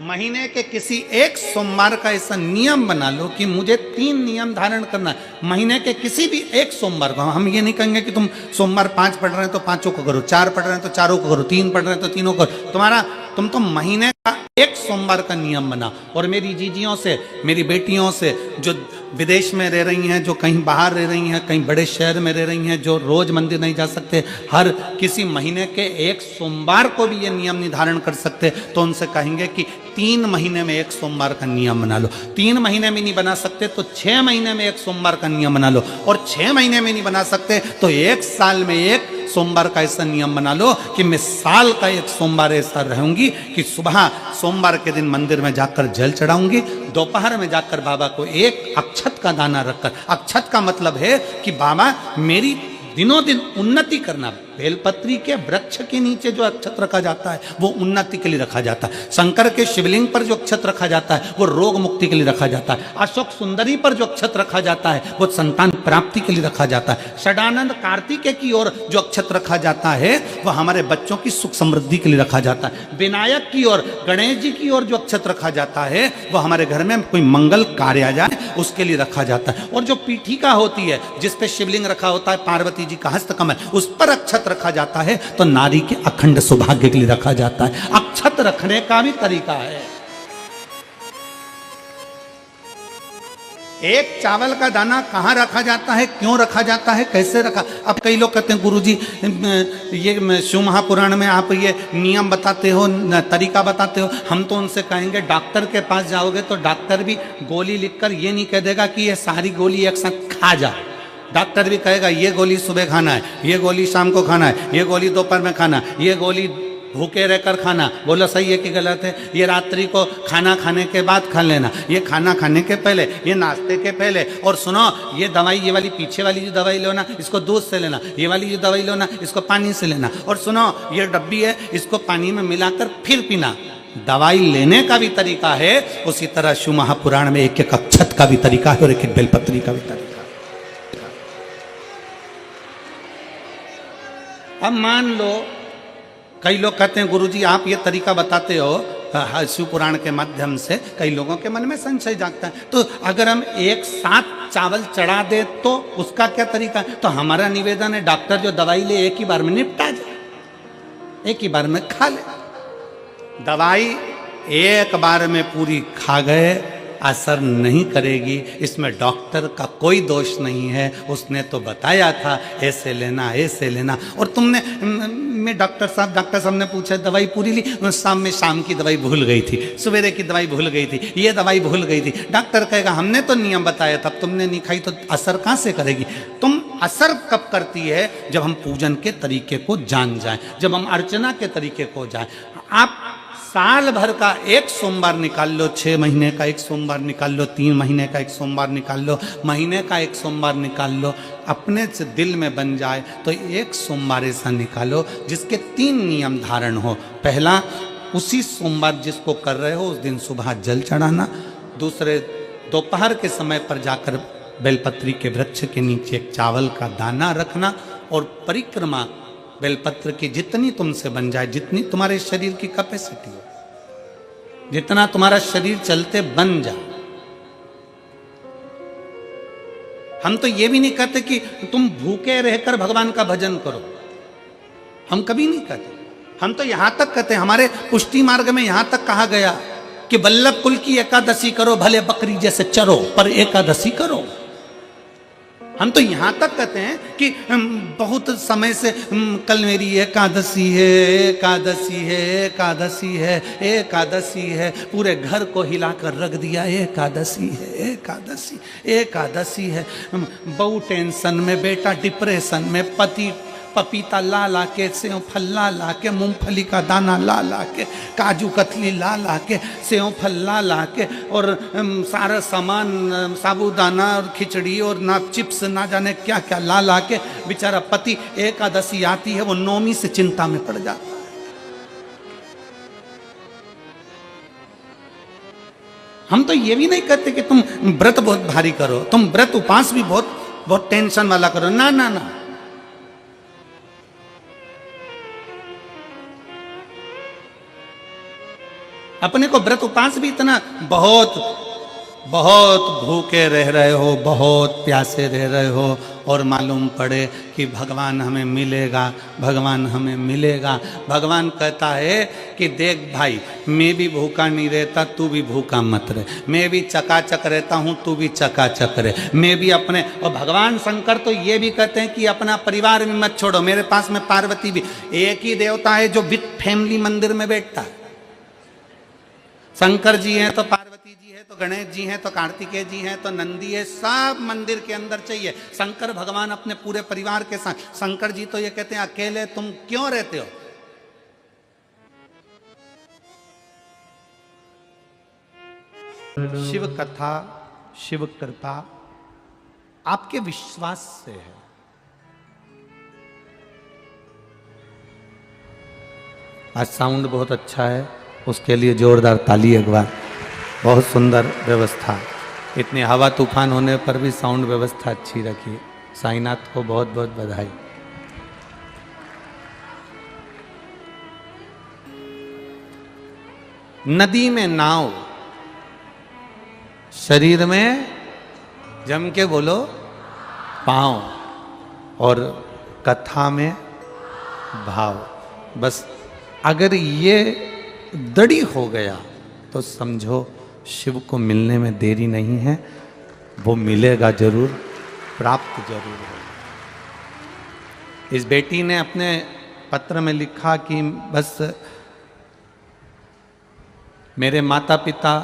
महीने के किसी एक सोमवार का ऐसा नियम बना लो कि मुझे 3 नियम धारण करना है। महीने के किसी भी एक सोमवार को, हम ये नहीं कहेंगे कि तुम सोमवार 5 पढ़ रहे हैं तो 5 को करो, 4 पढ़ रहे हैं तो 4 को करो, 3 पढ़ रहे हैं तो 3 को करो। तुम तो महीने का एक सोमवार का नियम बना। और मेरी जीजियों से, मेरी बेटियों से जो विदेश में रह रही हैं, जो कहीं बाहर रह रही हैं, कहीं बड़े शहर में रह रही हैं, जो रोज मंदिर नहीं जा सकते, हर किसी महीने के एक सोमवार को भी ये नियम निर्धारण कर सकते, तो उनसे कहेंगे कि 3 महीने में एक सोमवार का नियम बना लो। 3 महीने में नहीं बना सकते तो 6 महीने में एक सोमवार का नियम बना लो। और 6 महीने में नहीं बना सकते तो 1 साल में एक सोमवार का ऐसा नियम बना लो कि मैं साल का एक सोमवार ऐसा रहूंगी कि सुबह सोमवार के दिन मंदिर में जाकर जल चढ़ाऊंगी, दोपहर में जाकर बाबा को एक अक्षत का दाना रखकर, अक्षत का मतलब है कि बाबा मेरी दिनों दिन उन्नति करना। बेलपत्री के वृक्ष के नीचे जो अक्षत रखा जाता है वो उन्नति के लिए रखा जाता है। शंकर के शिवलिंग पर जो अक्षत रखा जाता है वो रोग मुक्ति के लिए रखा जाता है। अशोक सुंदरी पर जो अक्षत रखा जाता है वो संतान प्राप्ति के लिए रखा जाता है। षडानंद कार्तिकेय की ओर जो अक्षत रखा जाता है वह हमारे बच्चों की सुख समृद्धि के लिए रखा जाता है। विनायक की ओर, गणेश जी की ओर जो अक्षत रखा जाता है वह हमारे घर में कोई मंगल कार्य आ जाए उसके लिए रखा जाता है। और जो पीठिका होती है जिसपे शिवलिंग रखा होता है, पार्वती जी का हस्तकमल, उस पर अक्षत रखा जाता है तो नारी के अखंड सौभाग्य के लिए रखा जाता है। अक्षत रखने का भी तरीका है। एक चावल का दाना कहाँ रखा जाता है, क्यों रखा जाता है, कैसे रखा। अब कई लोग कहते हैं गुरुजी ये शिव महापुराण में आप ये नियम बताते हो, तरीका बताते हो। हम तो उनसे कहेंगे डॉक्टर के पास जाओगे तो डॉक्टर भी गोली लिखकर ये नहीं कह देगा कि ये सारी गोली एक साथ खा जा। डॉक्टर भी कहेगा ये गोली सुबह खाना है, ये गोली शाम को खाना है, ये गोली दोपहर में खाना, ये गोली भूखे रहकर खाना। बोलो सही है कि गलत है। ये रात्रि को खाना खाने के बाद खा लेना, ये खाना खाने के पहले, ये नाश्ते के पहले। और सुनो ये दवाई, ये वाली पीछे वाली जो दवाई लो ना इसको दूध से लेना, ये वाली जो दवाई लो ना इसको पानी से लेना। और सुनो ये डब्बी है इसको पानी में मिलाकर फिर पीना। दवाई लेने का भी तरीका है, उसी तरह शिव महापुराण में एक एक अक्षत का भी तरीका है और एक एक बेलपत्री का भी तरीका है। अब मान लो कई लोग कहते हैं गुरुजी आप ये तरीका बताते हो शिव पुराण के माध्यम से, कई लोगों के मन में संशय जागता है, तो अगर हम एक साथ चावल चढ़ा दे तो उसका क्या तरीका है। तो हमारा निवेदन है डॉक्टर जो दवाई ले एक ही बार में निपटा जाए, एक ही बार में खा ले। दवाई एक बार में पूरी खा गए असर नहीं करेगी, इसमें डॉक्टर का कोई दोष नहीं है। उसने तो बताया था ऐसे लेना ऐसे लेना। और तुमने मैं डॉक्टर साहब ने पूछा दवाई पूरी ली, शाम की दवाई भूल गई थी, सवेरे की दवाई भूल गई थी, ये दवाई भूल गई थी। डॉक्टर कहेगा हमने तो नियम बताया था, तुमने नहीं खाई तो असर कहाँ से करेगी। तुम असर कब करती है जब हम पूजन के तरीके को जान जाएं, जब हम अर्चना के तरीके को जाएं। आप साल भर का एक सोमवार निकाल लो, 6 महीने का एक सोमवार निकाल लो, 3 महीने का एक सोमवार निकाल लो, महीने का एक सोमवार निकाल लो, अपने से दिल में बन जाए तो एक सोमवार ऐसा निकालो जिसके 3 नियम धारण हो। पहला, उसी सोमवार जिसको कर रहे हो उस दिन सुबह जल चढ़ाना। दूसरे, दोपहर के समय पर जाकर बेलपत्री के वृक्ष के नीचे एक चावल का दाना रखना। और परिक्रमा बेलपत्र की जितनी तुमसे बन जाए, जितनी तुम्हारे शरीर की कैपेसिटी हो, जितना तुम्हारा शरीर चलते बन जाए। हम तो ये भी नहीं कहते कि तुम भूखे रहकर भगवान का भजन करो, हम कभी नहीं कहते। हम तो यहां तक कहते हैं, हमारे पुष्टि मार्ग में यहां तक कहा गया कि वल्लभ कुल की एकादशी करो, भले बकरी जैसे चरो पर एकादशी करो। हम तो यहाँ तक कहते हैं कि बहुत समय से कल मेरी एकादशी है, एकादशी है, एकादशी है, एकादशी है, पूरे घर को हिलाकर रख दिया एकादशी है, एकादशी, एकादशी है। बहू टेंशन में, बेटा डिप्रेशन में, पति पपीता ला ला के, सेव फल ला ला के, मूंगफली का दाना ला ला के, काजू कतली ला ला के, सेव फल ला ला के, और सारा सामान साबूदाना और खिचड़ी और ना चिप्स ना जाने क्या क्या ला ला के, बेचारा पति एकादशी आती है वो नौमी से चिंता में पड़ जाता है। हम तो ये भी नहीं कहते कि तुम व्रत बहुत भारी करो, तुम व्रत उपास भी बहुत टेंशन वाला करो, ना ना ना। अपने को व्रत उपास भी इतना बहुत बहुत भूखे रह रहे हो, बहुत प्यासे रह रहे हो, और मालूम पड़े कि भगवान हमें मिलेगा, भगवान हमें मिलेगा। भगवान कहता है कि देख भाई, मैं भी भूखा नहीं रहता, तू भी भूखा मत रहे, मैं भी चकाचक रहता हूँ, तू भी चकाचक रहे, मैं भी अपने। और भगवान शंकर तो ये भी कहते हैं कि अपना परिवार भी मत छोड़ो। मेरे पास में पार्वती भी, एक ही देवता है जो विथ फैमिली मंदिर में बैठता है। शंकर जी हैं तो पार्वती जी है, तो गणेश जी हैं, तो कार्तिकेय जी हैं, तो नंदी है, सब मंदिर के अंदर चाहिए। शंकर भगवान अपने पूरे परिवार के साथ। शंकर जी तो ये कहते हैं अकेले तुम क्यों रहते हो? शिव कथा, शिव कृपा आपके विश्वास से है। आज साउंड बहुत अच्छा है, उसके लिए जोरदार ताली एक बार। बहुत सुंदर व्यवस्था, इतनी हवा तूफान होने पर भी साउंड व्यवस्था अच्छी रखी। साईनाथ को बहुत बहुत बधाई। नदी में नाव, शरीर में जम के बोलो पांव, और कथा में भाव। बस अगर ये दड़ी हो गया तो समझो शिव को मिलने में देरी नहीं है, वो मिलेगा जरूर, प्राप्त जरूर होगा। इस बेटी ने अपने पत्र में लिखा कि बस मेरे माता पिता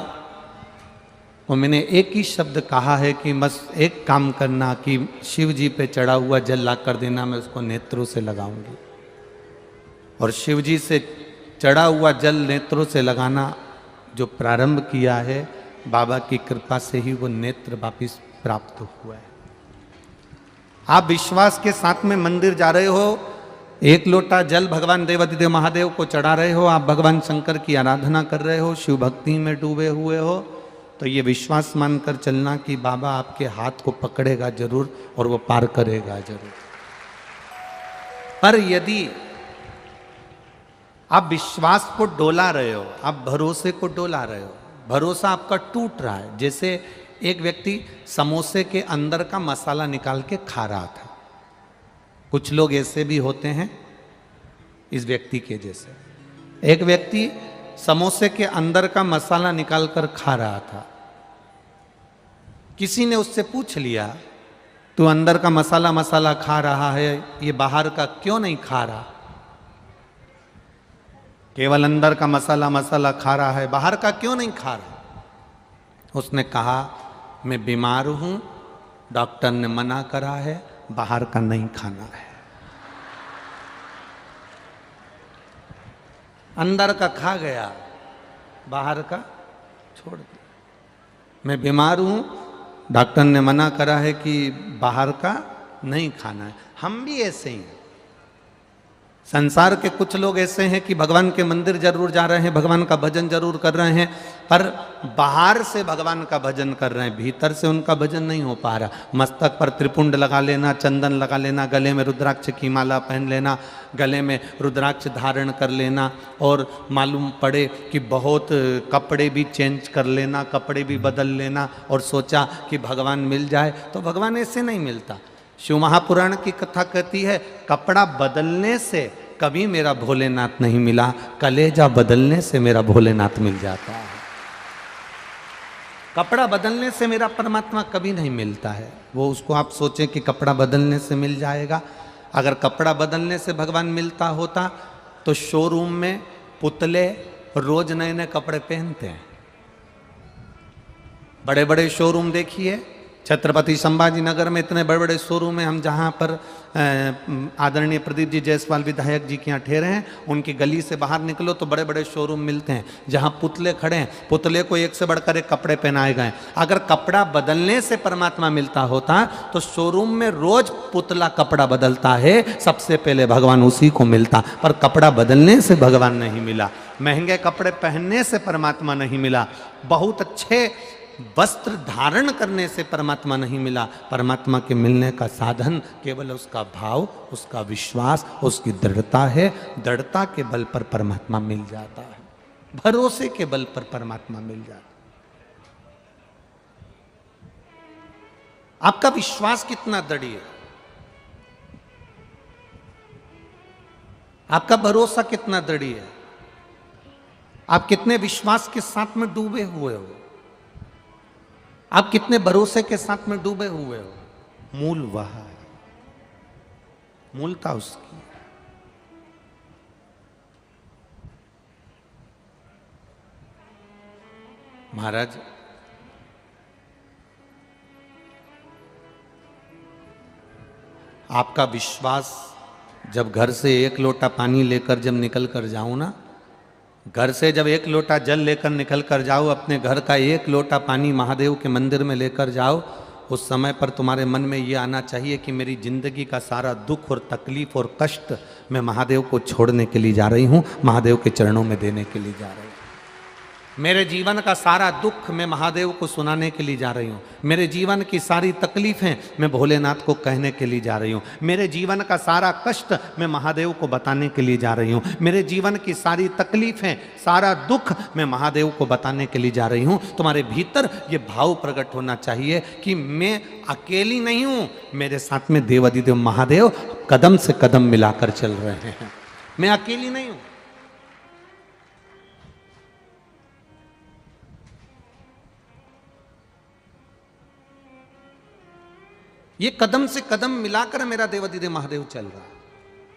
को मैंने एक ही शब्द कहा है कि बस एक काम करना कि शिव जी पे चढ़ा हुआ जल ला कर देना, मैं उसको नेत्रों से लगाऊंगी। और शिव जी से चढ़ा हुआ जल नेत्रों से लगाना जो प्रारंभ किया है, बाबा की कृपा से ही वो नेत्र वापिस प्राप्त हुआ है। आप विश्वास के साथ में मंदिर जा रहे हो, एक लोटा जल भगवान देवाधिदेव महादेव को चढ़ा रहे हो, आप भगवान शंकर की आराधना कर रहे हो, शिव भक्ति में डूबे हुए हो, तो ये विश्वास मानकर चलना कि बाबा आपके हाथ को पकड़ेगा जरूर और वो पार करेगा जरूर। पर यदि आप विश्वास को डोला रहे हो, आप भरोसे को डोला रहे हो, भरोसा आपका टूट रहा है। जैसे एक व्यक्ति समोसे के अंदर का मसाला निकाल के खा रहा था। कुछ लोग ऐसे भी होते हैं इस व्यक्ति के जैसे। एक व्यक्ति समोसे के अंदर का मसाला निकाल कर खा रहा था। किसी ने उससे पूछ लिया, तू अंदर का मसाला मसाला खा रहा है, ये बाहर का क्यों नहीं खा रहा? केवल अंदर का मसाला मसाला खा रहा है, बाहर का क्यों नहीं खा रहा? उसने कहा, मैं बीमार हूं, डॉक्टर ने मना करा है, बाहर का नहीं खाना है। अंदर का खा गया, बाहर का छोड़ दिया। मैं बीमार हूं, डॉक्टर ने मना करा है कि बाहर का नहीं खाना है। हम भी ऐसे ही हैं। संसार के कुछ लोग ऐसे हैं कि भगवान के मंदिर जरूर जा रहे हैं, भगवान का भजन जरूर कर रहे हैं, पर बाहर से भगवान का भजन कर रहे हैं, भीतर से उनका भजन नहीं हो पा रहा। मस्तक पर त्रिपुंड लगा लेना, चंदन लगा लेना, गले में रुद्राक्ष की माला पहन लेना, गले में रुद्राक्ष धारण कर लेना, और मालूम पड़े कि बहुत कपड़े भी चेंज कर लेना, कपड़े भी बदल लेना, और सोचा कि भगवान मिल जाए, तो भगवान ऐसे नहीं मिलता। शिव महापुराण की कथा कहती है, कपड़ा बदलने से कभी मेरा भोलेनाथ नहीं मिला, कलेजा बदलने से मेरा भोलेनाथ मिल जाता है। कपड़ा बदलने से मेरा परमात्मा कभी नहीं मिलता है। वो उसको आप सोचें कि कपड़ा बदलने से मिल जाएगा। अगर कपड़ा बदलने से भगवान मिलता होता तो शोरूम में पुतले रोज नए नए कपड़े पहनते हैं। बड़े बड़े शोरूम देखिए, छत्रपति संभाजी नगर में इतने बड़े बड़े शोरूम हैं। हम जहाँ पर आदरणीय प्रदीप जी जायसवाल विधायक जी के यहाँ ठहरे हैं, उनकी गली से बाहर निकलो तो बड़े बड़े शोरूम मिलते हैं जहाँ पुतले खड़े हैं, पुतले को एक से बढ़कर एक कपड़े पहनाए गए। अगर कपड़ा बदलने से परमात्मा मिलता होता तो शोरूम में रोज पुतला कपड़ा बदलता है, सबसे पहले भगवान उसी को मिलता। पर कपड़ा बदलने से भगवान नहीं मिला, महंगे कपड़े पहनने से परमात्मा नहीं मिला, बहुत अच्छे वस्त्र धारण करने से परमात्मा नहीं मिला। परमात्मा के मिलने का साधन केवल उसका भाव, उसका विश्वास, उसकी दृढ़ता है। दृढ़ता के बल पर परमात्मा मिल जाता है। भरोसे के बल पर परमात्मा मिल जाता। आपका विश्वास कितना दृढ़ है, आपका भरोसा कितना दृढ़ है, आप कितने विश्वास के साथ में डूबे हुए हो, आप कितने भरोसे के साथ में डूबे हुए हो। मूल वह है, मूलता उसकी। महाराज आपका विश्वास, जब घर से एक लोटा पानी लेकर जब निकल कर जाऊं ना, घर से जब एक लोटा जल लेकर निकल कर जाओ, अपने घर का एक लोटा पानी महादेव के मंदिर में लेकर जाओ, उस समय पर तुम्हारे मन में ये आना चाहिए कि मेरी जिंदगी का सारा दुख और तकलीफ और कष्ट मैं महादेव को छोड़ने के लिए जा रही हूँ, महादेव के चरणों में देने के लिए जा रही हूँ। मेरे जीवन का सारा दुख मैं महादेव को सुनाने के लिए जा रही हूँ। मेरे जीवन की सारी तकलीफें मैं भोलेनाथ को कहने के लिए जा रही हूँ। मेरे जीवन का सारा कष्ट मैं महादेव को बताने के लिए जा रही हूँ। मेरे जीवन की सारी तकलीफें, सारा दुख मैं महादेव को बताने के लिए जा रही हूँ। तुम्हारे भीतर ये भाव प्रकट होना चाहिए कि मैं अकेली नहीं हूँ, मेरे साथ में देवाधिदेव महादेव कदम से कदम मिलाकर चल रहे हैं, मैं अकेली नहीं हूँ। ये कदम से कदम मिलाकर मेरा देवाधिदेव महादेव चल रहा है,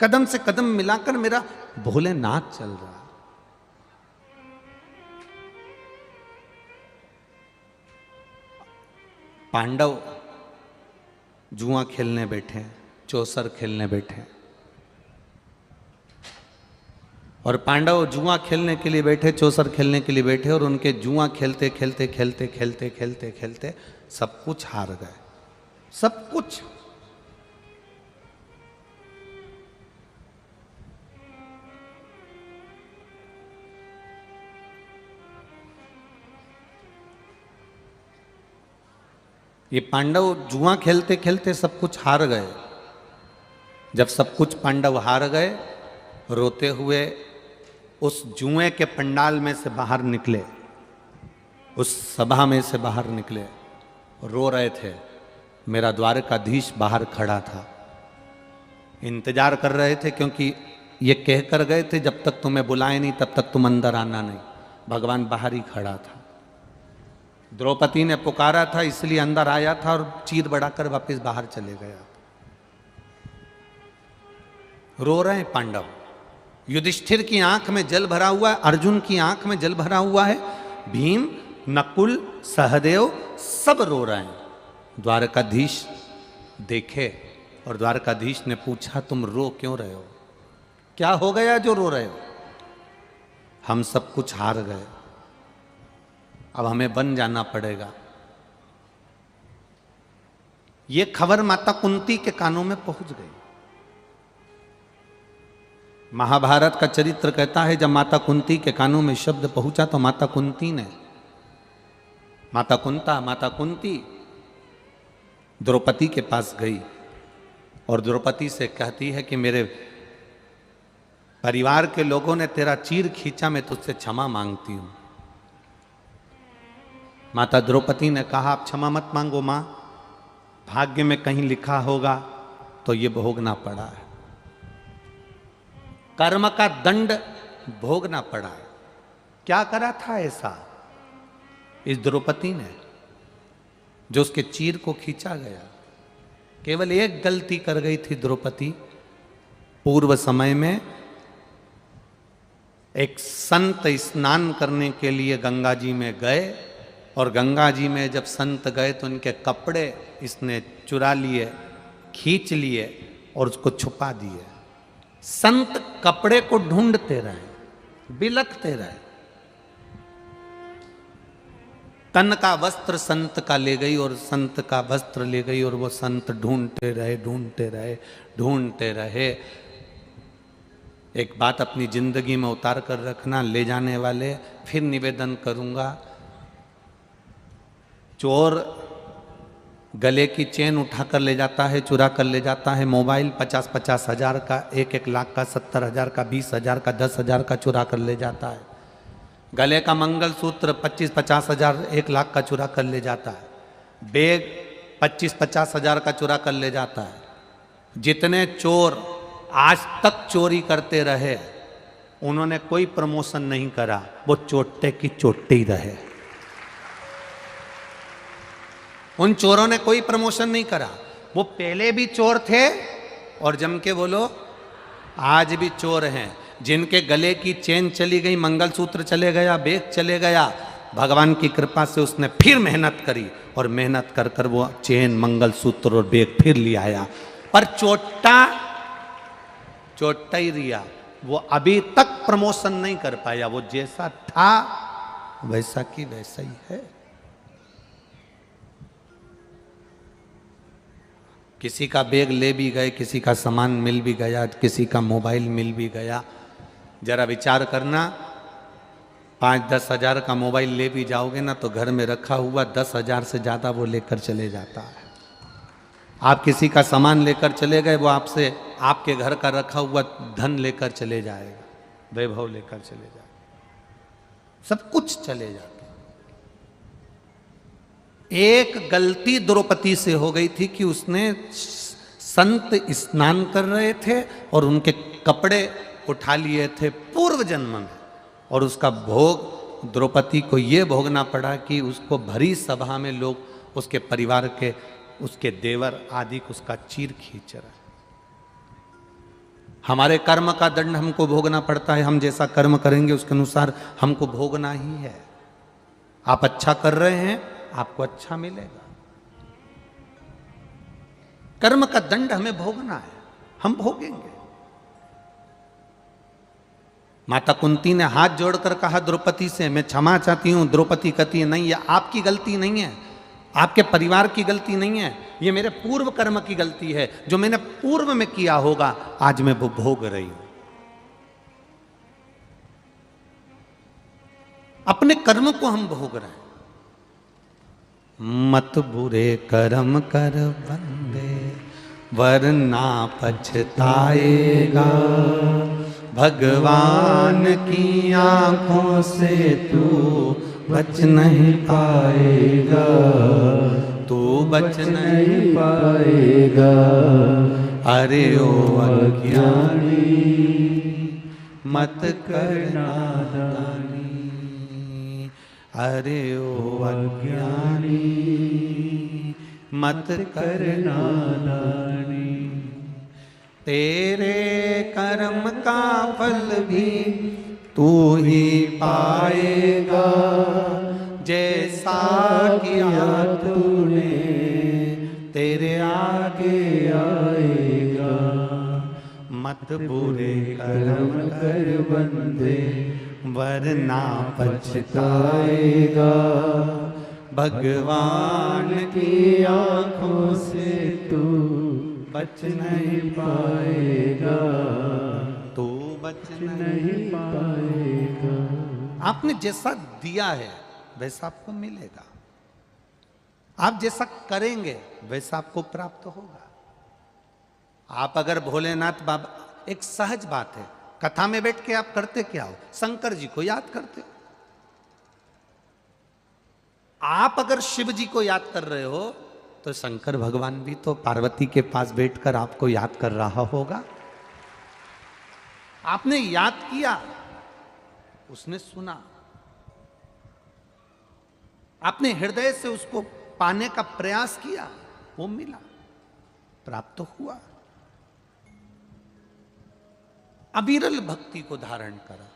कदम से कदम मिलाकर मेरा भोलेनाथ चल रहा है। पांडव जुआ खेलने बैठे, चौसर खेलने बैठे, और पांडव जुआ खेलने के लिए बैठे, चौसर खेलने के लिए बैठे, और उनके जुआ खेलते खेलते खेलते खेलते खेलते खेलते सब कुछ हार गए, सब कुछ। ये पांडव जुआ खेलते खेलते सब कुछ हार गए। जब सब कुछ पांडव हार गए, रोते हुए उस जुए के पंडाल में से बाहर निकले, उस सभा में से बाहर निकले, रो रहे थे। मेरा द्वारकाधीश बाहर खड़ा था, इंतजार कर रहे थे, क्योंकि ये कह कर गए थे जब तक तुम्हें बुलाए नहीं तब तक तुम अंदर आना नहीं। भगवान बाहर ही खड़ा था। द्रौपदी ने पुकारा था इसलिए अंदर आया था, और चीर बढ़ाकर वापस बाहर चले गया। रो रहे हैं पांडव। युधिष्ठिर की आंख में जल भरा हुआ है, अर्जुन की आंख में जल भरा हुआ है, भीम, नकुल, सहदेव सब रो रहे हैं। द्वारकाधीश देखे और द्वारकाधीश ने पूछा, तुम रो क्यों रहे हो? क्या हो गया जो रो रहे हो? हम सब कुछ हार गए, अब हमें बन जाना पड़ेगा। ये खबर माता कुंती के कानों में पहुंच गई। महाभारत का चरित्र कहता है जब माता कुंती के कानों में शब्द पहुंचा तो माता कुंती ने, माता कुंती द्रौपदी के पास गई और द्रौपदी से कहती है कि मेरे परिवार के लोगों ने तेरा चीर खींचा, मैं तुझसे क्षमा मांगती हूं। माता द्रौपदी ने कहा, आप क्षमा मत मांगो मां, भाग्य में कहीं लिखा होगा तो ये भोगना पड़ा है, कर्म का दंड भोगना पड़ा है। क्या करा था ऐसा इस द्रौपदी ने जो उसके चीर को खींचा गया? केवल एक गलती कर गई थी द्रौपदी। पूर्व समय में एक संत स्नान करने के लिए गंगा जी में गए, और गंगा जी में जब संत गए तो उनके कपड़े इसने चुरा लिए, खींच लिए और उसको छुपा दिए। संत कपड़े को ढूंढते रहे, बिलखते रहे। तन का वस्त्र संत का ले गई और संत का वस्त्र ले गई, और वो संत ढूंढते रहे। एक बात अपनी जिंदगी में उतार कर रखना, ले जाने वाले, फिर निवेदन करूंगा, चोर गले की चेन उठा कर ले जाता है, चुरा कर ले जाता है, मोबाइल 50-50 हजार का, 1-1 लाख का, 70,000 का, 20,000 का, 10,000 का चुरा कर ले जाता है। गले का मंगलसूत्र 25-50 हजार 1 लाख का चुरा कर ले जाता है। बैग 25-50 हजार का चुरा कर ले जाता है। जितने चोर आज तक चोरी करते रहे उन्होंने कोई प्रमोशन नहीं करा, वो चोटे की चोटे ही रहे। उन चोरों ने कोई प्रमोशन नहीं करा, वो पहले भी चोर थे और जम के बोलो आज भी चोर हैं। जिनके गले की चेन चली गई, मंगलसूत्र चले गया, बैग चले गया, भगवान की कृपा से उसने फिर मेहनत करी और मेहनत कर कर वो चेन, मंगलसूत्र और बैग फिर ले आया। पर चोटा ही रिया, वो अभी तक प्रमोशन नहीं कर पाया। वो जैसा था वैसा की वैसा ही है। किसी का बैग ले भी गए, किसी का सामान मिल भी गया, किसी का मोबाइल मिल भी गया। जरा विचार करना, 5-10 हजार का मोबाइल ले भी जाओगे ना तो घर में रखा हुआ 10 हजार से ज्यादा वो लेकर चले जाता है। आप किसी का सामान लेकर चले गए, वो आपसे आपके घर का रखा हुआ धन लेकर चले जाएगा, वैभव लेकर चले जाएगा, सब कुछ चले जाता। एक गलती द्रौपदी से हो गई थी कि उसने संत स्नान कर रहे थे और उनके कपड़े उठा लिए थे पूर्व जन्म में, और उसका भोग द्रौपदी को ये भोगना पड़ा कि उसको भरी सभा में लोग उसके परिवार के, उसके देवर आदि उसका चीर खींच रहे। हमारे कर्म का दंड हमको भोगना पड़ता है, हम जैसा कर्म करेंगे उसके अनुसार हमको भोगना ही है। आप अच्छा कर रहे हैं, आपको अच्छा मिलेगा। कर्म का दंड हमें भोगना है, हम भोगेंगे। माता कुंती ने हाथ जोड़कर कहा द्रौपदी से, मैं क्षमा चाहती हूं। द्रौपदी कहती है नहीं, ये आपकी गलती नहीं है, आपके परिवार की गलती नहीं है, ये मेरे पूर्व कर्म की गलती है। जो मैंने पूर्व में किया होगा आज मैं वो भोग रही हूं। अपने कर्म को हम भोग रहे हैं। मत बुरे कर्म कर बंदे वरना पछताएगा, भगवान की आंखों से तू बच नहीं पाएगा, तू बच नहीं पाएगा। अरे ओ अज्ञानी मत कर नादानी, अरे ओ अज्ञानी मत कर नादानी। तेरे कर्म का फल भी तू ही पाएगा, जैसा किया तूने तेरे आगे आएगा। मत बुरे कर्म कर बंदे वरना पछताएगा, भगवान की आंखों से तू बच नहीं पाएगा, तू बच नहीं पाएगा। आपने जैसा दिया है वैसा आपको मिलेगा, आप जैसा करेंगे वैसा आपको प्राप्त होगा। आप अगर भोलेनाथ बाबा, एक सहज बात है, कथा में बैठ के आप करते क्या हो? शंकर जी को याद करते हो। आप अगर शिव जी को याद कर रहे हो तो शंकर भगवान भी तो पार्वती के पास बैठकर आपको याद कर रहा होगा। आपने याद किया, उसने सुना, आपने हृदय से उसको पाने का प्रयास किया, वो मिला, प्राप्त हुआ। अविरल भक्ति को धारण करा।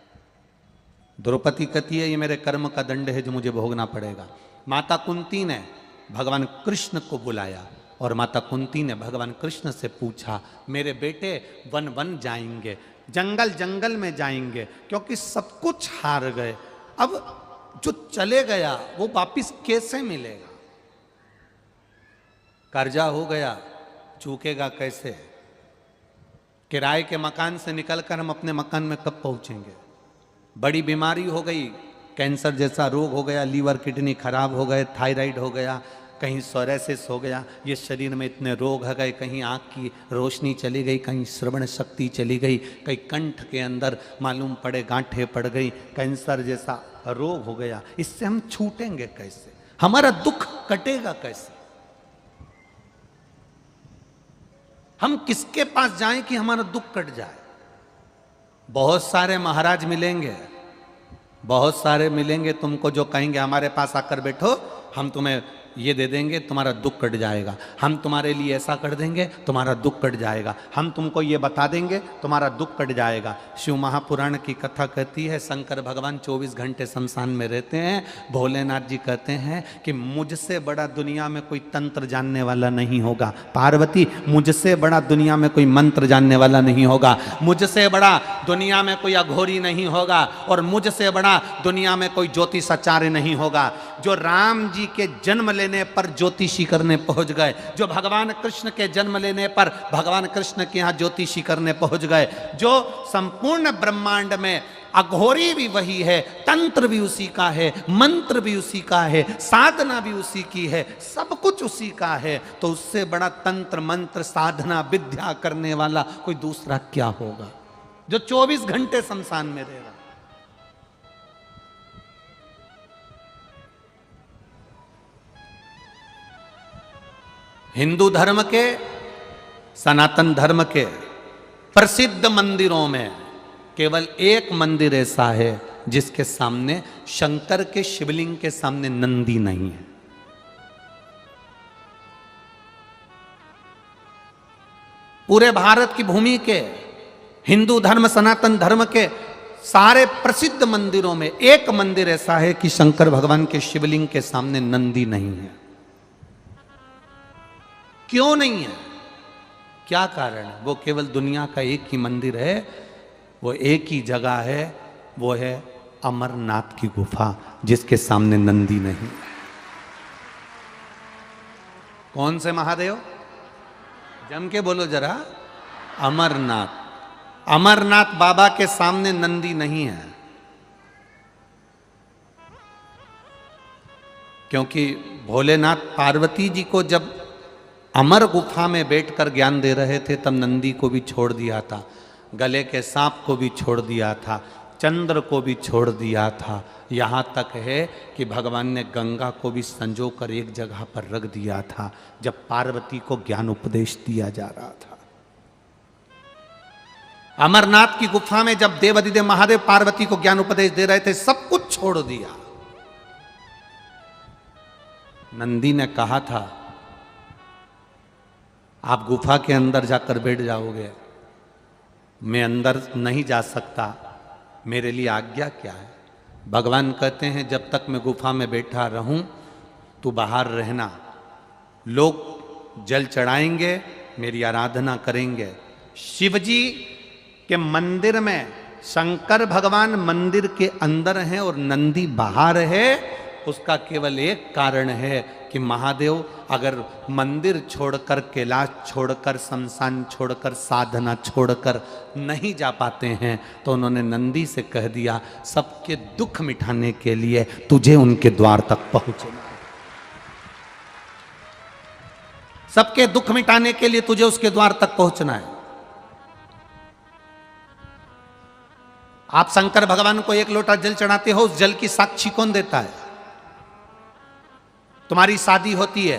द्रौपदी कहती है ये मेरे कर्म का दंड है जो मुझे भोगना पड़ेगा। माता कुंती ने भगवान कृष्ण को बुलाया और माता कुंती ने भगवान कृष्ण से पूछा, मेरे बेटे वन वन जाएंगे, जंगल जंगल में जाएंगे, क्योंकि सब कुछ हार गए, अब जो चले गया वो वापिस कैसे मिलेगा? कर्जा हो गया, चूकेगा कैसे? किराए के मकान से निकलकर हम अपने मकान में कब पहुंचेंगे? बड़ी बीमारी हो गई, कैंसर जैसा रोग हो गया, लीवर किडनी खराब हो गए, थायराइड हो गया, कहीं सोरेसिस हो गया, ये शरीर में इतने रोग हो गए, कहीं आँख की रोशनी चली गई, कहीं श्रवण शक्ति चली गई, कहीं कंठ के अंदर मालूम पड़े गांठें पड़ गई, कैंसर जैसा रोग हो गया, इससे हम छूटेंगे कैसे? हमारा दुख कटेगा कैसे? हम किसके पास जाएं कि हमारा दुख कट जाए? बहुत सारे महाराज मिलेंगे, बहुत सारे मिलेंगे तुमको जो कहेंगे हमारे पास आकर बैठो, हम तुम्हें ये दे देंगे, तुम्हारा दुख कट जाएगा। हम तुम्हारे लिए ऐसा कर देंगे, तुम्हारा दुख कट जाएगा। हम तुमको ये बता देंगे, तुम्हारा दुख कट जाएगा। शिव महापुराण की कथा कहती है शंकर भगवान 24 घंटे शमशान में रहते हैं। भोलेनाथ जी कहते हैं कि मुझसे बड़ा दुनिया में कोई तंत्र जानने वाला नहीं होगा। पार्वती, मुझसे बड़ा दुनिया में कोई मंत्र जानने वाला नहीं होगा, मुझसे बड़ा दुनिया में कोई अघोरी नहीं होगा, और मुझसे बड़ा दुनिया में कोई ज्योतिषाचार्य नहीं होगा। जो राम जी के जन्म लेने पर ज्योतिषी करने पहुंच गए, जो भगवान कृष्ण के जन्म लेने पर भगवान कृष्ण के यहाँ ज्योतिषी करने पहुंच गए, जो संपूर्ण ब्रह्मांड में अघोरी भी वही है, तंत्र भी उसी का है, मंत्र भी उसी का है, साधना भी उसी की है, सब कुछ उसी का है, तो उससे बड़ा तंत्र मंत्र साधना विद्या करने वाला कोई दूसरा क्या होगा, जो 24 घंटे शमशान में रहेगा। हिंदू धर्म के, सनातन धर्म के प्रसिद्ध मंदिरों में केवल एक मंदिर ऐसा है जिसके सामने शंकर के शिवलिंग के सामने नंदी नहीं है। पूरे भारत की भूमि के हिंदू धर्म, सनातन धर्म के सारे प्रसिद्ध मंदिरों में एक मंदिर ऐसा है कि शंकर भगवान के शिवलिंग के सामने नंदी नहीं है। क्यों नहीं है? क्या कारण है? वो केवल दुनिया का एक ही मंदिर है, वो एक ही जगह है, वो है अमरनाथ की गुफा, जिसके सामने नंदी नहीं। कौन से महादेव? जम के बोलो जरा। अमरनाथ। अमरनाथ बाबा के सामने नंदी नहीं है, क्योंकि भोलेनाथ पार्वती जी को जब अमर गुफा में बैठकर ज्ञान दे रहे थे तब नंदी को भी छोड़ दिया था, गले के सांप को भी छोड़ दिया था, चंद्र को भी छोड़ दिया था। यहाँ तक है कि भगवान ने गंगा को भी संजो कर एक जगह पर रख दिया था जब पार्वती को ज्ञान उपदेश दिया जा रहा था। अमरनाथ की गुफा में जब देवाधिदेव महादेव पार्वती को ज्ञान उपदेश दे रहे थे, सब कुछ छोड़ दिया। नंदी ने कहा था आप गुफा के अंदर जाकर बैठ जाओगे, मैं अंदर नहीं जा सकता, मेरे लिए आज्ञा क्या है? भगवान कहते हैं जब तक मैं गुफा में बैठा रहूं तू बाहर रहना। लोग जल चढ़ाएंगे, मेरी आराधना करेंगे। शिवजी के मंदिर में शंकर भगवान मंदिर के अंदर हैं और नंदी बाहर है। उसका केवल एक कारण है कि महादेव अगर मंदिर छोड़कर, कैलाश छोड़कर, शमशान छोड़कर, साधना छोड़कर नहीं जा पाते हैं तो उन्होंने नंदी से कह दिया सबके दुख मिटाने के लिए तुझे उनके द्वार तक पहुंचना है। सबके दुख मिटाने के लिए तुझे उसके द्वार तक पहुंचना है। आप शंकर भगवान को एक लोटा जल चढ़ाते हो, उस जल की साक्षी कौन देता है? तुम्हारी शादी होती है,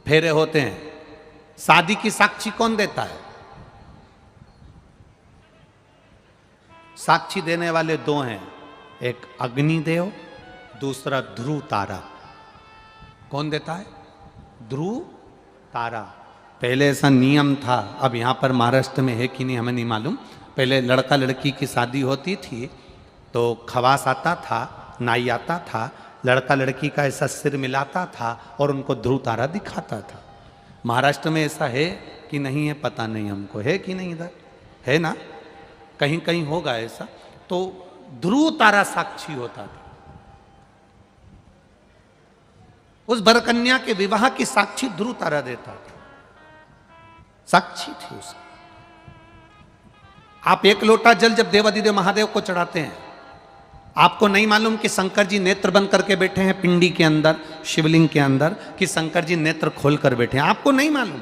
फेरे होते हैं, शादी की साक्षी कौन देता है? साक्षी देने वाले दो हैं, एक अग्निदेव, दूसरा ध्रुव तारा। कौन देता है? ध्रुव तारा। पहले ऐसा नियम था, अब यहां पर महाराष्ट्र में है कि नहीं हमें नहीं मालूम। पहले लड़का लड़की की शादी होती थी तो खवास आता था, नाई आता था, लड़का लड़की का ऐसा सिर मिलाता था और उनको ध्रुव तारा दिखाता था। महाराष्ट्र में ऐसा है कि नहीं है पता नहीं हमको, है कि नहीं? इधर है ना, कहीं कहीं होगा ऐसा। तो ध्रुव तारा साक्षी होता था। उस बरकन्या के विवाह की साक्षी ध्रुव तारा देता था, साक्षी थी उसकी। आप एक लोटा जल जब देवाधिदेव महादेव को चढ़ाते हैं, आपको नहीं मालूम कि शंकर जी नेत्र बंद करके बैठे हैं पिंडी के अंदर, शिवलिंग के अंदर, कि शंकर जी नेत्र खोल कर बैठे हैं, आपको नहीं मालूम।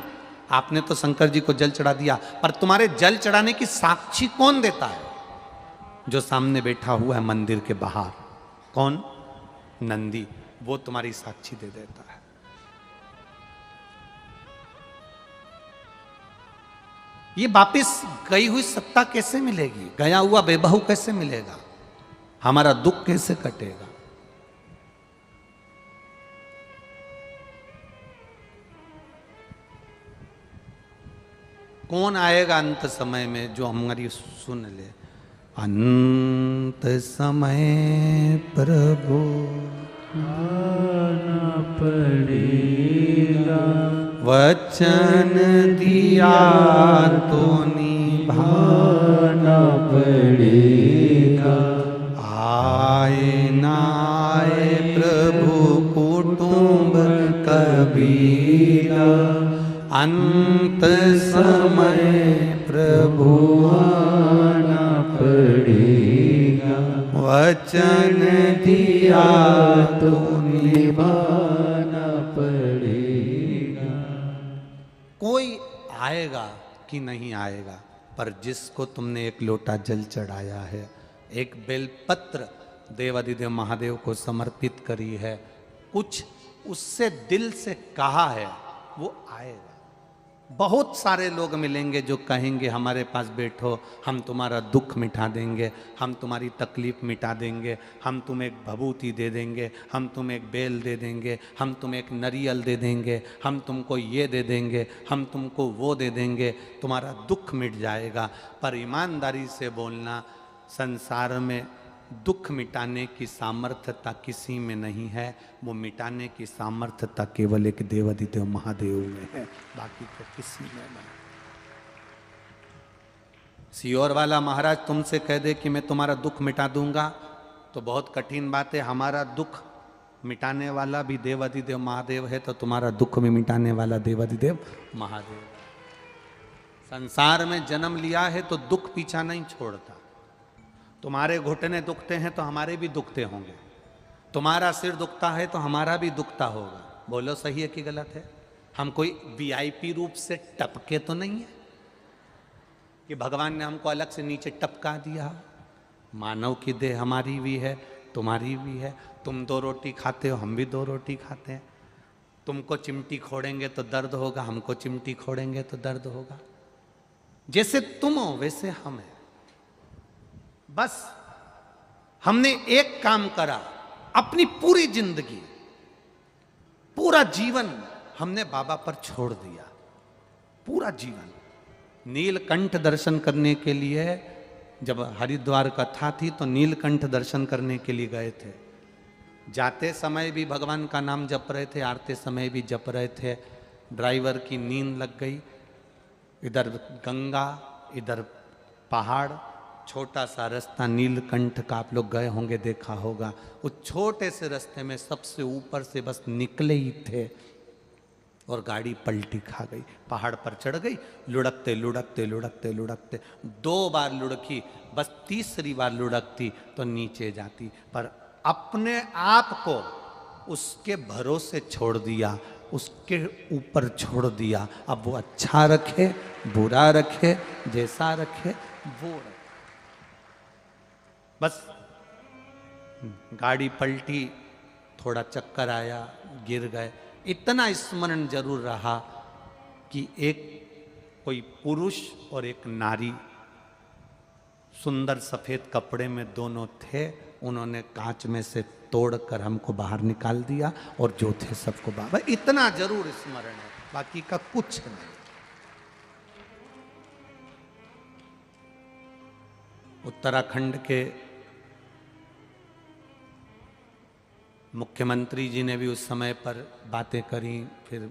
आपने तो शंकर जी को जल चढ़ा दिया, पर तुम्हारे जल चढ़ाने की साक्षी कौन देता है? जो सामने बैठा हुआ है मंदिर के बाहर, कौन? नंदी। वो तुम्हारी साक्षी दे देता है। ये वापिस गई हुई सत्ता कैसे मिलेगी? गया हुआ बेबहू कैसे मिलेगा? हमारा दुख कैसे कटेगा? कौन आएगा अंत समय में जो हमारी सुन ले? अंत समय प्रभु आना पड़ेगा, वचन दिया तो निभाना पड़ेगा। आए ना आए प्रभु कुटुंब कबीरा, अंत समय प्रभु आना पड़ेगा, वचन दिया तो निभाना पड़ेगा। कोई आएगा कि नहीं आएगा, पर जिसको तुमने एक लोटा जल चढ़ाया है, एक बेलपत्र देवाधिदेव महादेव को समर्पित करी है, कुछ उससे दिल से कहा है, वो आएगा। बहुत सारे लोग मिलेंगे जो कहेंगे हमारे पास बैठो, हम तुम्हारा दुख मिटा देंगे, हम तुम्हारी तकलीफ मिटा देंगे, हम तुम्हें एक भभूति दे देंगे, हम तुम्हें एक बेल दे देंगे, हम तुम्हें एक नरियल दे देंगे, हम तुमको ये दे देंगे, हम तुमको वो दे देंगे, तुम्हारा दुख मिट जाएगा। पर ईमानदारी से बोलना, संसार में दुख मिटाने की सामर्थ्यता किसी में नहीं है, वो मिटाने की सामर्थ्यता केवल एक देवाधिदेव महादेव में है, बाकी तो किसी में नहीं। सियोर वाला महाराज तुमसे कह दे कि मैं तुम्हारा दुख मिटा दूंगा तो बहुत कठिन बात है। हमारा दुख मिटाने वाला भी देवाधिदेव महादेव है, तो तुम्हारा दुख भी मिटाने वाला देवाधिदेव महादेव। संसार में जन्म लिया है तो दुख पीछा नहीं छोड़ता। तुम्हारे घुटने दुखते हैं तो हमारे भी दुखते होंगे, तुम्हारा सिर दुखता है तो हमारा भी दुखता होगा। बोलो सही है कि गलत है? हम कोई वीआईपी रूप से टपके तो नहीं है कि भगवान ने हमको अलग से नीचे टपका दिया। मानव की देह हमारी भी है, तुम्हारी भी है। तुम 2 रोटी खाते हो, हम भी 2 रोटी खाते हैं। तुमको चिमटी खोड़ेंगे तो दर्द होगा, हमको चिमटी खोड़ेंगे तो दर्द होगा। जैसे तुम हो वैसे हम हैं। बस हमने एक काम करा, अपनी पूरी जिंदगी, पूरा जीवन हमने बाबा पर छोड़ दिया। पूरा जीवन नीलकंठ दर्शन करने के लिए, जब हरिद्वार कथा थी तो नीलकंठ दर्शन करने के लिए गए थे। जाते समय भी भगवान का नाम जप रहे थे, आते समय भी जप रहे थे। ड्राइवर की नींद लग गई। इधर गंगा, इधर पहाड़, छोटा सा रास्ता नीलकंठ का, आप लोग गए होंगे, देखा होगा। उस छोटे से रास्ते में सबसे ऊपर से बस निकले ही थे और गाड़ी पलटी खा गई, पहाड़ पर चढ़ गई। लुढ़कते लुढ़कते लुढ़कते लुढ़कते 2 बार लुढ़की, बस तीसरी बार लुढ़कती तो नीचे जाती। पर अपने आप को उसके भरोसे छोड़ दिया, उसके ऊपर छोड़ दिया। अब वो अच्छा रखे बुरा रखे, जैसा रखे वो रखे। बस गाड़ी पलटी, थोड़ा चक्कर आया, गिर गए। इतना स्मरण जरूर रहा कि एक कोई पुरुष और एक नारी सुंदर सफेद कपड़े में दोनों थे। उन्होंने कांच में से तोड़कर हमको बाहर निकाल दिया और जो थे सबको बाबा। इतना जरूर स्मरण है, बाकी का कुछ नहीं। उत्तराखंड के मुख्यमंत्री जी ने भी उस समय पर बातें करी, फिर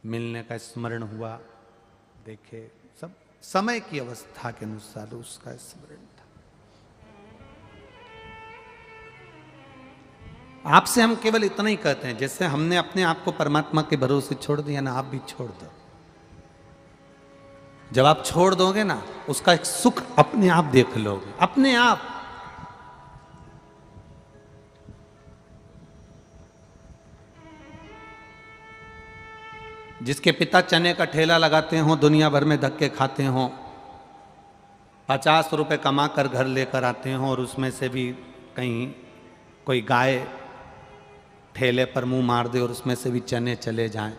मिलने का स्मरण हुआ। देखे सब समय की अवस्था के अनुसार उसका स्मरण था। आपसे हम केवल इतना ही कहते हैं, जैसे हमने अपने आप को परमात्मा के भरोसे छोड़ दिया ना, आप भी छोड़ दो। जब आप छोड़ दोगे ना, उसका एक सुख अपने आप देख लोगे, अपने आप। जिसके पिता चने का ठेला लगाते हो, दुनिया भर में धक्के खाते हो, 50 रुपए कमा कर घर लेकर आते हो और उसमें से भी कहीं कोई गाय ठेले पर मुंह मार दे और उसमें से भी चने चले जाएं,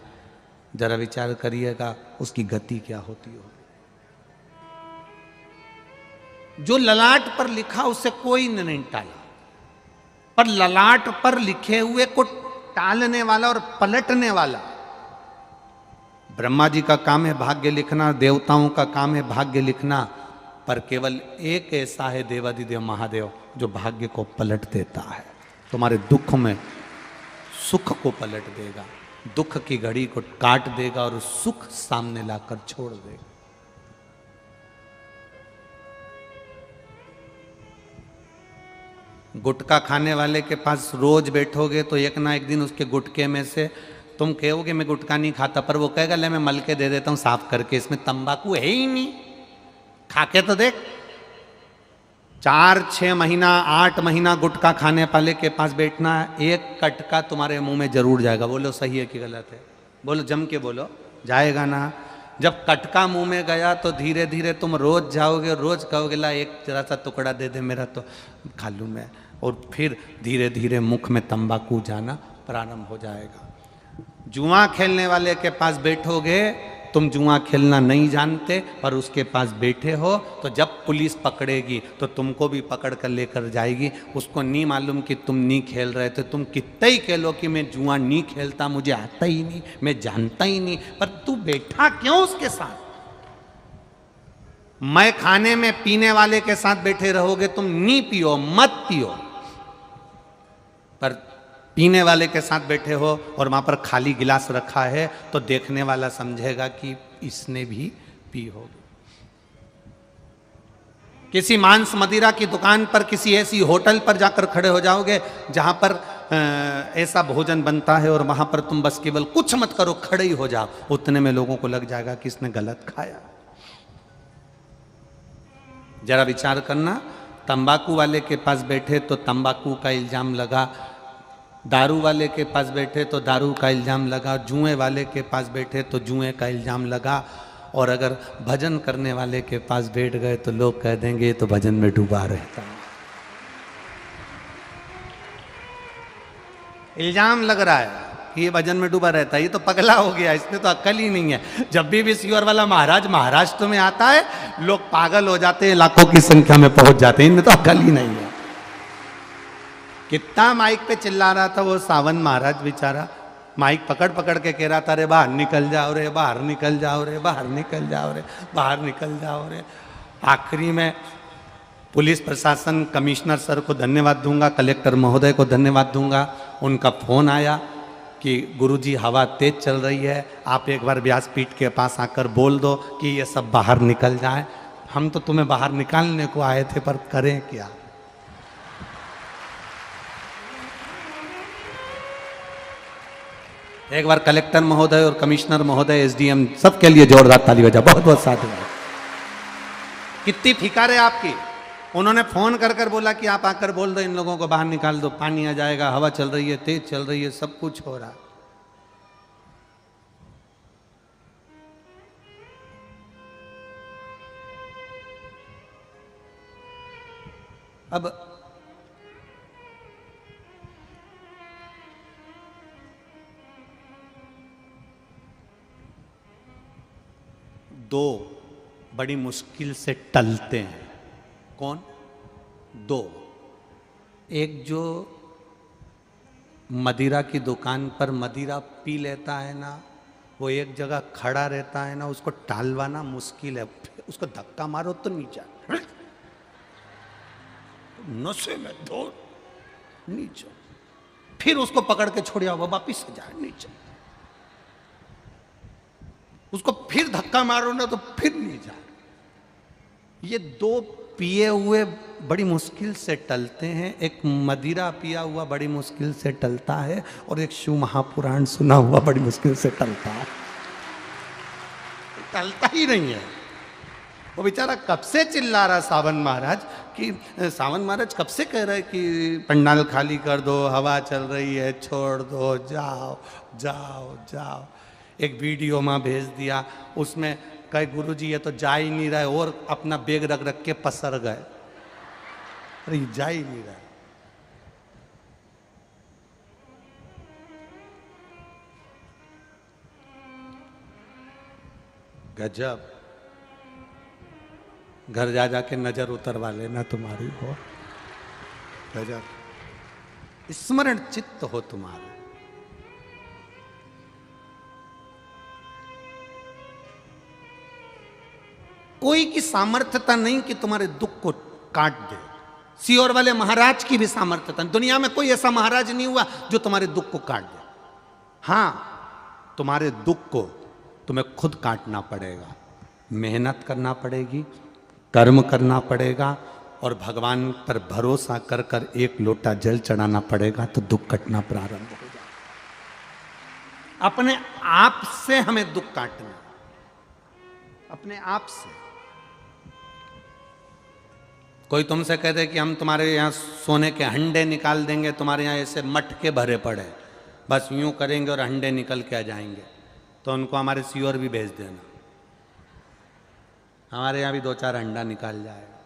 जरा विचार करिएगा उसकी गति क्या होती हो। जो ललाट पर लिखा उसे कोई ने नहीं टाला, पर ललाट पर लिखे हुए को टालने वाला और पलटने वाला ब्रह्मा जी का काम है भाग्य लिखना, देवताओं का काम है भाग्य लिखना, पर केवल एक ऐसा है देवाधिदेव महादेव जो भाग्य को पलट देता है। तुम्हारे दुख में सुख को पलट देगा, दुख की घड़ी को काट देगा और सुख सामने लाकर छोड़ देगा। गुटखा खाने वाले के पास रोज बैठोगे तो एक ना एक दिन उसके गुटके में से तुम कहोगे मैं गुटखा नहीं खाता, पर वो कहेगा ले मैं मल के दे देता हूं साफ करके, इसमें तंबाकू है ही नहीं, खा के तो देख। 4-6 महीना 8 महीना गुटखा खाने वाले के पास बैठना, एक कटका तुम्हारे मुंह में जरूर जाएगा। बोलो सही है कि गलत है? बोलो जम के बोलो, जाएगा ना? जब कटका मुंह में गया तो धीरे धीरे तुम रोज जाओगे, रोज कहोगे ला एक जरा सा टुकड़ा दे दे मेरा तो खा लूँ मैं, और फिर धीरे धीरे मुख में तंबाकू जाना प्रारंभ हो जाएगा। जुआ खेलने वाले के पास बैठोगे, तुम जुआ खेलना नहीं जानते पर उसके पास बैठे हो, तो जब पुलिस पकड़ेगी तो तुमको भी पकड़ कर लेकर जाएगी। उसको नहीं मालूम कि तुम नहीं खेल रहे थे, तुम कितना ही खेलो कि मैं जुआ नहीं खेलता, मुझे आता ही नहीं, मैं जानता ही नहीं, पर तू बैठा क्यों उसके साथ? मैं खाने में पीने वाले के साथ बैठे रहोगे, तुम नहीं पियो, मत पियो, पर पीने वाले के साथ बैठे हो और वहां पर खाली गिलास रखा है तो देखने वाला समझेगा कि इसने भी पी होगी। किसी मांस मदिरा की दुकान पर, किसी ऐसी होटल पर जाकर खड़े हो जाओगे जहां पर ऐसा भोजन बनता है और वहां पर तुम बस केवल कुछ मत करो, खड़े ही हो जाओ, उतने में लोगों को लग जाएगा कि इसने गलत खाया। जरा विचार करना, तंबाकू वाले के पास बैठे तो तंबाकू का इल्जाम लगा, दारू वाले के पास बैठे तो दारू का इल्जाम लगा, जुए वाले के पास बैठे तो जुए का इल्जाम लगा, और अगर भजन करने वाले के पास बैठ गए तो लोग कह देंगे ये तो भजन में डूबा रहता है। इल्जाम लग रहा है कि ये भजन में डूबा रहता है, ये तो पगला हो गया, इसमें तो अक्ल ही नहीं है। जब भी विश्वर वाला महाराज महाराष्ट्र में आता है लोग पागल हो जाते हैं, लाखों की संख्या में पहुंच जाते हैं, इनमें तो अक्ल ही नहीं है। कितना माइक पे चिल्ला रहा था वो सावन महाराज बेचारा, माइक पकड़ पकड़ के कह रहा था रे बाहर निकल जाओ रे, बाहर निकल जाओ रे, बाहर निकल जाओ रे, बाहर निकल जाओ रे। आखिरी में पुलिस प्रशासन, कमिश्नर सर को धन्यवाद दूंगा, कलेक्टर महोदय को धन्यवाद दूंगा। उनका फोन आया कि गुरुजी हवा तेज चल रही है, आप एक बार व्यासपीठ के पास आकर बोल दो कि ये सब बाहर निकल जाए। हम तो तुम्हें बाहर निकालने को आए थे, पर करें क्या? एक बार कलेक्टर महोदय और कमिश्नर महोदय, एसडीएम, सबके लिए जोरदार ताली बजा, बहुत बहुत साधुवाद। कितनी फिकार है आपकी। उन्होंने फोन कर कर बोला कि आप आकर बोल दो इन लोगों को बाहर निकाल दो, पानी आ जाएगा, हवा चल रही है, तेज चल रही है, सब कुछ हो रहा। अब दो बड़ी मुश्किल से टलते हैं। कौन? दो। एक जो मदिरा की दुकान पर मदिरा पी लेता है ना, वो एक जगह खड़ा रहता है ना, उसको टालवाना मुश्किल है। उसको धक्का मारो तो नीचे, नशे में दो नीचे, फिर उसको पकड़ के छोड़ आओ, वापिस जाए नीचे, उसको फिर धक्का मारो ना तो फिर नहीं जाए। ये दो पिए हुए बड़ी मुश्किल से टलते हैं। एक मदिरा पिया हुआ बड़ी मुश्किल से टलता है, और एक शिव महापुराण सुना हुआ बड़ी मुश्किल से टलता है। टलता ही नहीं है। वो बेचारा कब से चिल्ला रहा सावन महाराज कि सावन महाराज कब से कह रहे कि पंडाल खाली कर दो, हवा चल रही है, छोड़ दो, जाओ जाओ जाओ। एक वीडियो में भेज दिया, उसमें कहे गुरुजी ये तो जा ही नहीं रहा है, और अपना बैग रख रख के पसर गए। अरे जा ही नहीं रहा। गजब। घर जा जाके नजर उतरवा लेना तुम्हारी हो। गजब स्मरण चित्त हो तुम्हारा। कोई की सामर्थ्यता नहीं कि तुम्हारे दुख को काट दे। सियोर वाले महाराज की भी सामर्थ्यता, दुनिया में कोई ऐसा महाराज नहीं हुआ जो तुम्हारे दुख को काट दे। हां, तुम्हारे दुख को तुम्हें खुद काटना पड़ेगा, मेहनत करना पड़ेगी, कर्म करना पड़ेगा और भगवान पर भरोसा कर कर एक लोटा जल चढ़ाना पड़ेगा, तो दुख कटना प्रारंभ हो जाएगा। अपने आप से हमें दुख काटना, अपने आप से। कोई तुमसे कह दे कि हम तुम्हारे यहां सोने के हंडे निकाल देंगे, तुम्हारे यहां ऐसे मटके भरे पड़े, बस यूं करेंगे और हंडे निकल के आ जाएंगे, तो उनको हमारे सियोर भी भेज देना, हमारे यहां भी 2-4 अंडा निकाल जाएगा।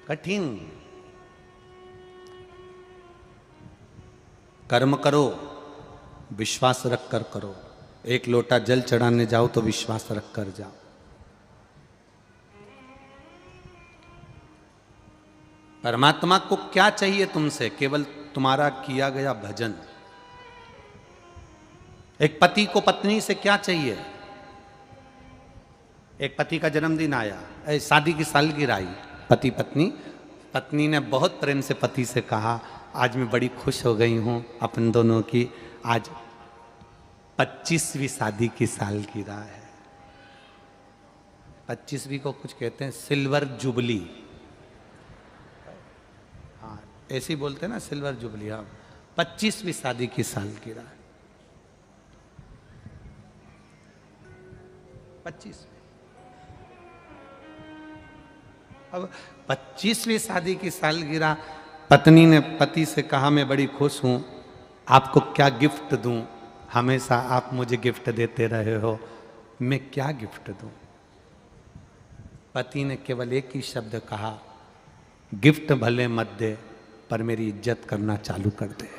कठिन। कर्म करो, विश्वास रख कर करो। एक लोटा जल चढ़ाने जाओ तो विश्वास रख कर जाओ। परमात्मा को क्या चाहिए तुमसे? केवल तुम्हारा किया गया भजन। एक पति को पत्नी से क्या चाहिए? एक पति का जन्मदिन आया, शादी की सालगिरह आई, पति पत्नी ने बहुत प्रेम से पति से कहा, आज मैं बड़ी खुश हो गई हूं अपन दोनों की, आज 25वीं शादी की सालगिरह है। 25वीं को कुछ कहते हैं सिल्वर जुबली, हाँ ऐसे ही बोलते हैं ना, सिल्वर जुबली। हाँ, 25वीं शादी की सालगिरह, 25। अब 25वीं शादी की सालगिरह, पत्नी ने पति से कहा, मैं बड़ी खुश हूं, आपको क्या गिफ्ट दूं? हमेशा आप मुझे गिफ्ट देते रहे हो, मैं क्या गिफ्ट दूं? पति ने केवल एक ही शब्द कहा, गिफ्ट भले मत दे पर मेरी इज्जत करना चालू कर दे।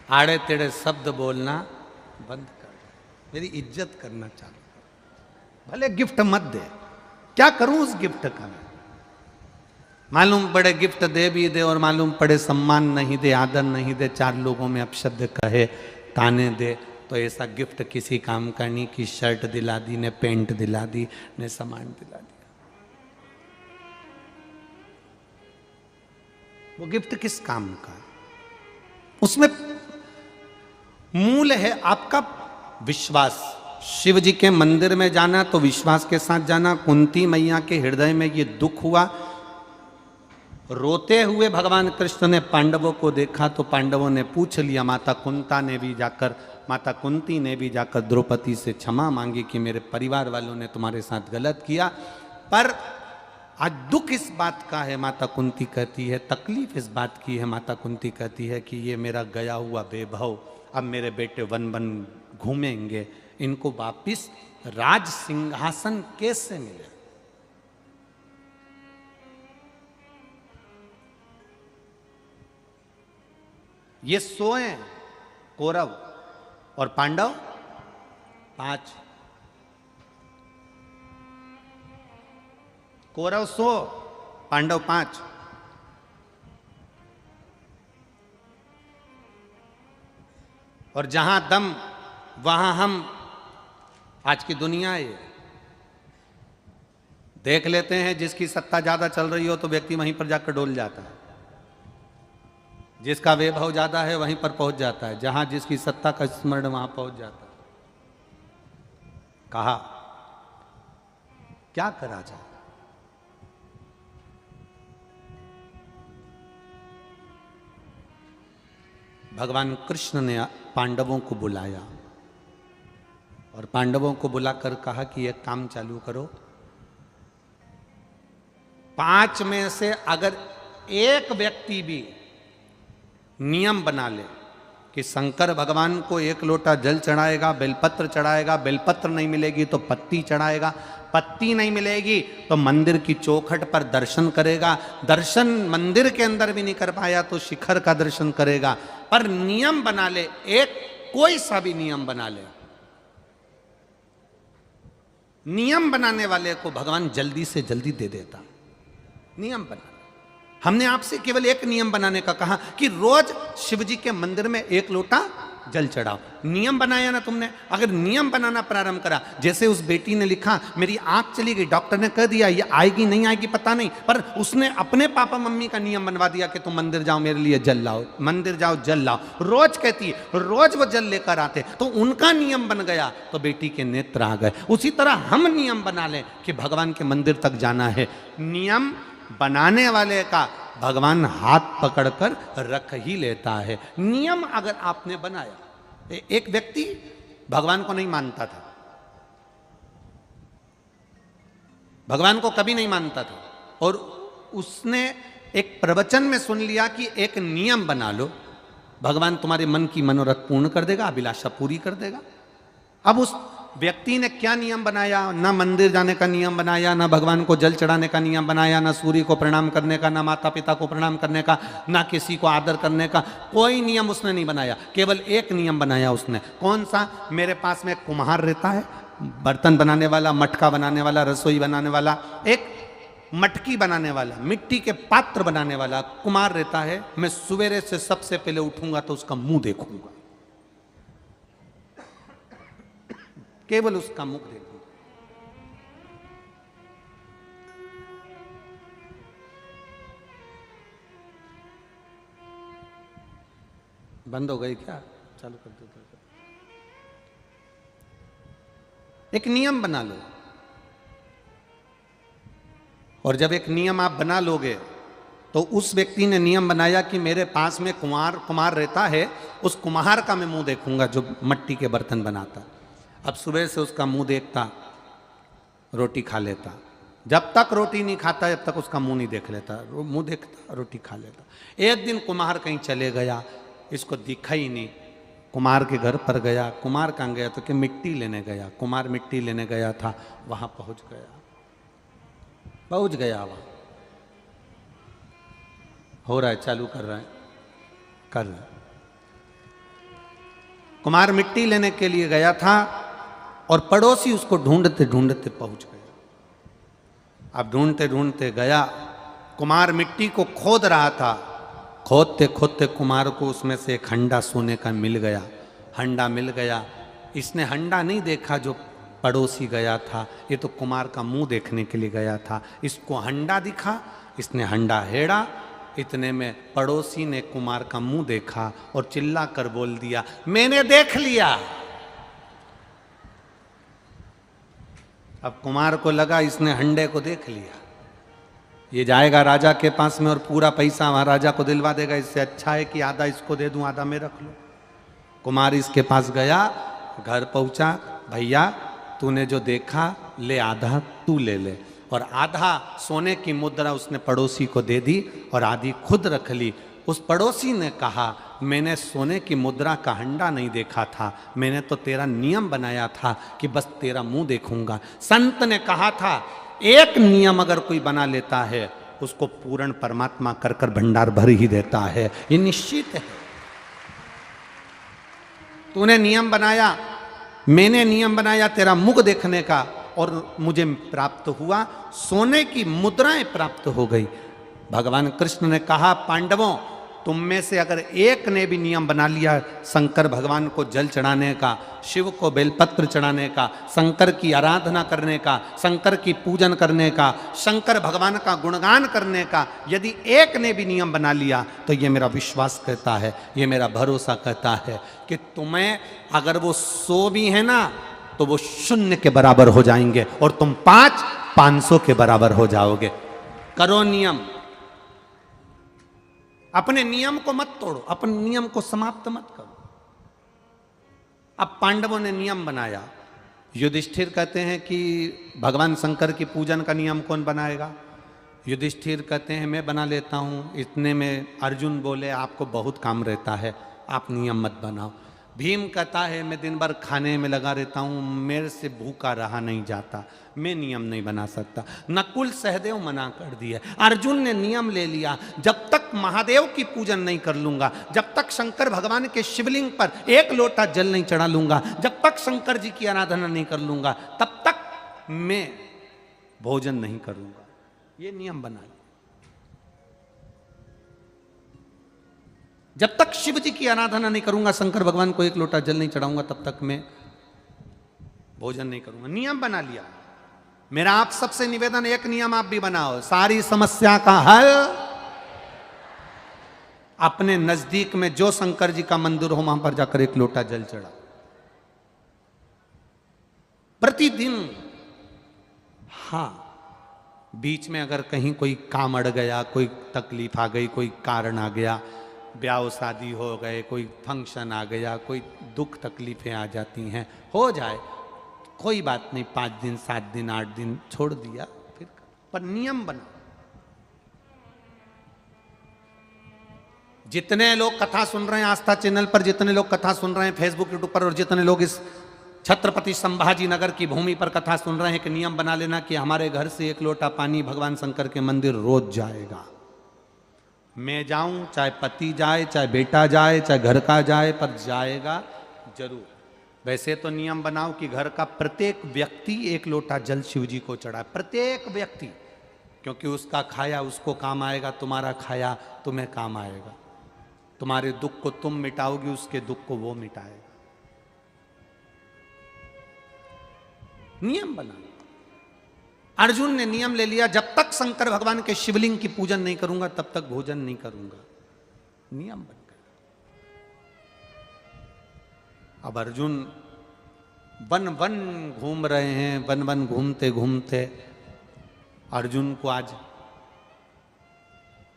आड़े तेड़े शब्द बोलना बंद कर, मेरी इज्जत करना चालू कर। भले गिफ्ट मत दे, क्या करूं उस गिफ्ट का? मालूम पड़े गिफ्ट दे भी दे और मालूम पड़े सम्मान नहीं दे, आदर नहीं दे, 4 लोगों में अपशब्द कहे, ताने दे, तो ऐसा गिफ्ट किसी काम का नहीं कि शर्ट दिला दी ने, पेंट दिला दी ने, सामान दिला दिया। वो गिफ्ट किस काम का? उसमें मूल है आपका विश्वास। शिव जी के मंदिर में जाना तो विश्वास के साथ जाना। कुंती मैया के हृदय में ये दुख हुआ, रोते हुए भगवान कृष्ण ने पांडवों को देखा तो पांडवों ने पूछ लिया, माता कुंती ने भी जाकर द्रौपदी से क्षमा मांगी कि मेरे परिवार वालों ने तुम्हारे साथ गलत किया। पर आज दुख इस बात का है, माता कुंती कहती है, तकलीफ इस बात की है, माता कुंती कहती है कि ये मेरा गया हुआ वैभव अब मेरे बेटे वन वन घूमेंगे, इनको वापिस राज सिंहासन कैसे मिले? ये 100 हैं कौरव और पांडव 5। कौरव 100, पांडव 5। और जहां दम वहां हम। आज की दुनिया है, देख लेते हैं जिसकी सत्ता ज्यादा चल रही हो तो व्यक्ति वहीं पर जाकर डोल जाता है, जिसका वैभव ज्यादा है वहीं पर पहुंच जाता है, जहां जिसकी सत्ता का स्मरण वहां पहुंच जाता है। कहा क्या करा जाए? भगवान कृष्ण ने पांडवों को बुलाया और पांडवों को बुलाकर कहा कि एक काम चालू करो, 5 में से अगर एक व्यक्ति भी नियम बना ले कि शंकर भगवान को 1 लोटा जल चढ़ाएगा, बेलपत्र चढ़ाएगा, बेलपत्र नहीं मिलेगी तो पत्ती चढ़ाएगा, पत्ती नहीं मिलेगी तो मंदिर की चौखट पर दर्शन करेगा, दर्शन मंदिर के अंदर भी नहीं कर पाया तो शिखर का दर्शन करेगा, पर नियम बना ले, एक कोई सा भी नियम बना ले, नियम बनाने वाले को भगवान जल्दी से जल्दी दे देता। नियम बना, हमने आपसे केवल एक नियम बनाने का कहा कि रोज शिव जी के मंदिर में 1 लोटा जल चढ़ाओ। नियम बनाया ना तुमने। अगर नियम बनाना प्रारंभ करा, जैसे उस बेटी ने लिखा मेरी आंख चली गई, डॉक्टर ने कह दिया ये आएगी नहीं आएगी पता नहीं, पर उसने अपने पापा मम्मी का नियम बनवा दिया कि तुम मंदिर जाओ मेरे लिए जल लाओ, मंदिर जाओ जल लाओ, रोज कहती है, रोज वो जल लेकर आते, तो उनका नियम बन गया, तो बेटी के नेत्र आ गए। उसी तरह हम नियम बना लें कि भगवान के मंदिर तक जाना है। नियम बनाने वाले का भगवान हाथ पकड़कर रख ही लेता है। नियम अगर आपने बनाया, एक व्यक्ति भगवान को नहीं मानता था, भगवान को कभी नहीं मानता था, और उसने एक प्रवचन में सुन लिया कि एक नियम बना लो, भगवान तुम्हारे मन की मनोरथ पूर्ण कर देगा, अभिलाषा पूरी कर देगा। अब उस व्यक्ति ने क्या नियम बनाया? ना मंदिर जाने का नियम बनाया, ना भगवान को जल चढ़ाने का नियम बनाया, ना सूर्य को प्रणाम करने का, ना माता पिता को प्रणाम करने का, ना किसी को आदर करने का, कोई नियम उसने नहीं बनाया। केवल एक नियम बनाया उसने। कौन सा? मेरे पास में कुम्हार रहता है, बर्तन बनाने वाला, मटका बनाने वाला, रसोई बनाने वाला, एक मटकी बनाने वाला, मिट्टी के पात्र बनाने वाला कुम्हार रहता है। मैं सवेरे से सबसे पहले उठूंगा तो उसका मुंह देखूंगा, केवल उसका मुख देखूंगा। बंद हो गई क्या? चालू कर दो। एक नियम बना लो, और जब एक नियम आप बना लोगे तो उस व्यक्ति ने नियम बनाया कि मेरे पास में कुम्हार रहता है, उस कुम्हार का मैं मुंह देखूंगा जो मट्टी के बर्तन बनाता। अब सुबह से उसका मुंह देखता, रोटी खा लेता, जब तक रोटी नहीं खाता जब तक उसका मुंह नहीं देख लेता, मुंह देखता रोटी खा लेता। एक दिन कुम्हार कहीं चले गया, इसको दिखा ही नहीं, कुम्हार के घर पर गया। कुम्हार कहाँ गया? तो कि मिट्टी लेने गया। कुम्हार मिट्टी लेने गया था, वहां पहुंच गया वहां हो रहा है, चालू कर रहा है। कुम्हार मिट्टी लेने के लिए गया था और पड़ोसी उसको ढूंढते ढूंढते पहुंच गया। अब ढूंढते ढूंढते गया, कुम्हार मिट्टी को खोद रहा था, खोदते खोदते कुम्हार को उसमें से एक हंडा सोने का मिल गया। हंडा मिल गया। इसने हंडा नहीं देखा जो पड़ोसी गया था, ये तो कुम्हार का मुंह देखने के लिए गया था। इसको हंडा दिखा, इसने हंडा हेड़ा, इतने में पड़ोसी ने कुम्हार का मुंह देखा और चिल्ला कर बोल दिया, मैंने देख लिया। अब कुम्हार को लगा इसने हंडे को देख लिया, ये जाएगा राजा के पास में और पूरा पैसा वहां राजा को दिलवा देगा। इससे अच्छा है कि आधा इसको दे दूं, आधा मैं रख लूं। कुम्हार इसके पास गया, घर पहुंचा, भैया तूने जो देखा ले, आधा तू ले ले। और आधा सोने की मुद्रा उसने पड़ोसी को दे दी और आधी खुद रख ली। उस पड़ोसी ने कहा, मैंने सोने की मुद्रा का हंडा नहीं देखा था, मैंने तो तेरा नियम बनाया था कि बस तेरा मुंह देखूंगा। संत ने कहा था, एक नियम अगर कोई बना लेता है उसको पूर्ण परमात्मा कर कर भंडार भर ही देता है, ये निश्चित है। तूने नियम बनाया, मैंने नियम बनाया तेरा मुख देखने का, और मुझे प्राप्त हुआ, सोने की मुद्राएं प्राप्त हो गई। भगवान कृष्ण ने कहा, पांडवों तुम में से अगर एक ने भी नियम बना लिया शंकर भगवान को जल चढ़ाने का, शिव को बेलपत्र चढ़ाने का, शंकर की आराधना करने का, शंकर की पूजन करने का, शंकर भगवान का गुणगान करने का, यदि एक ने भी नियम बना लिया तो ये मेरा विश्वास कहता है, ये मेरा भरोसा कहता है कि तुम्हें अगर वो 100 भी है ना तो वो 0 के बराबर हो जाएंगे और तुम 500 के बराबर हो जाओगे। करो नियम, अपने नियम को मत तोड़ो, अपने नियम को समाप्त मत करो। अब पांडवों ने नियम बनाया। युधिष्ठिर कहते हैं कि भगवान शंकर की पूजन का नियम कौन बनाएगा? युधिष्ठिर कहते हैं मैं बना लेता हूँ। इतने में अर्जुन बोले, आपको बहुत काम रहता है, आप नियम मत बनाओ। भीम कहता है मैं दिन भर खाने में लगा रहता हूं, मेरे से भूखा रहा नहीं जाता, मैं नियम नहीं बना सकता। नकुल सहदेव मना कर दिया। अर्जुन ने नियम ले लिया, जब तक महादेव की पूजन नहीं कर लूंगा, जब तक शंकर भगवान के शिवलिंग पर एक लोटा जल नहीं चढ़ा लूंगा, जब तक शंकर जी की आराधना नहीं कर लूंगा, तब तक मैं भोजन नहीं करूंगा। ये नियम बना लिया। जब तक शिव जी की आराधना नहीं करूंगा, शंकर भगवान को एक लोटा जल नहीं चढ़ाऊंगा, तब तक मैं भोजन नहीं करूंगा। नियम बना लिया। मेरा आप सबसे निवेदन, एक नियम आप भी बनाओ, सारी समस्या का हल अपने नजदीक में जो शंकर जी का मंदिर हो वहां पर जाकर एक लोटा जल चढ़ा प्रतिदिन। हां, बीच में अगर कहीं कोई काम अड़ गया, कोई तकलीफ आ गई, कोई कारण आ गया, ब्याह शादी हो गए, कोई फंक्शन आ गया, कोई दुख तकलीफें आ जाती हैं, हो जाए, कोई बात नहीं, 5 दिन 7 दिन 8 दिन छोड़ दिया, फिर पर नियम बना। जितने लोग कथा सुन रहे हैं आस्था चैनल पर, जितने लोग कथा सुन रहे हैं फेसबुक यूट्यूब पर, और जितने लोग इस छत्रपति संभाजी नगर की भूमि पर कथा सुन रहे हैं, कि नियम बना लेना कि हमारे घर से एक लोटा पानी भगवान शंकर के मंदिर रोज जाएगा। मैं जाऊं, चाहे पति जाए, चाहे बेटा जाए, चाहे घर का जाए, पर जाएगा जरूर। वैसे तो नियम बनाओ कि घर का प्रत्येक व्यक्ति एक लोटा जल शिव जी को चढ़ाए, प्रत्येक व्यक्ति, क्योंकि उसका खाया उसको काम आएगा, तुम्हारा खाया तुम्हें काम आएगा। तुम्हारे दुख को तुम मिटाओगे, उसके दुख को वो मिटाएगा। नियम बना। अर्जुन ने नियम ले लिया, जब तक शंकर भगवान के शिवलिंग की पूजन नहीं करूंगा, तब तक भोजन नहीं करूंगा। नियम बन गया। अब अर्जुन वन वन घूम रहे हैं, वन वन घूमते घूमते अर्जुन को आज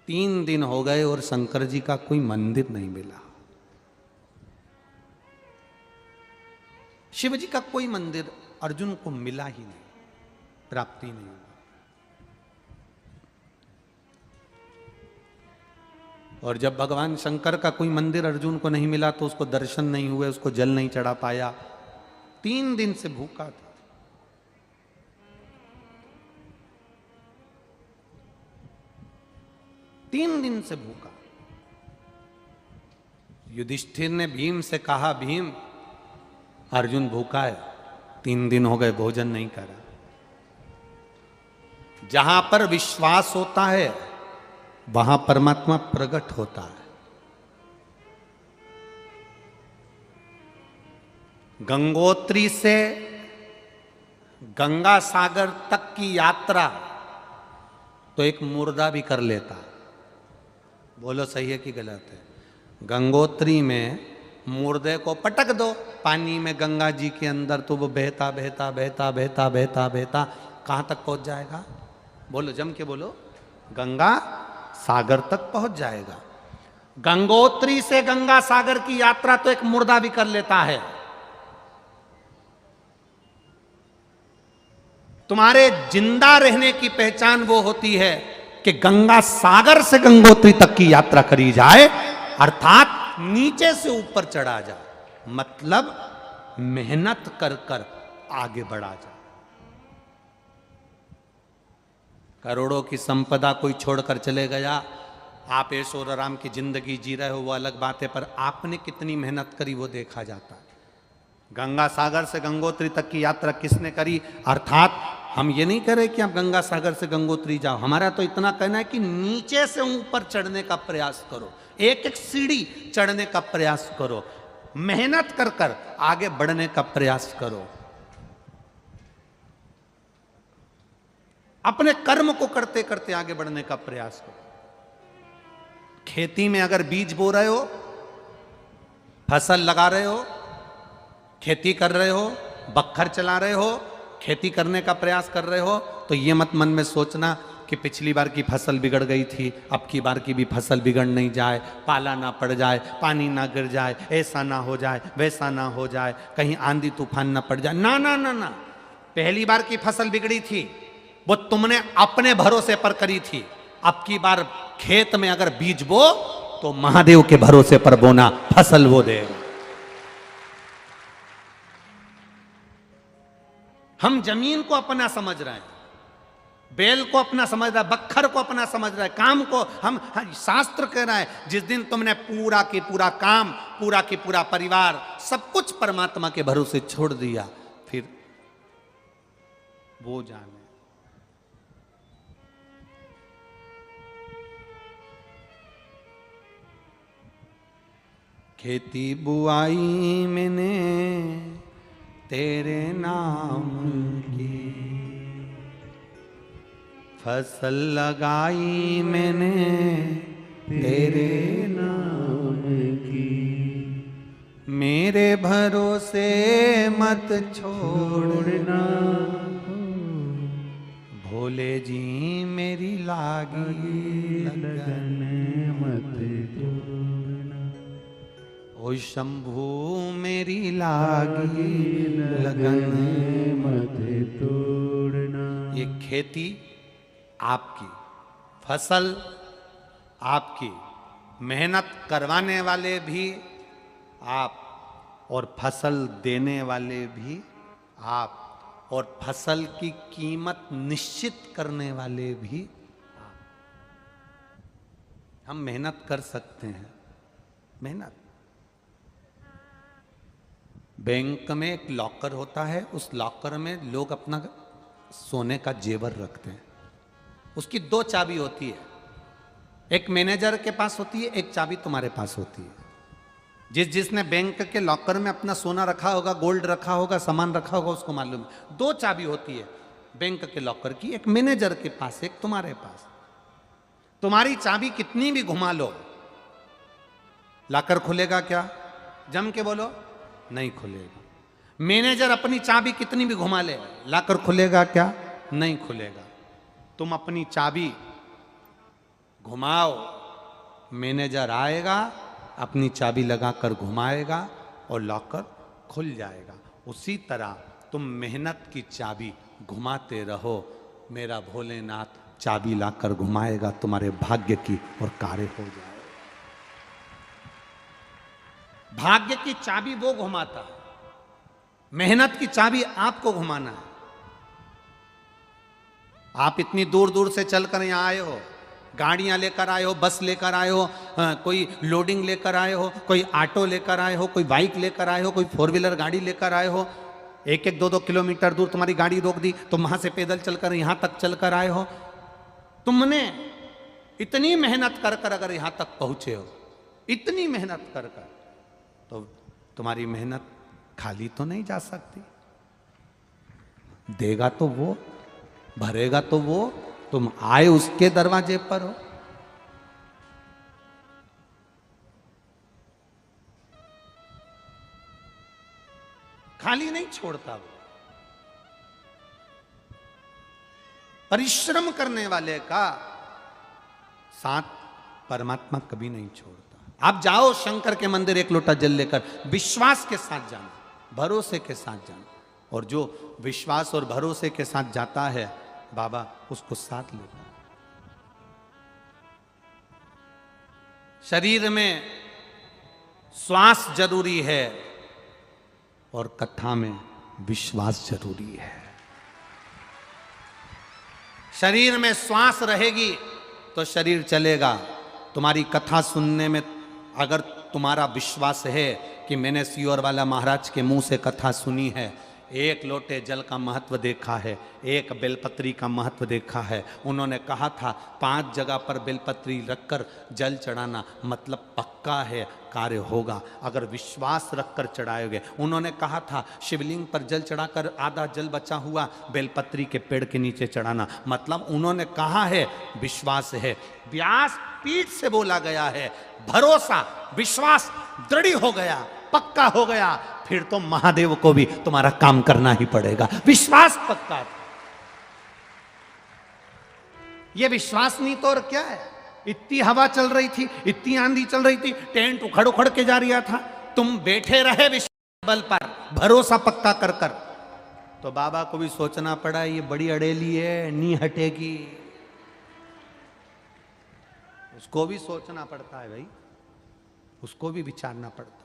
3 दिन हो गए और शंकर जी का कोई मंदिर नहीं मिला। शिव जी का कोई मंदिर अर्जुन को मिला ही नहीं, प्राप्ति नहीं हुआ। और जब भगवान शंकर का कोई मंदिर अर्जुन को नहीं मिला, तो उसको दर्शन नहीं हुए, उसको जल नहीं चढ़ा पाया, 3 दिन से भूखा था। तीन दिन से भूखा। युधिष्ठिर ने भीम से कहा, भीम अर्जुन भूखा है, 3 दिन हो गए भोजन नहीं करा। जहां पर विश्वास होता है वहां परमात्मा प्रकट होता है। गंगोत्री से गंगा सागर तक की यात्रा तो एक मुर्दा भी कर लेता। बोलो सही है कि गलत है? गंगोत्री में मुर्दे को पटक दो पानी में गंगा जी के अंदर, तो वो बहता बहता बहता बहता बहता बहता कहां तक पहुंच जाएगा? बोलो, जम के बोलो, गंगा सागर तक पहुंच जाएगा। गंगोत्री से गंगा सागर की यात्रा तो एक मुर्दा भी कर लेता है। तुम्हारे जिंदा रहने की पहचान वो होती है कि गंगा सागर से गंगोत्री तक की यात्रा करी जाए, अर्थात नीचे से ऊपर चढ़ा जाए, मतलब मेहनत कर कर आगे बढ़ा जाए। करोड़ों की संपदा कोई छोड़कर चले गया, आप ऐशो और आराम की जिंदगी जी रहे हो, वो अलग बात है, पर आपने कितनी मेहनत करी वो देखा जाता है। गंगा सागर से गंगोत्री तक की यात्रा किसने करी? अर्थात हम ये नहीं कह रहे कि आप गंगा सागर से गंगोत्री जाओ, हमारा तो इतना कहना है कि नीचे से ऊपर चढ़ने का प्रयास करो, एक एक सीढ़ी चढ़ने का प्रयास करो, मेहनत कर कर आगे बढ़ने का प्रयास करो। अपने कर्म को करते करते आगे बढ़ने का प्रयास करो। खेती में अगर बीज बो रहे हो, फसल लगा रहे हो, खेती कर रहे हो, बखर चला रहे हो, खेती करने का प्रयास कर रहे हो, तो ये मत मन में सोचना कि पिछली बार की फसल बिगड़ गई थी, अब की बार की भी फसल बिगड़ नहीं जाए, पाला ना पड़ जाए, पानी ना गिर जाए, ऐसा ना हो जाए, वैसा ना हो जाए, कहीं आंधी तूफान ना पड़ जाए। ना ना ना ना, पहली बार की फसल बिगड़ी थी, वो तुमने अपने भरोसे पर करी थी। अब की बार खेत में अगर बीज बो तो महादेव के भरोसे पर बोना, फसल वो देगा। हम जमीन को अपना समझ रहे हैं, बैल को अपना समझ रहा है, बखर को अपना समझ रहा है, काम को हम शास्त्र कह रहा है जिस दिन तुमने पूरा की पूरा काम, पूरा की पूरा परिवार, सब कुछ परमात्मा के भरोसे छोड़ दिया, फिर वो जाने। खेती बुआई मैंने तेरे नाम की, फसल लगाई मैंने तेरे नाम की, मेरे भरोसे मत छोड़ना, भोले जी मेरी लागी लगन मत तोड़ना, ओ शंभू मेरी लागी लगन मत तोड़ना। ये खेती आपकी, फसल आपकी, मेहनत करवाने वाले भी आप, और फसल देने वाले भी आप, और फसल की कीमत निश्चित करने वाले भी आप। हम मेहनत कर सकते हैं, मेहनत। बैंक में एक लॉकर होता है, उस लॉकर में लोग अपना सोने का जेवर रखते हैं। उसकी दो चाबी होती है, एक मैनेजर के पास होती है, एक चाबी तुम्हारे पास होती है। जिसने बैंक के लॉकर में अपना सोना रखा होगा, गोल्ड रखा होगा, सामान रखा होगा, उसको मालूम है। दो चाबी होती है बैंक के लॉकर की, एक मैनेजर के पास, एक तुम्हारे पास। तुम्हारी चाबी कितनी भी घुमा लो, लॉकर खुलेगा क्या? जम के बोलो, नहीं खुलेगा। मैनेजर अपनी चाबी कितनी भी घुमा ले, लॉकर खुलेगा क्या? नहीं खुलेगा। तुम अपनी चाबी घुमाओ, मैनेजर आएगा, अपनी चाबी लगाकर घुमाएगा और लॉकर खुल जाएगा। उसी तरह तुम मेहनत की चाबी घुमाते रहो, मेरा भोलेनाथ चाबी लाकर घुमाएगा तुम्हारे भाग्य की, और कार्य हो जाएगा। भाग्य की चाबी वो घुमाता है, मेहनत की चाबी आपको घुमाना है। आप इतनी दूर दूर से चलकर यहां आए हो, गाड़ियां लेकर आए हो, बस लेकर आए हो, कोई लोडिंग लेकर आए हो, कोई ऑटो लेकर आए हो, कोई बाइक लेकर आए हो, कोई फोर व्हीलर गाड़ी लेकर आए हो। एक एक दो दो किलोमीटर दूर तुम्हारी गाड़ी रोक दी, तुम वहां से पैदल चलकर यहां तक चलकर आए हो। तुमने इतनी मेहनत कर कर अगर यहां तक पहुंचे हो, इतनी मेहनत कर कर, तो तुम्हारी मेहनत खाली तो नहीं जा सकती। देगा तो वो, भरेगा तो वो, तुम आए उसके दरवाजे पर हो। खाली नहीं छोड़ता वो। परिश्रम करने वाले का साथ परमात्मा कभी नहीं छोड़ता। आप जाओ शंकर के मंदिर एक लोटा जल लेकर, विश्वास के साथ जाना, भरोसे के साथ जाना, और जो विश्वास और भरोसे के साथ जाता है बाबा उसको साथ लेता है। शरीर में श्वास जरूरी है और कथा में विश्वास जरूरी है। शरीर में श्वास रहेगी तो शरीर चलेगा। तुम्हारी कथा सुनने में अगर तुम्हारा विश्वास है कि मैंने सियोर वाला महाराज के मुंह से कथा सुनी है, एक लोटे जल का महत्व देखा है, एक बेलपत्री का महत्व देखा है। उन्होंने कहा था 5 जगह पर बेलपत्री रखकर जल चढ़ाना, मतलब पक्का है कार्य होगा अगर विश्वास रखकर चढ़ाओगे। उन्होंने कहा था शिवलिंग पर जल चढ़ाकर आधा जल बचा हुआ बेलपत्री के पेड़ के नीचे चढ़ाना, मतलब उन्होंने कहा है विश्वास है। व्यास पीठ से बोला गया है, भरोसा विश्वास दृढ़ हो गया, पक्का हो गया, फिर तो महादेव को भी तुम्हारा काम करना ही पड़ेगा। विश्वास पक्का। ये विश्वास नहीं तो और क्या है? इतनी हवा चल रही थी, इतनी आंधी चल रही थी, टेंट उखड़ उखड़ के जा रहा था, तुम बैठे रहे विश्वास बल पर, भरोसा पक्का कर कर। तो बाबा को भी सोचना पड़ा, ये बड़ी अड़ेली है, नहीं हटेगी। उसको भी सोचना पड़ता है भाई, उसको भी विचारना पड़ता है।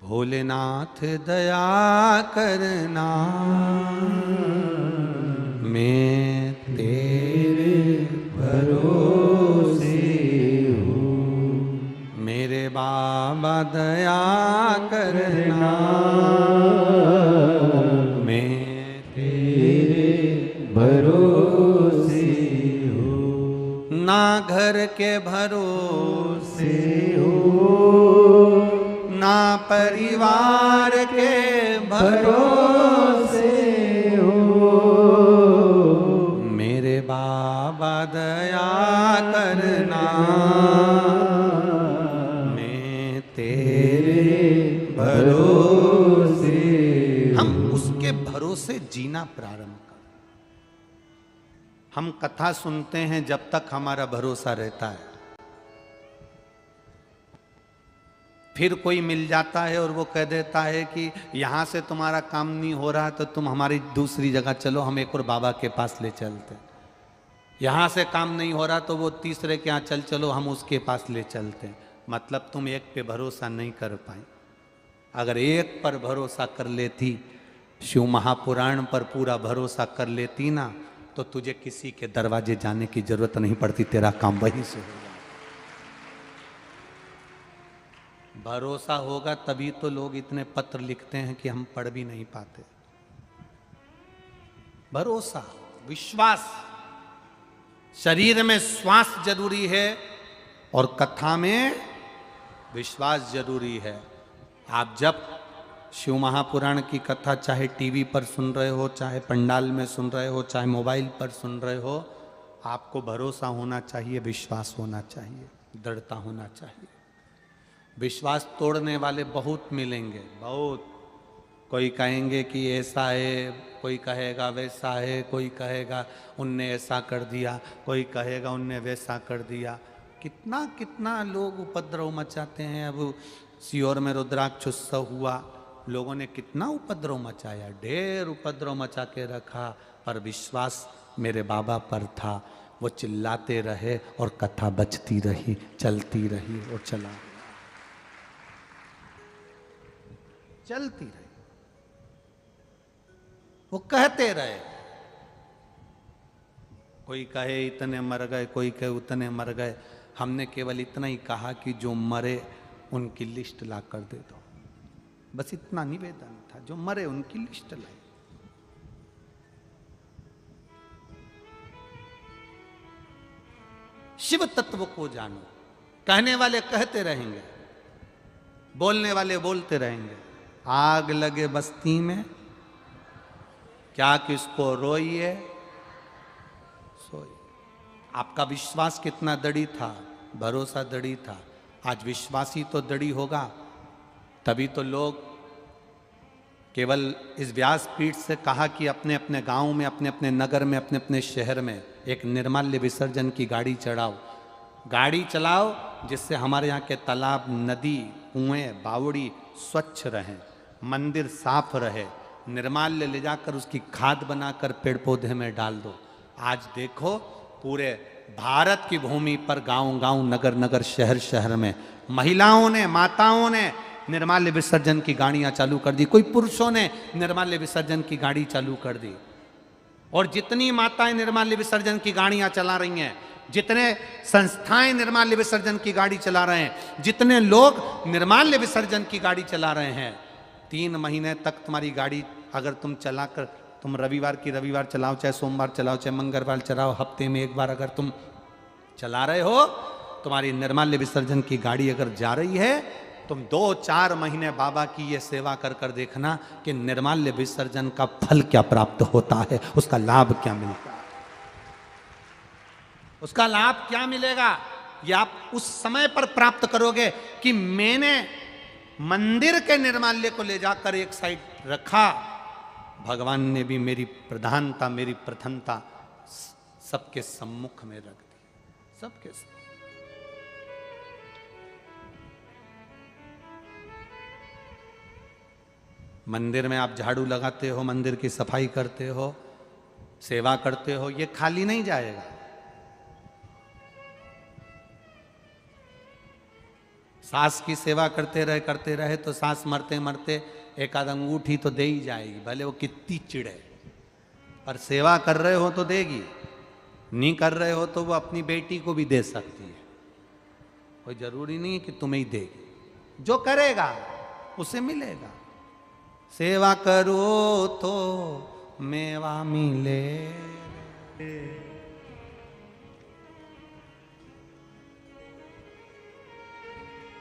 भोलेनाथ दया करना, मैं तेरे भरोसे हूँ। मेरे बाबा दया करना, मैं तेरे भरोसे हूँ। ना घर के भरोसे हो, ना परिवार के भरोसे हो, मेरे बाबा दया करना, मैं तेरे भरोसे। हम उसके भरोसे जीना प्रारंभ कर। हम कथा सुनते हैं जब तक हमारा भरोसा रहता है, फिर कोई मिल जाता है और वो कह देता है कि यहाँ से तुम्हारा काम नहीं हो रहा तो तुम हमारी दूसरी जगह चलो, हम एक और बाबा के पास ले चलते। यहाँ से काम नहीं हो रहा तो वो तीसरे के यहाँ चलो, हम उसके पास ले चलते। मतलब तुम एक पे भरोसा नहीं कर पाए। अगर एक पर भरोसा कर लेती, शिव महापुराण पर पूरा भरोसा कर लेती ना, तो तुझे किसी के दरवाजे जाने की जरूरत नहीं पड़ती, तेरा काम वहीं से होगा। भरोसा होगा तभी तो लोग इतने पत्र लिखते हैं कि हम पढ़ भी नहीं पाते। भरोसा, विश्वास। शरीर में श्वास जरूरी है और कथा में विश्वास जरूरी है। आप जब शिव महापुराण की कथा चाहे टीवी पर सुन रहे हो, चाहे पंडाल में सुन रहे हो, चाहे मोबाइल पर सुन रहे हो, आपको भरोसा होना चाहिए, विश्वास होना चाहिए, दृढ़ता होना चाहिए। विश्वास तोड़ने वाले बहुत मिलेंगे, बहुत। कोई कहेंगे कि ऐसा है, कोई कहेगा वैसा है, कोई कहेगा उनने ऐसा कर दिया, कोई कहेगा उनने वैसा कर दिया। कितना कितना लोग उपद्रव मचाते हैं। अब सीहोर में रुद्राक्ष उत्सव हुआ, लोगों ने कितना उपद्रव मचाया, ढेर उपद्रव मचा के रखा, पर विश्वास मेरे बाबा पर था। वो चिल्लाते रहे और कथा बचती रही, चलती रही और चलती रही। वो कहते रहे, कोई कहे इतने मर गए, कोई कहे उतने मर गए। हमने केवल इतना ही कहा कि जो मरे उनकी लिस्ट ला कर दे दो, बस इतना निवेदन था। जो मरे उनकी लिस्ट लाई। शिव तत्व को जानो। कहने वाले कहते रहेंगे, बोलने वाले बोलते रहेंगे। आग लगे बस्ती में, क्या किसको रोइए सोइए। आपका विश्वास कितना दृढ़ था, भरोसा दृढ़ था। आज विश्वास ही तो दृढ़ होगा, तभी तो लोग केवल इस व्यासपीठ से कहा कि अपने अपने गांव में, अपने अपने नगर में, अपने अपने शहर में एक निर्माल्य विसर्जन की गाड़ी चढ़ाओ, गाड़ी चलाओ, जिससे हमारे यहाँ के तालाब, नदी, कुएं, बावड़ी स्वच्छ रहें, मंदिर साफ रहे। निर्माल्य ले जाकर उसकी खाद बनाकर पेड़ पौधे में डाल दो। आज देखो पूरे भारत की भूमि पर गांव गांव, नगर नगर, शहर शहर में महिलाओं ने, माताओं ने निर्माल्य विसर्जन की गाड़ियां चालू कर दी। कोई पुरुषों ने निर्माल्य विसर्जन की गाड़ी चालू कर दी। और जितनी माताएं निर्माल्य विसर्जन की गाड़ियां चला रही हैं, जितने संस्थाएं निर्माल्य विसर्जन की गाड़ी चला रहे हैं, जितने लोग निर्माल्य विसर्जन की गाड़ी चला रहे हैं, 3 महीने तक तुम्हारी गाड़ी अगर तुम चलाकर, तुम रविवार की रविवार चलाओ, चाहे सोमवार चलाओ, चाहे मंगलवार चलाओ, हफ्ते में एक बार अगर तुम चला रहे हो, तुम्हारी निर्माल्य विसर्जन की गाड़ी अगर जा रही है, तुम 2-4 महीने बाबा की ये सेवा कर कर देखना कि निर्माल्य विसर्जन का फल क्या प्राप्त होता है, उसका लाभ क्या मिलता है, उसका लाभ क्या मिलेगा। ये आप उस समय पर प्राप्त करोगे कि मैंने मंदिर के निर्माल्य को ले जाकर एक साइड रखा, भगवान ने भी मेरी प्रधानता, मेरी प्रथमता सबके सम्मुख में रख दी, सबके सम्मुख। मंदिर में आप झाड़ू लगाते हो, मंदिर की सफाई करते हो, सेवा करते हो, ये खाली नहीं जाएगा। सास की सेवा करते रहे तो सास मरते मरते एक आध अंगूठी तो दे ही जाएगी, भले वो कितनी चिड़े, पर सेवा कर रहे हो तो देगी, नहीं कर रहे हो तो वो अपनी बेटी को भी दे सकती है। कोई जरूरी नहीं है कि तुम्हें ही देगी, जो करेगा उसे मिलेगा। सेवा करो तो मेवा मिले।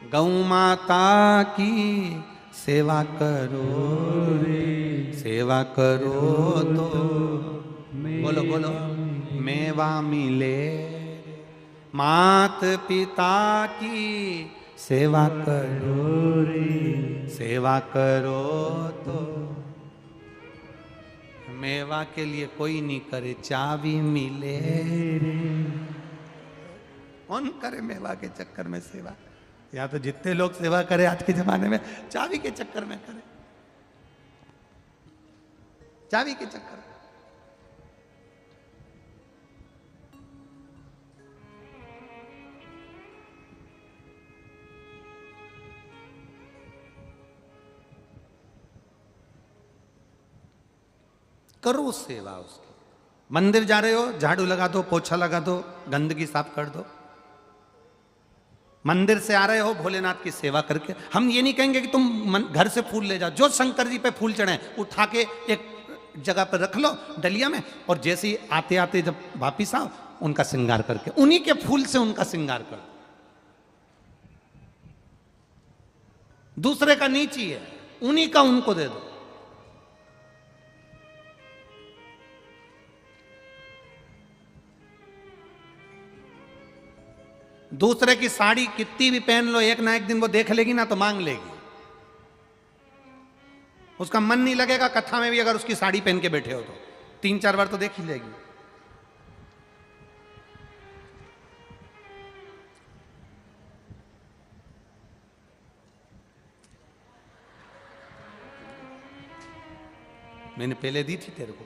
गौ माता की सेवा करो रे, सेवा करो तो बोलो बोलो मेवा मिले। मात पिता की सेवा करो रे, सेवा करो तो मेवा के लिए कोई नहीं करे, चाबी मिले रे। कौन करे मेवा के चक्कर में सेवा? या तो जितने लोग सेवा करे आज के जमाने में चाबी के चक्कर में करे, चाबी के चक्कर। करो सेवा उसकी। मंदिर जा रहे हो, झाड़ू लगा दो, पोछा लगा दो, गंदगी साफ कर दो। मंदिर से आ रहे हो भोलेनाथ की सेवा करके, हम ये नहीं कहेंगे कि तुम घर से फूल ले जाओ, जो शंकर जी पे फूल चढ़े उठा के एक जगह पर रख लो डलिया में, और जैसे ही आते आते जब वापिस आओ उनका श्रृंगार करके उन्हीं के फूल से उनका श्रृंगार कर दो। दूसरे का नहीं चाहिए, उन्हीं का उनको दे दो। दूसरे की साड़ी कितनी भी पहन लो, एक ना एक दिन वो देख लेगी ना तो मांग लेगी। उसका मन नहीं लगेगा कथा में भी, अगर उसकी साड़ी पहन के बैठे हो तो 3-4 बार तो देख ही लेगी। मैंने पहले दी थी तेरे को,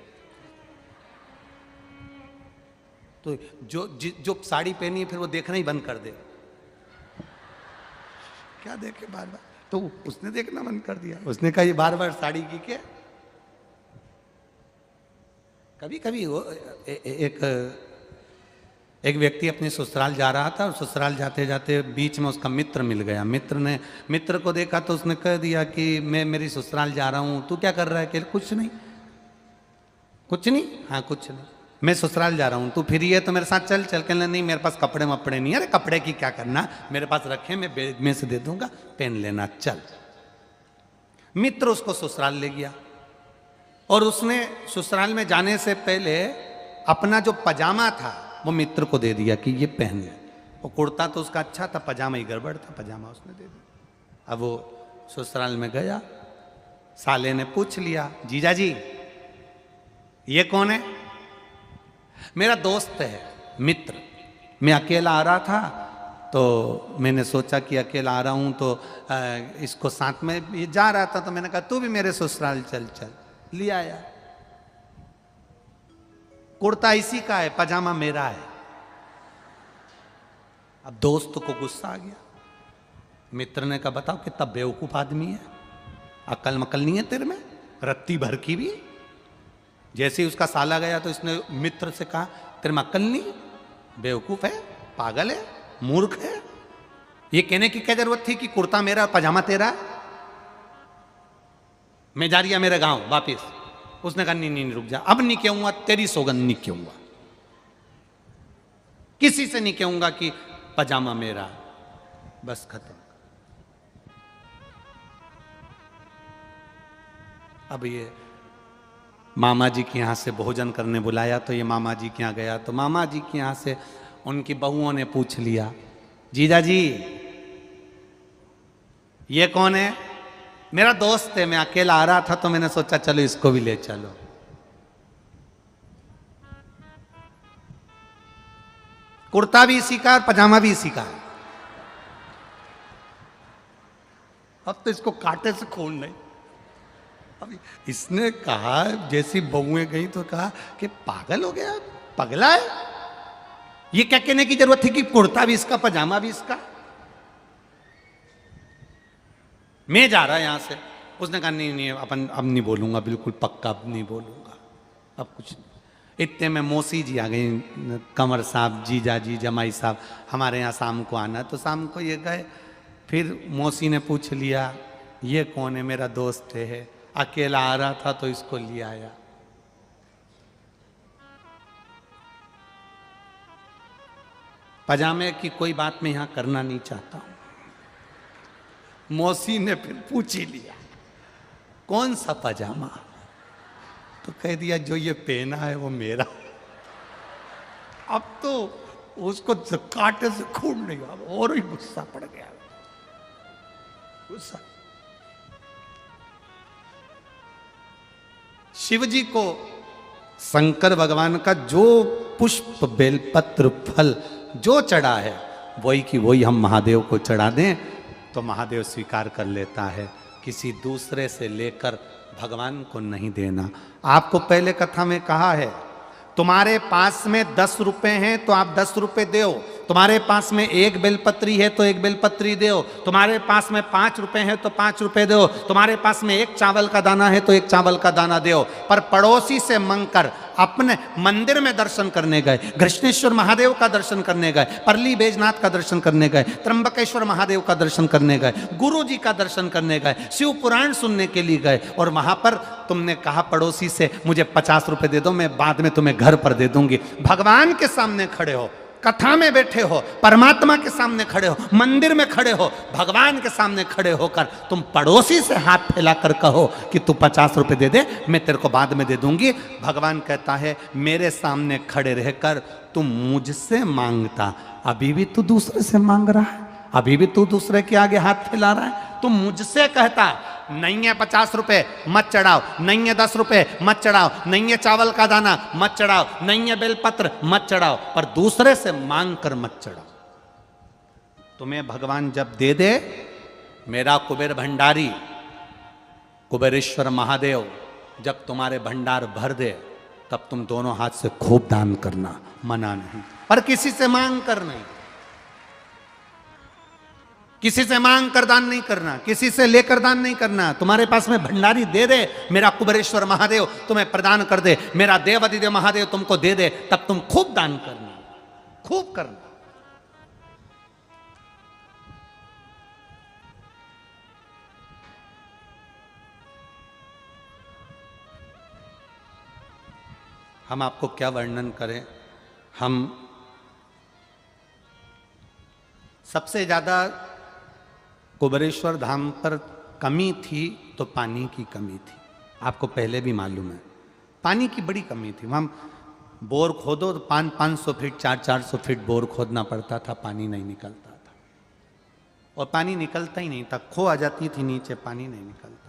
तो जो साड़ी पहनी है फिर वो देखना ही बंद कर दे। क्या देखे बार बार, तो उसने देखना बंद कर दिया। उसने कहा ये बार बार साड़ी की क्या। कभी कभी वो एक व्यक्ति अपने ससुराल जा रहा था, और ससुराल जाते जाते बीच में उसका मित्र मिल गया। मित्र को देखा तो उसने कह दिया कि मैं मेरी ससुराल जा रहा हूं, तू क्या कर रहा है? कि कुछ नहीं, कुछ नहीं, हाँ कुछ नहीं, मैं ससुराल जा रहा हूँ, तू फिर ये तो मेरे साथ चल। चल कहने नहीं मेरे पास कपड़े वपड़े नहीं है। अरे कपड़े की क्या करना, मेरे पास रखे, मैं बैग में से दे दूंगा, पहन लेना, चल। मित्र उसको ससुराल ले गया, और उसने ससुराल में जाने से पहले अपना जो पजामा था वो मित्र को दे दिया कि ये पहन ले। वो कुर्ता तो उसका अच्छा था, पजामा ही गड़बड़ था, पजामा उसने दे दिया। अब वो ससुराल में गया, साले ने पूछ लिया, जीजा जी ये कौन है? मेरा दोस्त है, मित्र। मैं अकेला आ रहा था तो मैंने सोचा कि अकेला आ रहा हूं तो इसको साथ में ये जा रहा था, तो मैंने कहा तू भी मेरे ससुराल चल। चल ले आया। कुर्ता इसी का है, पजामा मेरा है। अब दोस्त को गुस्सा आ गया। मित्र ने कहा बताओ कितना बेवकूफ आदमी है, अकल मकल नहीं है तेरे में, रत्ती भर की भी। जैसे ही उसका साला गया तो इसने मित्र से कहा तेरे में अक्ल नहीं, बेवकूफ है, पागल है, मूर्ख है। ये कहने की क्या जरूरत थी कि कुर्ता मेरा पजामा तेरा, मैं जा रही मेरे गांव वापिस। उसने कहा नहीं रुक जा, अब नहीं कहूंगा, तेरी सौगंध नहीं कहूंगा, किसी से नहीं कहूंगा कि पजामा मेरा, बस खत्म। अब ये मामा जी के यहाँ से भोजन करने बुलाया, तो ये मामा जी के यहाँ गया, तो मामा जी के यहाँ से उनकी बहुओं ने पूछ लिया, जीजा जी ये कौन है? मेरा दोस्त है, मैं अकेला आ रहा था तो मैंने सोचा चलो इसको भी ले चलो। कुर्ता भी इसी का और पजामा भी इसी का है। अब तो इसको कांटे से खून नहीं। अब इसने कहा, जैसी बहुएं गई तो कहा कि पागल हो गया, पगला है, ये क्या कहने की जरूरत थी कि कुर्ता भी इसका पजामा भी इसका। मैं जा रहा यहाँ से। उसने कहा नहीं नहीं अपन अब नहीं बोलूँगा, बिल्कुल पक्का अब नहीं बोलूँगा, अब कुछ नहीं। इतने में मौसी जी आ गई, कंवर साहब, जीजा जी, जमाई साहब, हमारे यहाँ शाम को आना। तो शाम को ये गए। फिर मौसी ने पूछ लिया ये कौन है? मेरा दोस्त है, अकेला आ रहा था तो इसको ले आया। पजामे की कोई बात मैं यहां करना नहीं चाहता हूं। मौसी ने फिर पूछ ही लिया कौन सा पजामा? तो कह दिया जो ये पहना है वो मेरा। अब तो उसको काटे से खून नहीं हुआ, और ही गुस्सा पड़ गया, गुस्सा। शिव जी को शंकर भगवान का जो पुष्प, बेलपत्र, फल जो चढ़ा है वही की वही हम महादेव को चढ़ा दें तो महादेव स्वीकार कर लेता है। किसी दूसरे से लेकर भगवान को नहीं देना। आपको पहले कथा में कहा है तुम्हारे पास में 10 रुपए हैं तो आप 10 रुपए दो, तुम्हारे पास में 1 बेलपत्री है तो 1 बेलपत्री दो, तुम्हारे पास में 5 रुपए है तो 5 रुपए दो, तुम्हारे पास में 1 चावल का दाना है तो 1 चावल का दाना दो। पर पड़ोसी से मांगकर अपने मंदिर में दर्शन करने गए, कृष्णेश्वर महादेव का दर्शन करने गए, परली बैजनाथ का दर्शन करने गए, त्र्यंबकेश्वर महादेव का दर्शन करने गए, गुरु जी का दर्शन करने गए, शिव पुराण सुनने के लिए गए, और वहां पर तुमने कहा पड़ोसी से मुझे 50 रुपए दे दो, मैं बाद में तुम्हें घर पर दे दूंगी। भगवान के सामने खड़े हो, कथा में बैठे हो, परमात्मा के सामने खड़े हो, मंदिर में खड़े हो, भगवान के सामने खड़े होकर तुम पड़ोसी से हाथ फैलाकर कहो कि तू 50 रुपए दे दे, मैं तेरे को बाद में दे दूंगी। भगवान कहता है मेरे सामने खड़े रहकर तुम मुझसे मांगता, अभी भी तू दूसरे से मांग रहा है, अभी भी तू दूसरे के आगे हाथ फैला रहा है। तुम मुझसे कहता नहीं है 50 रुपए मत चढ़ाओ, नहीं है 10 रुपए मत चढ़ाओ, नहीं है चावल का दाना मत चढ़ाओ, नहीं है बेलपत्र मत चढ़ाओ, पर दूसरे से मांग कर मत चढ़ाओ। तुम्हें भगवान जब दे दे, मेरा कुबेर भंडारी कुबेरेश्वर महादेव जब तुम्हारे भंडार भर दे, तब तुम दोनों हाथ से खूब दान करना, मना नहीं, पर किसी से मांग कर नहीं, किसी से मांग कर दान नहीं करना, किसी से लेकर दान नहीं करना। तुम्हारे पास में भंडारी दे दे, मेरा कुबेरेश्वर महादेव तुम्हें प्रदान कर दे, मेरा देव अधिदेव महादेव तुमको दे दे, तब तुम खूब दान करना, खूब करना। हम आपको क्या वर्णन करें। हम सबसे ज्यादा कुबेरेश्वर धाम पर कमी थी तो पानी की कमी थी। आपको पहले भी मालूम है पानी की बड़ी कमी थी। वहाँ बोर खोदो तो 500 फीट 400 फीट बोर खोदना पड़ता था, पानी नहीं निकलता था, और पानी निकलता ही नहीं था, खो आ जाती थी नीचे, पानी नहीं निकलता।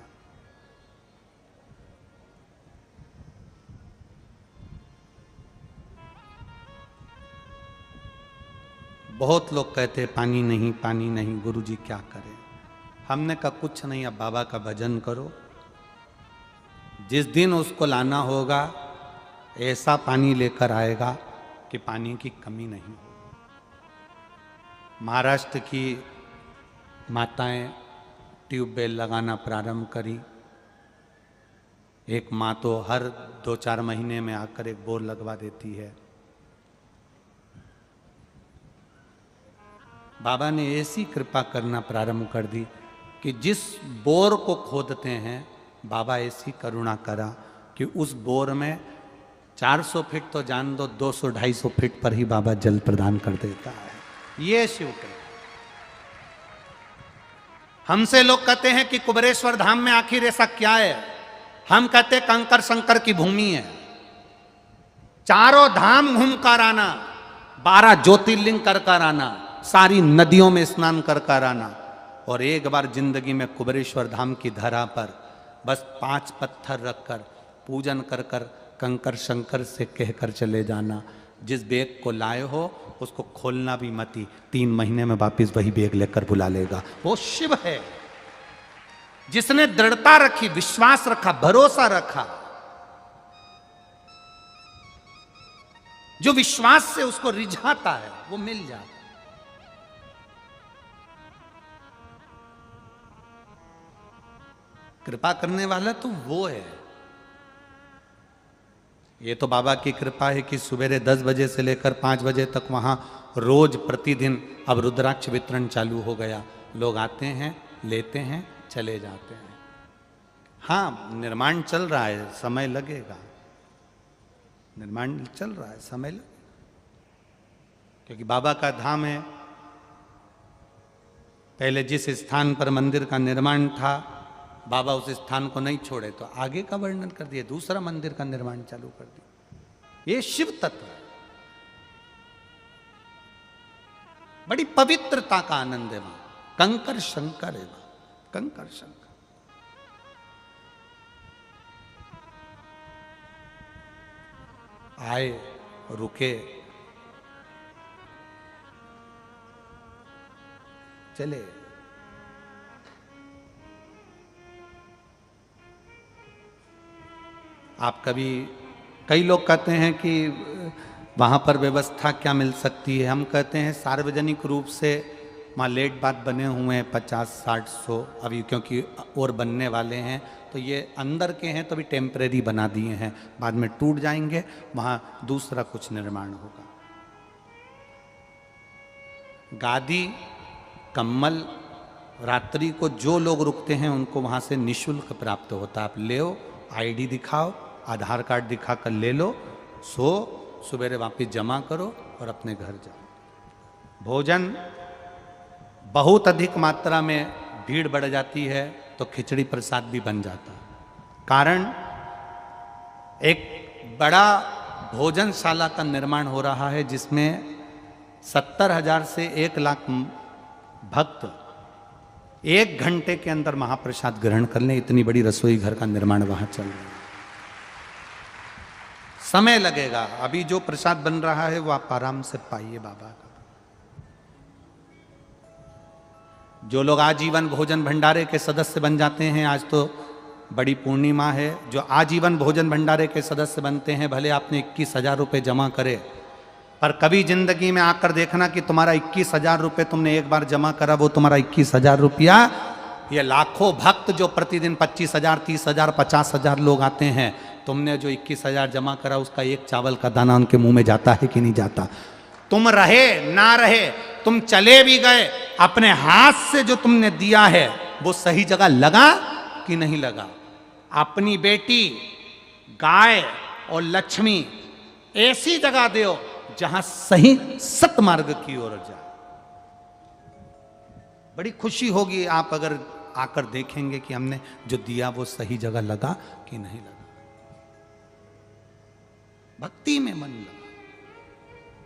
बहुत लोग कहते पानी नहीं पानी नहीं, गुरुजी क्या करें। हमने कहा कुछ नहीं, अब बाबा का भजन करो, जिस दिन उसको लाना होगा ऐसा पानी लेकर आएगा कि पानी की कमी नहीं। महाराष्ट्र की माताएं ट्यूबवेल लगाना प्रारंभ करी। एक माँ तो हर 2-4 महीने में आकर एक बोर लगवा देती है। बाबा ने ऐसी कृपा करना प्रारंभ कर दी कि जिस बोर को खोदते हैं बाबा ऐसी करुणा करा कि उस बोर में 400 फीट तो जान दो, 200-250 फीट पर ही बाबा जल प्रदान कर देता है। ये शिव के। हमसे लोग कहते हैं कि कुबेरेश्वर धाम में आखिर ऐसा क्या है। हम कहते कंकर शंकर की भूमि है, चारों धाम घूम कर आना, 12 ज्योतिर्लिंग कर कर आना, सारी नदियों में स्नान कर कर आना, और एक बार जिंदगी में कुबेरेश्वर धाम की धरा पर बस 5 पत्थर रखकर पूजन कर कर कंकर शंकर से कहकर चले जाना, जिस बैग को लाए हो उसको खोलना भी मती, 3 महीने में वापिस वही बैग लेकर बुला लेगा। वो शिव है जिसने दृढ़ता रखी, विश्वास रखा, भरोसा रखा, जो विश्वास से उसको रिझाता है वो मिल जाता है। कृपा करने वाला तो वो है। ये तो बाबा की कृपा है कि सवेरे 10 बजे से लेकर 5 बजे तक वहाँ रोज प्रतिदिन अब रुद्राक्ष वितरण चालू हो गया। लोग आते हैं, लेते हैं, चले जाते हैं। हाँ, निर्माण चल रहा है, समय लगेगा। निर्माण चल रहा है, समय लगेगा, क्योंकि बाबा का धाम है। पहले जिस स्थान पर मंदिर का निर्माण था, बाबा उस स्थान को नहीं छोड़े तो आगे का वर्णन कर दिए, दूसरा मंदिर का निर्माण चालू कर दिया। ये शिव तत्व है, बड़ी पवित्रता का आनंद है वहां। कंकर शंकर है वहां, कंकर शंकर। आए, रुके, चले। आप कई लोग कहते हैं कि वहाँ पर व्यवस्था क्या मिल सकती है। हम कहते हैं सार्वजनिक रूप से वहाँ लेट बात बने हुए हैं 50, 60, 100 अभी, क्योंकि और बनने वाले हैं। तो ये अंदर के हैं तो अभी टेम्परेरी बना दिए हैं, बाद में टूट जाएंगे, वहाँ दूसरा कुछ निर्माण होगा। गादी, कम्मल, रात्रि को जो लोग रुकते हैं उनको वहाँ से निःशुल्क प्राप्त होता है। आप ले आओ, आईडी दिखाओ, आधार कार्ड दिखा कर ले लो, सवेरे वापस जमा करो और अपने घर जाओ। भोजन बहुत अधिक मात्रा में भीड़ बढ़ जाती है तो खिचड़ी प्रसाद भी बन जाता है। कारण एक बड़ा भोजनशाला का निर्माण हो रहा है जिसमें 70,000 से 1 लाख भक्त 1 घंटे के अंदर महाप्रसाद ग्रहण कर लें। इतनी बड़ी रसोई घर का निर्माण वहां चल रहा है। समय लगेगा, अभी जो प्रसाद बन रहा है वो आप आराम से पाइए बाबा का। जो लोग आजीवन भोजन भंडारे के सदस्य बन जाते हैं, आज तो बड़ी पूर्णिमा है, जो आजीवन भोजन भंडारे के सदस्य बनते हैं, भले आपने 21,000 रुपये जमा करे, पर कभी जिंदगी में आकर देखना कि तुम्हारा 21,000 रुपये तुमने एक बार जमा करा, वो तुम्हारा 21,000 रुपया, ये लाखों भक्त जो प्रतिदिन 25,000, 30,000, 50,000 लोग आते हैं, तुमने जो 21,000 जमा करा उसका एक चावल का दाना उनके मुंह में जाता है कि नहीं जाता? तुम रहे ना रहे, तुम चले भी गए, अपने हाथ से जो तुमने दिया है वो सही जगह लगा कि नहीं लगा? अपनी बेटी, गाय और लक्ष्मी ऐसी जगह दो जहां सही सतमार्ग की ओर जाए। बड़ी खुशी होगी आप अगर आकर देखेंगे कि हमने जो दिया वो सही जगह लगा कि नहीं लगा। भक्ति में मन लगा।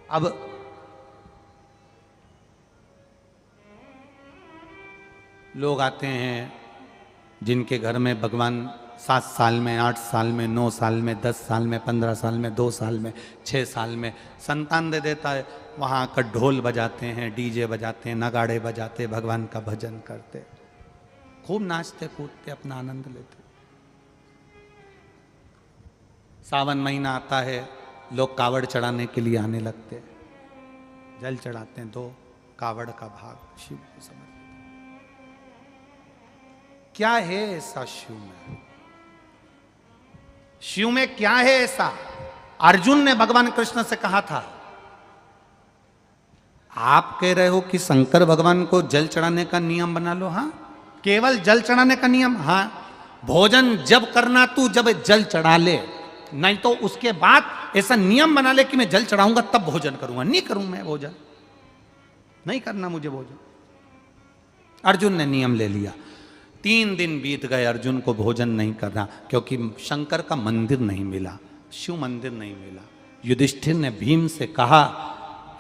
अब लोग आते हैं जिनके घर में भगवान 7 साल में, 8 साल में, 9 साल में, 10 साल में, 15 साल में, 2 साल में, 6 साल में संतान दे देता है। वहाँ आकर ढोल बजाते हैं, डीजे बजाते हैं, नगाड़े बजाते, भगवान का भजन करते, खूब नाचते कूदते, अपना आनंद लेते। सावन महीना आता है, लोग कावड़ चढ़ाने के लिए आने लगते, जल चढ़ाते हैं, 2 कावड़ का भाग शिव को समर्पित। क्या है ऐसा शिव में? शिव में क्या है ऐसा? अर्जुन ने भगवान कृष्ण से कहा था, आप कह रहे हो कि शंकर भगवान को जल चढ़ाने का नियम बना लो। हाँ, केवल जल चढ़ाने का नियम? हाँ, भोजन जब करना तू जब जल चढ़ा ले, नहीं तो उसके बाद ऐसा नियम बना ले कि मैं जल चढ़ाऊंगा तब भोजन करूंगा। नहीं करूं मैं भोजन, नहीं करना मुझे भोजन। अर्जुन ने नियम ले लिया। 3 दिन बीत गए, अर्जुन को भोजन नहीं करना, क्योंकि शंकर का मंदिर नहीं मिला, शिव मंदिर नहीं मिला। युधिष्ठिर ने भीम से कहा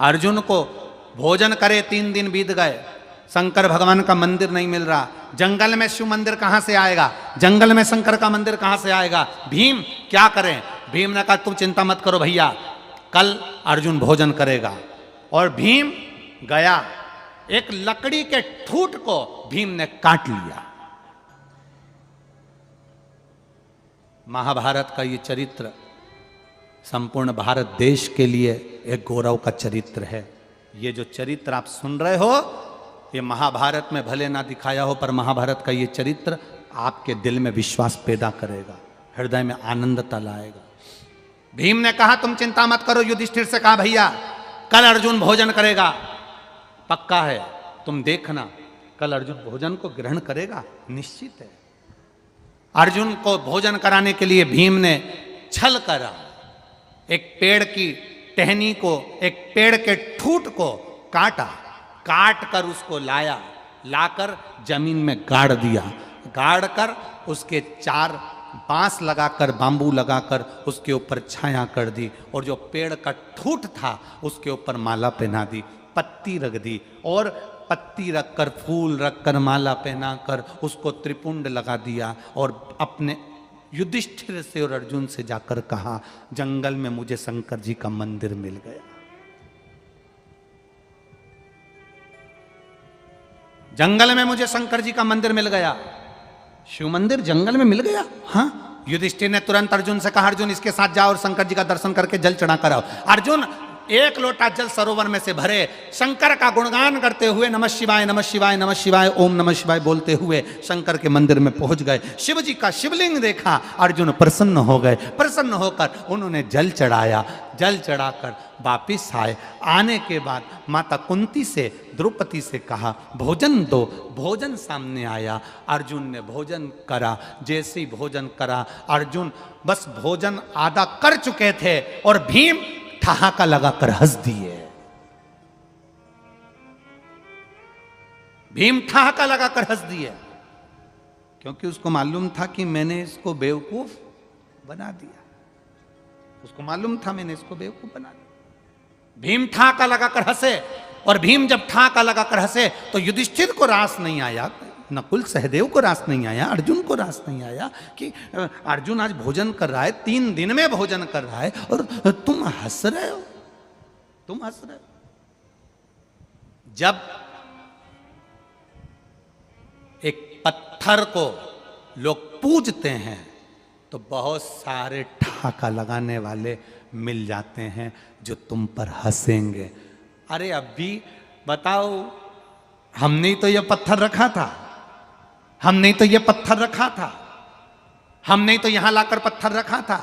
अर्जुन को भोजन करे। 3 दिन बीत गए, शंकर भगवान का मंदिर नहीं मिल रहा। जंगल में शिव मंदिर कहां से आएगा? जंगल में शंकर का मंदिर कहां से आएगा? भीम क्या करें? भीम ने कहा तुम चिंता मत करो भैया, कल अर्जुन भोजन करेगा। और भीम गया, एक लकड़ी के ठूठ को भीम ने काट लिया। महाभारत का ये चरित्र संपूर्ण भारत देश के लिए एक गौरव का चरित्र है। ये जो चरित्र आप सुन रहे हो, ये महाभारत में भले ना दिखाया हो, पर महाभारत का ये चरित्र आपके दिल में विश्वास पैदा करेगा, हृदय में आनंदता लाएगा। भीम ने कहा तुम चिंता मत करो। युधिष्ठिर से कहा भैया कल अर्जुन भोजन करेगा, पक्का है, तुम देखना कल अर्जुन भोजन को ग्रहण करेगा, निश्चित है। अर्जुन को भोजन कराने के लिए भीम ने छल करा। एक पेड़ की टहनी को, एक पेड़ के ठूट को काटा, काट कर उसको लाया, लाकर जमीन में गाड़ दिया, गाड़ कर उसके 4 बांस लगाकर, बांबू लगाकर उसके ऊपर छाया कर दी, और जो पेड़ का ठूट था उसके ऊपर माला पहना दी, पत्ती रख दी, और पत्ती रखकर, फूल रखकर, माला पहनाकर उसको त्रिपुंड लगा दिया, और अपने युधिष्ठिर से और अर्जुन से जाकर कहा जंगल में मुझे शंकर जी का मंदिर मिल गया। जंगल में मुझे शंकर जी का मंदिर मिल गया। शिव मंदिर जंगल में मिल गया? हाँ। युधिष्ठिर ने तुरंत अर्जुन से कहा अर्जुन इसके साथ जाओ और शंकर जी का दर्शन करके जल चढ़ा कर आओ। अर्जुन 1 लोटा जल सरोवर में से भरे, शंकर का गुणगान करते हुए नमः शिवाय नमः शिवाय नमः शिवाय ओम नमः शिवाय बोलते हुए शंकर के मंदिर में पहुंच गए। शिव जी का शिवलिंग देखा, अर्जुन प्रसन्न हो गए। प्रसन्न होकर उन्होंने जल चढ़ाया, जल चढ़ाकर वापिस आए। आने के बाद माता कुंती से, द्रौपदी से कहा भोजन दो। भोजन सामने आया, अर्जुन ने भोजन करा। जैसे ही भोजन करा, अर्जुन बस भोजन आधा कर चुके थे और भीम ठहाका लगाकर हंस दिए। भीम ठहाका लगाकर हंस दिए, क्योंकि उसको मालूम था कि मैंने इसको बेवकूफ बना दिया। उसको मालूम था मैंने इसको बेवकूफ बना दिया। भीम ठहाका लगाकर हंसे, और भीम जब ठहाका लगाकर हंसे तो युधिष्ठिर को रास नहीं आया, नकुल सहदेव को रास नहीं आया, अर्जुन को रास नहीं आया कि अर्जुन आज भोजन कर रहा है, 3 दिन में भोजन कर रहा है, और तुम हंस रहे हो, तुम हंस रहे हो। जब एक पत्थर को लोग पूजते हैं तो बहुत सारे ठहाका लगाने वाले मिल जाते हैं जो तुम पर हंसेंगे। अरे अभी बताओ, हमने तो यह पत्थर रखा था, हमने तो यह पत्थर रखा था, हमने तो यहां लाकर पत्थर रखा था,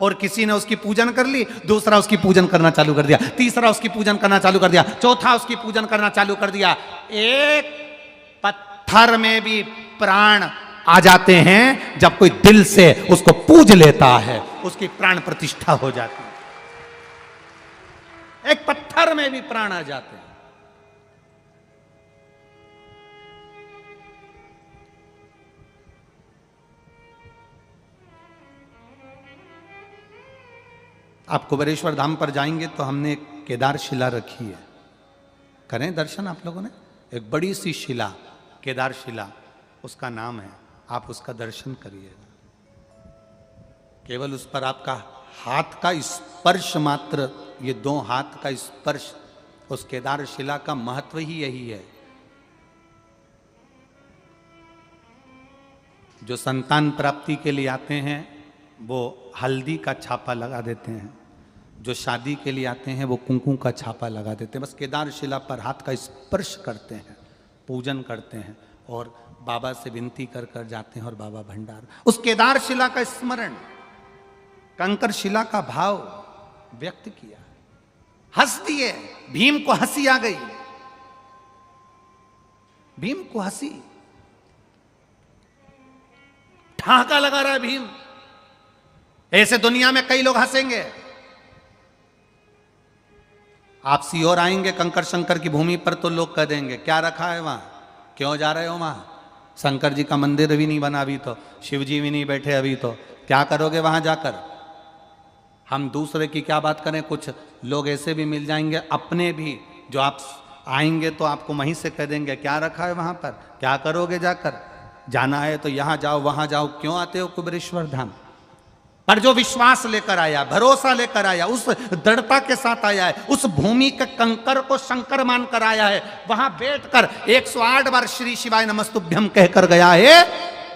और किसी ने उसकी पूजन कर ली, दूसरा उसकी पूजन करना चालू कर दिया, तीसरा उसकी पूजन करना चालू कर दिया, चौथा उसकी पूजन करना चालू कर दिया। एक पत्थर में भी प्राण आ जाते हैं जब कोई दिल से उसको पूज लेता है, उसकी प्राण प्रतिष्ठा हो जाती है। एक पत्थर में भी प्राण आ जाते हैं। आप कुबेरेश्वर धाम पर जाएंगे तो हमने एक केदार शिला रखी है, करें दर्शन आप लोगों ने। एक बड़ी सी शिला, केदार शिला उसका नाम है, आप उसका दर्शन करिएगा। केवल उस पर आपका हाथ का स्पर्श मात्र, ये 2 हाथ का स्पर्श, उस केदार शिला का महत्व ही यही है। जो संतान प्राप्ति के लिए आते हैं वो हल्दी का छापा लगा देते हैं, जो शादी के लिए आते हैं वो कुंकुम का छापा लगा देते हैं। बस केदार शिला पर हाथ का स्पर्श करते हैं, पूजन करते हैं, और बाबा से विनती कर कर जाते हैं, और बाबा भंडार। उस केदार शिला का स्मरण, कंकर शिला का भाव व्यक्त किया, हंस दिए। भीम को हंसी आ गई, भीम को हंसी, ठहाका लगा रहा है भीम। ऐसे दुनिया में कई लोग हंसेंगे। आप सीहोर आएंगे कंकर शंकर की भूमि पर तो लोग कह देंगे क्या रखा है वहां, क्यों जा रहे हो वहां, शंकर जी का मंदिर भी नहीं बना अभी तो, शिव जी भी नहीं बैठे अभी तो, क्या करोगे वहां जाकर। हम दूसरे की क्या बात करें, कुछ लोग ऐसे भी मिल जाएंगे अपने भी, जो आप आएंगे तो आपको वहीं से कह देंगे क्या रखा है वहां पर, क्या करोगे जाकर, जाना है तो यहां जाओ वहां जाओ, क्यों आते हो कुबेरेश्वर धाम। पर जो विश्वास लेकर आया, भरोसा लेकर आया, उस दृढ़ता के साथ आया है, उस भूमि के कंकर को शंकर मानकर आया है, वहां बैठकर 108 बार श्री शिवाय नमस्तुभ्यम कहकर गया है,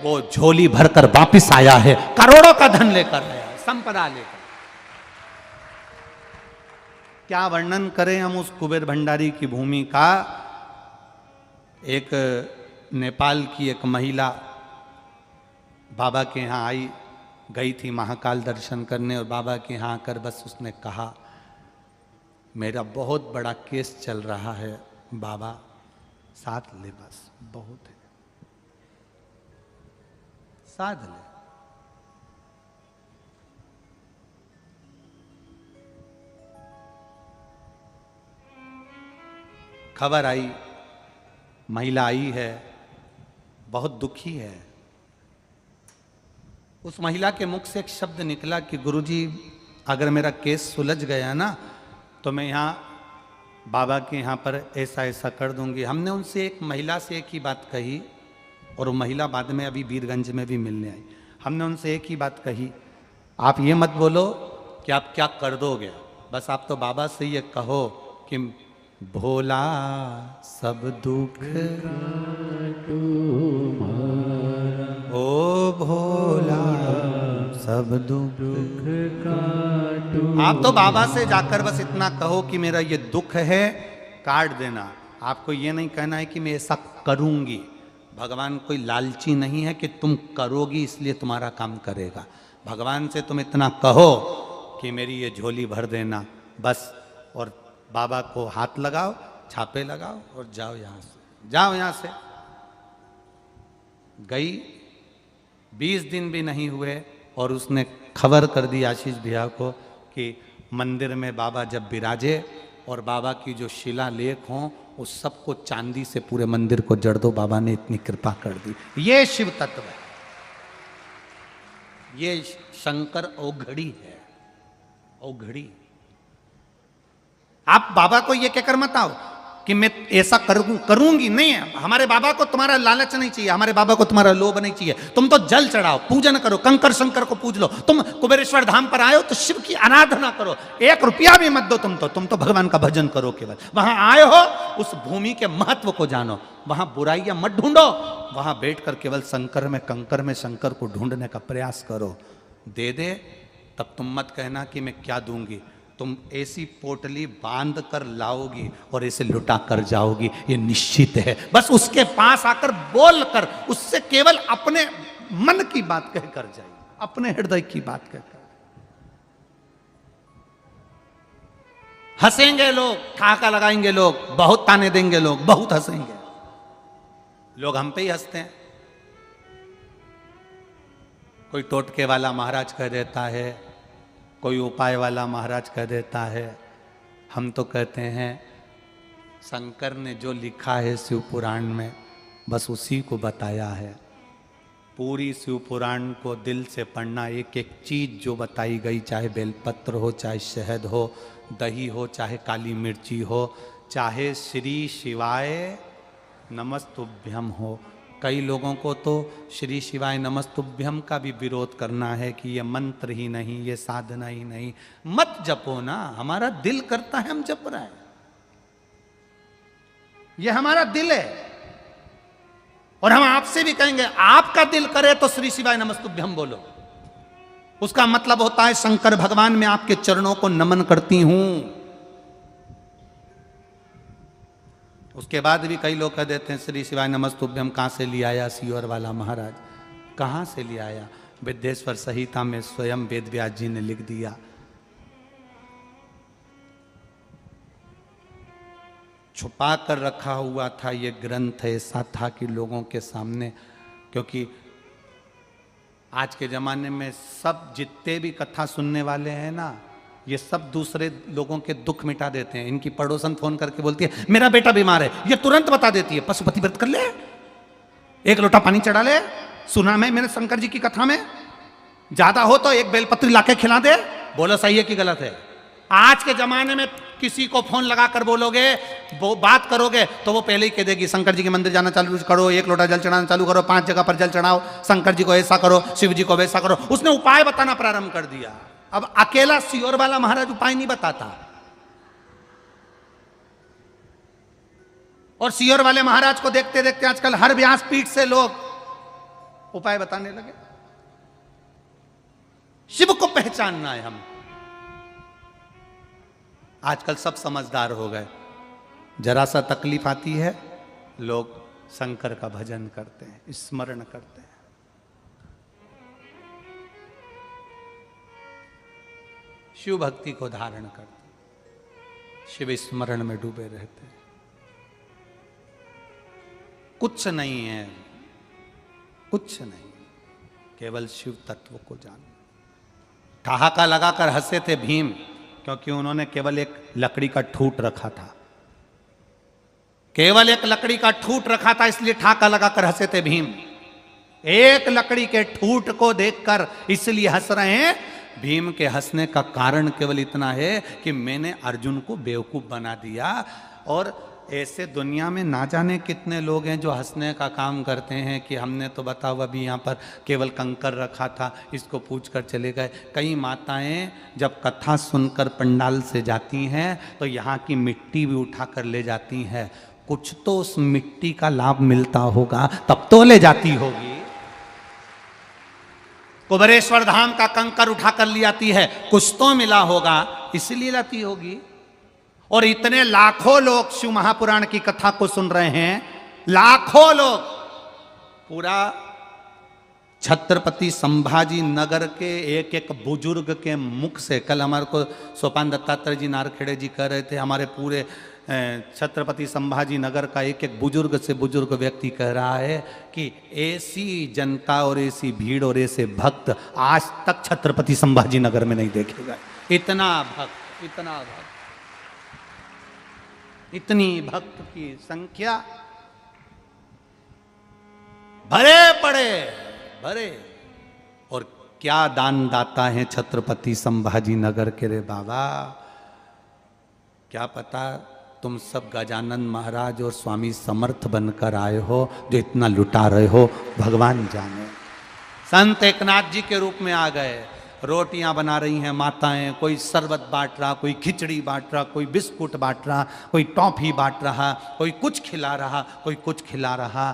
वो झोली भरकर वापिस आया है, करोड़ों का धन लेकर आया है, संपदा लेकर। क्या वर्णन करें हम उस कुबेर भंडारी की भूमि का। एक नेपाल की एक महिला बाबा के यहाँ आई, गई थी महाकाल दर्शन करने, और बाबा के यहाँ आकर बस उसने कहा मेरा बहुत बड़ा केस चल रहा है बाबा, साथ ले, बस बहुत है, साथ ले। खबर आई, महिला आई है, बहुत दुखी है। उस महिला के मुख से एक शब्द निकला कि गुरुजी अगर मेरा केस सुलझ गया ना तो मैं यहाँ बाबा के यहाँ पर ऐसा ऐसा कर दूंगी। हमने उनसे, एक महिला से एक ही बात कही, और वो महिला बाद में अभी वीरगंज में भी मिलने आई। हमने उनसे एक ही बात कही, आप ये मत बोलो कि आप क्या कर दोगे, बस आप तो बाबा से ये कहो कि भोला सब दुख ओ भोला सब दुख आप तो बाबा से जाकर बस इतना कहो कि मेरा ये दुख है, काट देना। आपको ये नहीं कहना है कि मैं ऐसा करूंगी। भगवान कोई लालची नहीं है कि तुम करोगी इसलिए तुम्हारा काम करेगा। भगवान से तुम इतना कहो कि मेरी ये झोली भर देना बस, और बाबा को हाथ लगाओ, छापे लगाओ और जाओ यहाँ से, जाओ यहाँ से। गई, 20 दिन भी नहीं हुए और उसने खबर कर दी आशीष भैया को कि मंदिर में बाबा जब विराजे और बाबा की जो शिलालेख हों उस सबको चांदी से पूरे मंदिर को जड़ दो। बाबा ने इतनी कृपा कर दी। ये शिव तत्व है, ये शंकर औघड़ी है, औघड़ी। आप बाबा को ये कहकर मत आओ कि मैं ऐसा करूंगी, नहीं है। हमारे बाबा को तुम्हारा लालच नहीं चाहिए, हमारे बाबा को तुम्हारा लोभ नहीं चाहिए। तुम तो जल चढ़ाओ, पूजन करो, कंकर शंकर को पूज लो। तुम कुबेरेश्वर धाम पर आए हो तो शिव की आराधना करो, 1 रुपया भी मत दो। तुम तो भगवान का भजन करो केवल। वहां आए हो, उस भूमि के महत्व को जानो, वहां बुराइयां मत ढूंढो, वहां बैठकर केवल शंकर में, कंकर में शंकर को ढूंढने का प्रयास करो। दे दे तब तुम मत कहना कि मैं क्या दूंगी। तुम ऐसी पोटली बांध कर लाओगी और ऐसे लुटा कर जाओगी, ये निश्चित है। बस उसके पास आकर बोल कर, उससे केवल अपने मन की बात कहकर जाइए, अपने हृदय की बात कहकर। हंसेंगे लोग, ठहाका लगाएंगे लोग, बहुत ताने देंगे लोग, बहुत हंसेंगे लोग, हम पे ही हंसते हैं। कोई टोटके वाला महाराज कह देता है, कोई उपाय वाला महाराज कह देता है। हम तो कहते हैं शंकर ने जो लिखा है शिव पुराण में बस उसी को बताया है। पूरी शिव पुराण को दिल से पढ़ना, एक एक चीज जो बताई गई, चाहे बेलपत्र हो, चाहे शहद हो, दही हो, चाहे काली मिर्ची हो, चाहे श्री शिवाय नमस्तुभ्यम हो। कई लोगों को तो श्री शिवाय नमस्तुभ्यम का भी विरोध करना है कि ये मंत्र ही नहीं, ये साधना ही नहीं। मत जपो ना, हमारा दिल करता है हम जप रहे हैं, ये हमारा दिल है। और हम आपसे भी कहेंगे आपका दिल करे तो श्री शिवाय नमस्तुभ्यम बोलो। उसका मतलब होता है शंकर भगवान मैं आपके चरणों को नमन करती हूं। उसके बाद भी कई लोग कह देते हैं श्री शिवाय नमस्तुभ्यम कहां से ले आया सीहोर वाला महाराज, कहां से ले आया? विद्येश्वर संहिता में स्वयं वेद व्यास जी ने लिख दिया। छुपा कर रखा हुआ था ये ग्रंथ, ऐसा था कि लोगों के सामने, क्योंकि आज के जमाने में सब जितने भी कथा सुनने वाले हैं ना, ये सब दूसरे लोगों के दुख मिटा देते हैं। इनकी पड़ोसन फोन करके बोलती है मेरा बेटा बीमार है, ये तुरंत बता देती है पशुपति व्रत कर ले, 1 लोटा पानी चढ़ा ले। सुना मैं मैंने शंकर जी की कथा में, ज्यादा हो तो 1 बेलपत्री लाके खिला दे। बोलो सही है कि गलत है? आज के जमाने में किसी को फोन लगाकर बोलोगे, वो बात करोगे तो वो पहले ही कह देगी शंकर जी के मंदिर जाना चालू करो, 1 लोटा जल चढ़ाना चालू करो, 5 जगह पर जल चढ़ाओ, शंकर जी को ऐसा करो, शिव जी को वैसा करो। उसने उपाय बताना प्रारंभ कर दिया। अब अकेला सीहोर वाला महाराज उपाय नहीं बताता, और सीहोर वाले महाराज को देखते देखते आजकल हर व्यासपीठ से लोग उपाय बताने लगे। शिव को पहचानना है हम। आजकल सब समझदार हो गए, जरा सा तकलीफ आती है लोग शंकर का भजन करते हैं, स्मरण करते हैं। शिव भक्ति को धारण करते, शिव स्मरण में डूबे रहते। कुछ नहीं है, कुछ नहीं, केवल शिव तत्व को जान। ठहाका लगाकर हंसे थे भीम, क्योंकि उन्होंने केवल एक लकड़ी का ठूट रखा था, केवल एक लकड़ी का ठूट रखा था, इसलिए ठहाका लगाकर हंसे थे भीम। एक लकड़ी के ठूट को देखकर इसलिए हंस रहे हैं। भीम के हंसने का कारण केवल इतना है कि मैंने अर्जुन को बेवकूफ बना दिया। और ऐसे दुनिया में ना जाने कितने लोग हैं जो हंसने का काम करते हैं कि हमने तो बताओ अभी यहाँ पर केवल कंकर रखा था, इसको पूछ कर चले गए। कई माताएं जब कथा सुनकर पंडाल से जाती हैं तो यहाँ की मिट्टी भी उठा कर ले जाती हैं। कुछ तो उस मिट्टी का लाभ मिलता होगा, तब तो ले जाती होगी। कुबेरेश्वर धाम का कंकर उठाकर ले आती है, कुछ तो मिला होगा, इसलिए लाती होगी। और इतने लाखों लोग शिव महापुराण की कथा को सुन रहे हैं, लाखों लोग। पूरा छत्रपति संभाजी नगर के एक एक बुजुर्ग के मुख से, कल हमारे को सोपान दत्तात्रेय जी नारखेड़े जी कह रहे थे, हमारे पूरे छत्रपति संभाजी नगर का एक एक बुजुर्ग से बुजुर्ग व्यक्ति कह रहा है कि ऐसी जनता और ऐसी भीड़ और ऐसे भक्त आज तक छत्रपति संभाजी नगर में नहीं देखे गए। इतना भक्त, इतना भक्त, इतनी भक्त की संख्या, भरे पड़े भरे। और क्या दान दाता है छत्रपति संभाजी नगर के रे बाबा। क्या पता तुम सब गजानन महाराज और स्वामी समर्थ बनकर आए हो जो इतना लुटा रहे हो, भगवान जाने। संत एकनाथ जी के रूप में आ गए, रोटियां बना रही हैं माताएं, कोई शरबत बांट रहा, कोई खिचड़ी बांट रहा, कोई बिस्कुट बांट रहा, कोई टॉफी बांट रहा, कोई कुछ खिला रहा, कोई कुछ खिला रहा।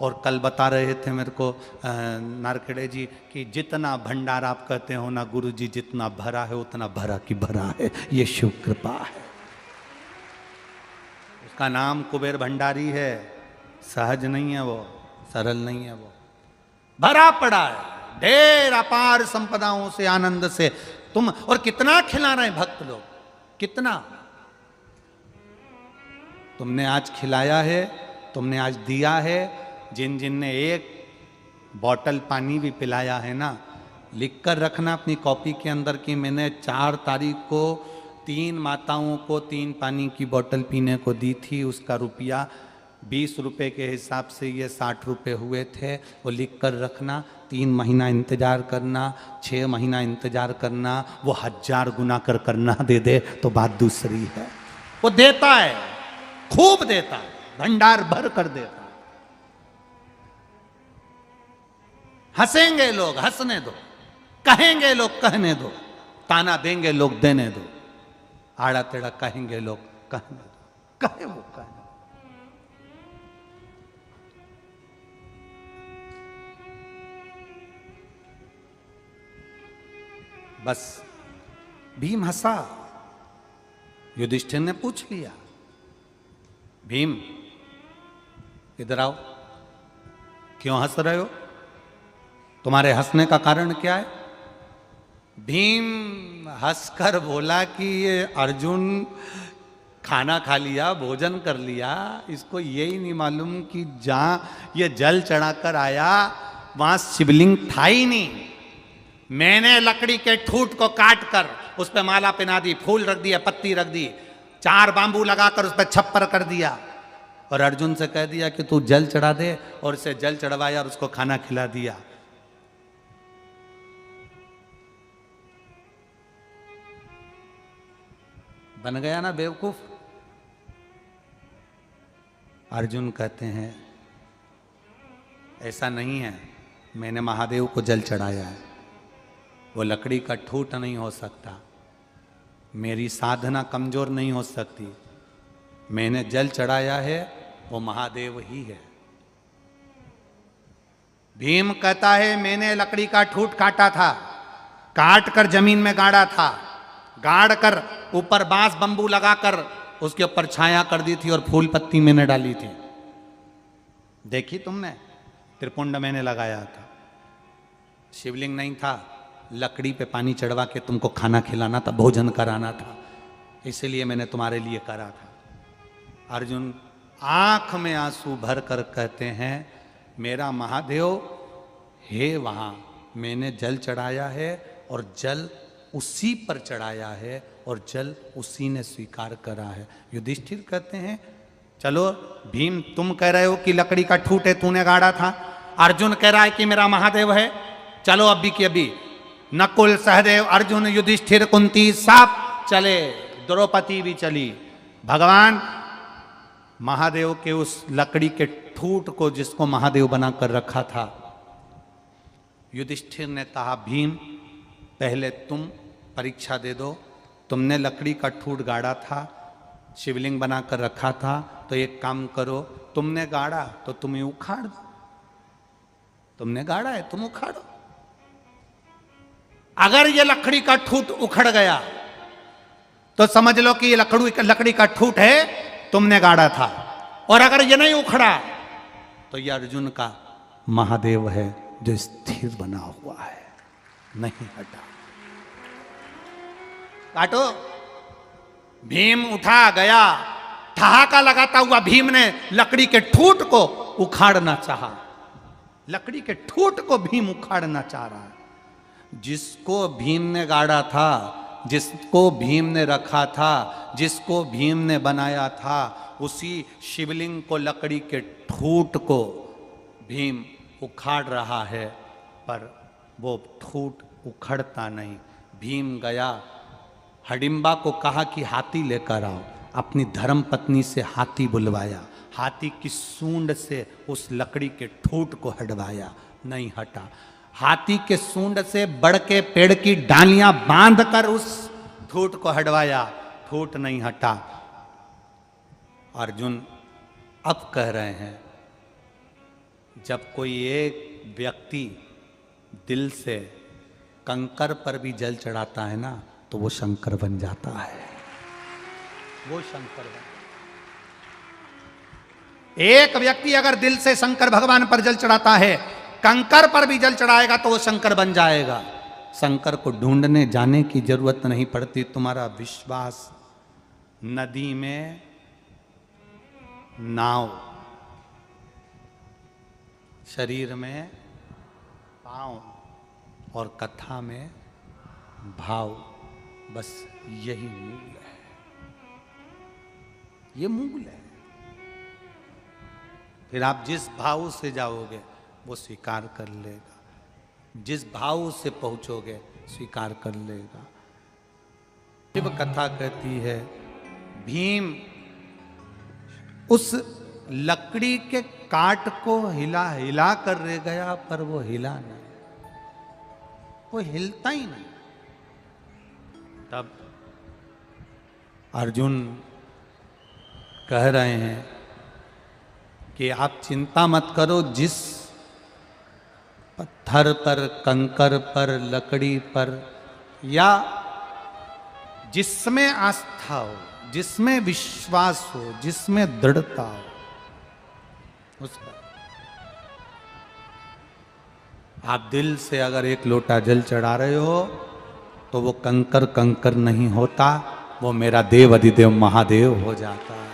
और कल बता रहे थे मेरे को नारखेड़े जी कि जितना भंडार आप कहते हो ना गुरु जी, जितना भरा है उतना भरा की भरा है, ये शिव कृपा है। उसका नाम कुबेर भंडारी है, सहज नहीं है वो, सरल नहीं है वो, भरा पड़ा है ढेर अपार संपदाओं से, आनंद से। तुम और कितना खिला रहे हैं भक्त लोग, कितना तुमने आज खिलाया है, तुमने आज दिया है। जिन जिन ने एक बॉटल पानी भी पिलाया है ना, लिख कर रखना अपनी कॉपी के अंदर कि मैंने 4 तारीख को 3 माताओं को 3 पानी की बोतल पीने को दी थी, उसका रुपया 20 रुपये के हिसाब से ये 60 रुपये हुए थे। वो लिख कर रखना, 3 महीना इंतजार करना, 6 महीना इंतजार करना, वो 1000 गुना कर करना दे दे तो बात दूसरी है। वो देता है, खूब देता है, भंडार भर कर देता है। हंसेंगे लोग, हंसने दो, कहेंगे लोग, कहने दो, ताना देंगे लोग, देने दो, आड़ा टेढ़ा कहेंगे लोग, कहने दो, कहे वो कहे। बस भीम हंसा, युधिष्ठिर ने पूछ लिया, भीम इधर आओ, क्यों हंस रहे हो, तुम्हारे हंसने का कारण क्या है। भीम हंसकर बोला कि ये अर्जुन खाना खा लिया, भोजन कर लिया, इसको यही नहीं मालूम कि जहां ये जल चढ़ाकर आया वहां शिवलिंग था ही नहीं। मैंने लकड़ी के ठूट को काट कर उस पर माला पहना दी, फूल रख दिया, पत्ती रख दी, 4 बांबू लगाकर उस पर छप्पर कर दिया और अर्जुन से कह दिया कि तू जल चढ़ा दे, और इसे जल चढ़वाया और उसको खाना खिला दिया। बन गया ना बेवकूफ। अर्जुन कहते हैं ऐसा नहीं है, मैंने महादेव को जल चढ़ाया है, वो लकड़ी का ठूट नहीं हो सकता, मेरी साधना कमजोर नहीं हो सकती, मैंने जल चढ़ाया है वो महादेव ही है। भीम कहता है मैंने लकड़ी का ठूट काटा था, काट कर जमीन में गाड़ा था, गाड़ कर ऊपर बांस बंबू लगाकर उसके ऊपर छाया कर दी थी और फूल पत्ती मैंने डाली थी। देखी तुमने, त्रिपुंड मैंने लगाया था, शिवलिंग नहीं था, लकड़ी पे पानी चढ़वा के तुमको खाना खिलाना था, भोजन कराना था, इसलिए मैंने तुम्हारे लिए करा था। अर्जुन आंख में आंसू भर कर कहते हैं, मेरा महादेव हे, वहां मैंने जल चढ़ाया है और जल उसी पर चढ़ाया है और जल उसी ने स्वीकार करा है। युधिष्ठिर कहते हैं, चलो भीम तुम कह रहे हो कि लकड़ी का ठूट है, तूने गाड़ा था। अर्जुन कह रहा है कि मेरा महादेव है। चलो अभी की अभी नकुल, सहदेव, अर्जुन, युधिष्ठिर, कुंती सब चले, द्रौपदी भी चली। भगवान महादेव के उस लकड़ी के ठूट को, जिसको महादेव बनाकर रखा था, युधिष्ठिर ने कहा, भीम पहले तुम परीक्षा दे दो। तुमने लकड़ी का ठूट गाड़ा था, शिवलिंग बनाकर रखा था, तो एक काम करो, तुमने गाड़ा तो तुम्हें उखाड़ दो। तुमने गाड़ा है, तुम उखाड़ो। अगर ये लकड़ी का ठूट उखड़ गया तो समझ लो कि ये लकड़ी का ठूट है, तुमने गाड़ा था। और अगर ये नहीं उखड़ा तो ये अर्जुन का महादेव है जो स्थिर बना हुआ है, नहीं हटा। काटो। भीम उठा गया, ठहाका लगाता हुआ भीम ने लकड़ी के ठूट को उखाड़ना चाहा। लकड़ी के ठूट को भीम उखाड़ना चाह रहा है। जिसको भीम ने गाड़ा था, जिसको भीम ने रखा था, जिसको भीम ने बनाया था, उसी शिवलिंग को, लकड़ी के ठूट को भीम उखाड़ रहा है, पर वो ठूट उखड़ता नहीं। भीम गया, हडिम्बा को कहा कि हाथी लेकर आओ। अपनी धर्म पत्नी से हाथी बुलवाया, हाथी की सूंड से उस लकड़ी के ठूट को हटवाया, नहीं हटा। हाथी के सूंड से बड़ के पेड़ की डालियां बांधकर उस ठूट को हटवाया, ठूट नहीं हटा। अर्जुन अब कह रहे हैं, जब कोई एक व्यक्ति दिल से कंकर पर भी जल चढ़ाता है ना, तो वो शंकर बन जाता है। वो शंकर बन। एक व्यक्ति अगर दिल से शंकर भगवान पर जल चढ़ाता है, कंकर पर भी जल चढ़ाएगा, तो वो शंकर बन जाएगा। शंकर को ढूंढने जाने की जरूरत नहीं पड़ती। तुम्हारा विश्वास नदी में नाव, शरीर में पांव और कथा में भाव, बस यही मूल है। ये मूल है। फिर आप जिस भाव से जाओगे वो स्वीकार कर लेगा, जिस भाव से पहुंचोगे स्वीकार कर लेगा। शिव कथा कहती है, भीम उस लकड़ी के काट को हिला हिला कर रह गया, पर वो हिला नहीं, वो हिलता ही नहीं। तब अर्जुन कह रहे हैं कि आप चिंता मत करो, जिस पत्थर पर, कंकर पर, लकड़ी पर, या जिसमें आस्था हो, जिसमें विश्वास हो, जिसमें दृढ़ता हो, उस पर आप दिल से अगर एक लोटा जल चढ़ा रहे हो, तो वो कंकर कंकर नहीं होता, वो मेरा देव अधिदेव महादेव हो जाता है,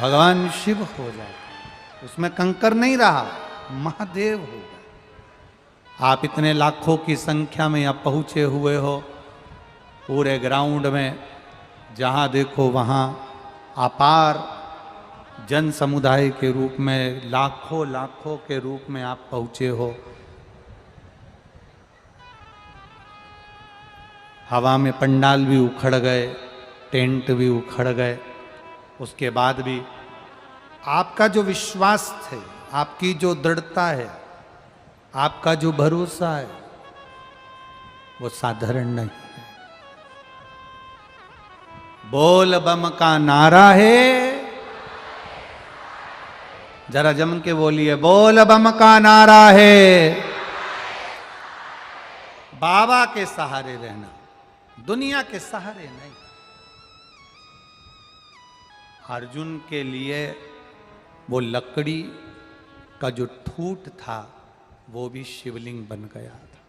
भगवान शिव हो जाता है। उसमें कंकर नहीं रहा, महादेव हो गया। आप इतने लाखों की संख्या में यहाँ पहुंचे हुए हो, पूरे ग्राउंड में जहाँ देखो वहाँ अपार जन समुदाय के रूप में, लाखों लाखों के रूप में आप पहुंचे हो। हवा में पंडाल भी उखड़ गए, टेंट भी उखड़ गए, उसके बाद भी आपका जो विश्वास है, आपकी जो दृढ़ता है, आपका जो भरोसा है, वो साधारण नहीं है। बोल बम का नारा है, जरा जम के बोलिए, बोल बम का नारा है। बाबा के सहारे रहना, दुनिया के सहारे नहीं। अर्जुन के लिए वो लकड़ी का जो ठूट था, वो भी शिवलिंग बन गया था।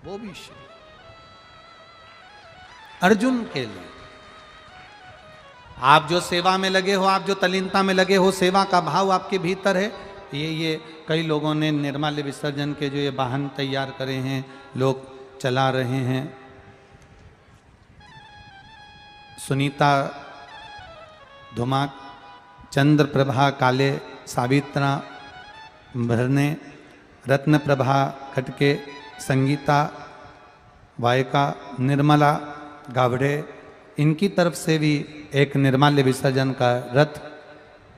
वो भी श्री अर्जुन के लिए। आप जो सेवा में लगे हो, आप जो तलीनता में लगे हो, सेवा का भाव आपके भीतर है, ये कई लोगों ने निर्माल्य विसर्जन के जो ये वाहन तैयार करे हैं, लोग चला रहे हैं। सुनीता धुमाक, चंद्र प्रभा काले, सावित्रा भरने, रत्न प्रभा खटके, संगीता वायका, निर्मला गावड़े, इनकी तरफ से भी एक निर्माल्य विसर्जन का रथ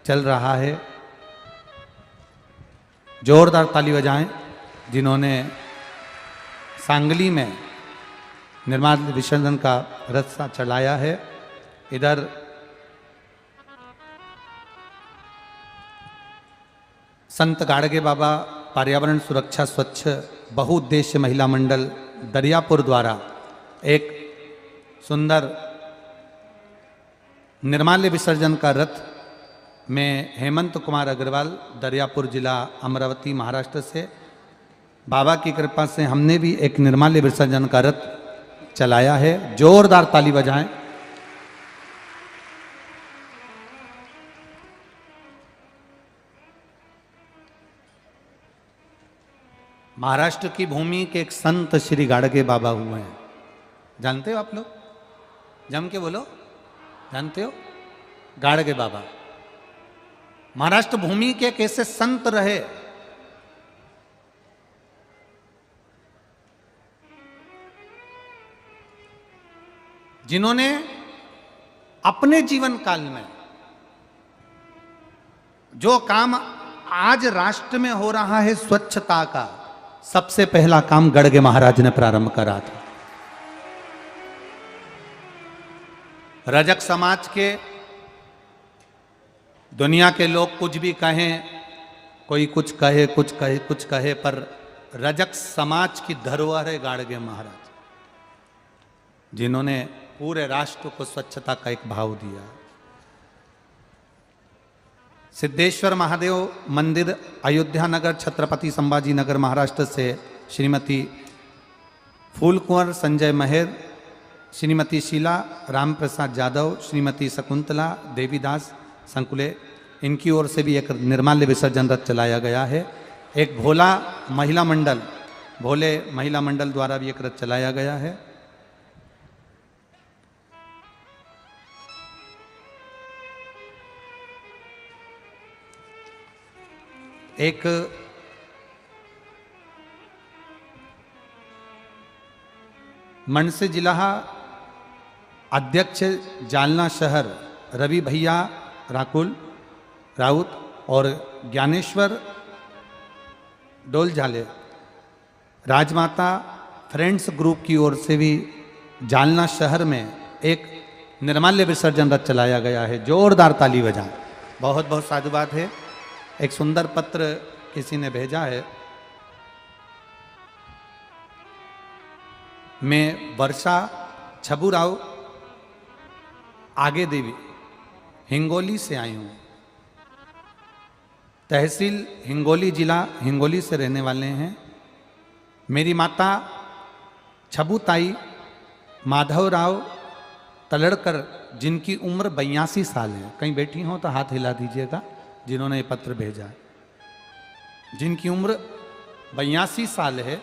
चल रहा है। जोरदार ताली बजाएं जिन्होंने सांगली में निर्माल्य विसर्जन का रथ चलाया है। इधर संत गाड़गे बाबा पर्यावरण सुरक्षा स्वच्छ बहुउद्देश्य महिला मंडल दरियापुर द्वारा एक सुंदर निर्माल्य विसर्जन का रथ में हेमंत कुमार अग्रवाल, दरियापुर जिला अमरावती महाराष्ट्र से, बाबा की कृपा से हमने भी एक निर्माल्य विसर्जन का रथ चलाया है। जोरदार ताली बजाएं। महाराष्ट्र की भूमि के एक संत श्री गाड़गे बाबा हुए हैं, जानते हो आप लोग? जम के बोलो, जानते हो? गाड़गे बाबा महाराष्ट्र भूमि के कैसे संत रहे। जिन्होंने अपने जीवन काल में जो काम आज राष्ट्र में हो रहा है स्वच्छता का, सबसे पहला काम गाड़गे महाराज ने प्रारंभ करा था। रजक समाज के दुनिया के लोग कुछ भी कहें, कोई कुछ कहे कुछ कहे कुछ कहे, पर रजक समाज की धरोहर है गाड़गे महाराज, जिन्होंने पूरे राष्ट्र को स्वच्छता का एक भाव दिया। सिद्धेश्वर महादेव मंदिर, अयोध्या नगर, छत्रपति संभाजी नगर, महाराष्ट्र से श्रीमती फूलकुंवर संजय महर, श्रीमती शीला राम प्रसाद यादव, श्रीमती शकुंतला देवीदास संकुले, इनकी ओर से भी एक निर्माल्य विसर्जन रथ चलाया गया है। एक भोला महिला मंडल, भोले महिला मंडल द्वारा भी एक रथ चलाया गया है। एक मनसे जिला अध्यक्ष जालना शहर रवि भैया राउत और ज्ञानेश्वर डोलझाले राजमाता फ्रेंड्स ग्रुप की ओर से भी जालना शहर में एक निर्माल्य विसर्जन रथ चलाया गया है। जोरदार ताली बजाएं। बहुत बहुत साधुवाद है। एक सुंदर पत्र किसी ने भेजा है। मैं वर्षा छबुराव आगे देवी हिंगोली से आई हूँ। तहसील हिंगोली, जिला हिंगोली से रहने वाले हैं। मेरी माता छबुताई माधवराव तलड़कर, जिनकी उम्र 82 साल है, कहीं बैठी हो तो हाथ हिला दीजिएगा जिन्होंने ये पत्र भेजा, जिनकी उम्र 82 साल है।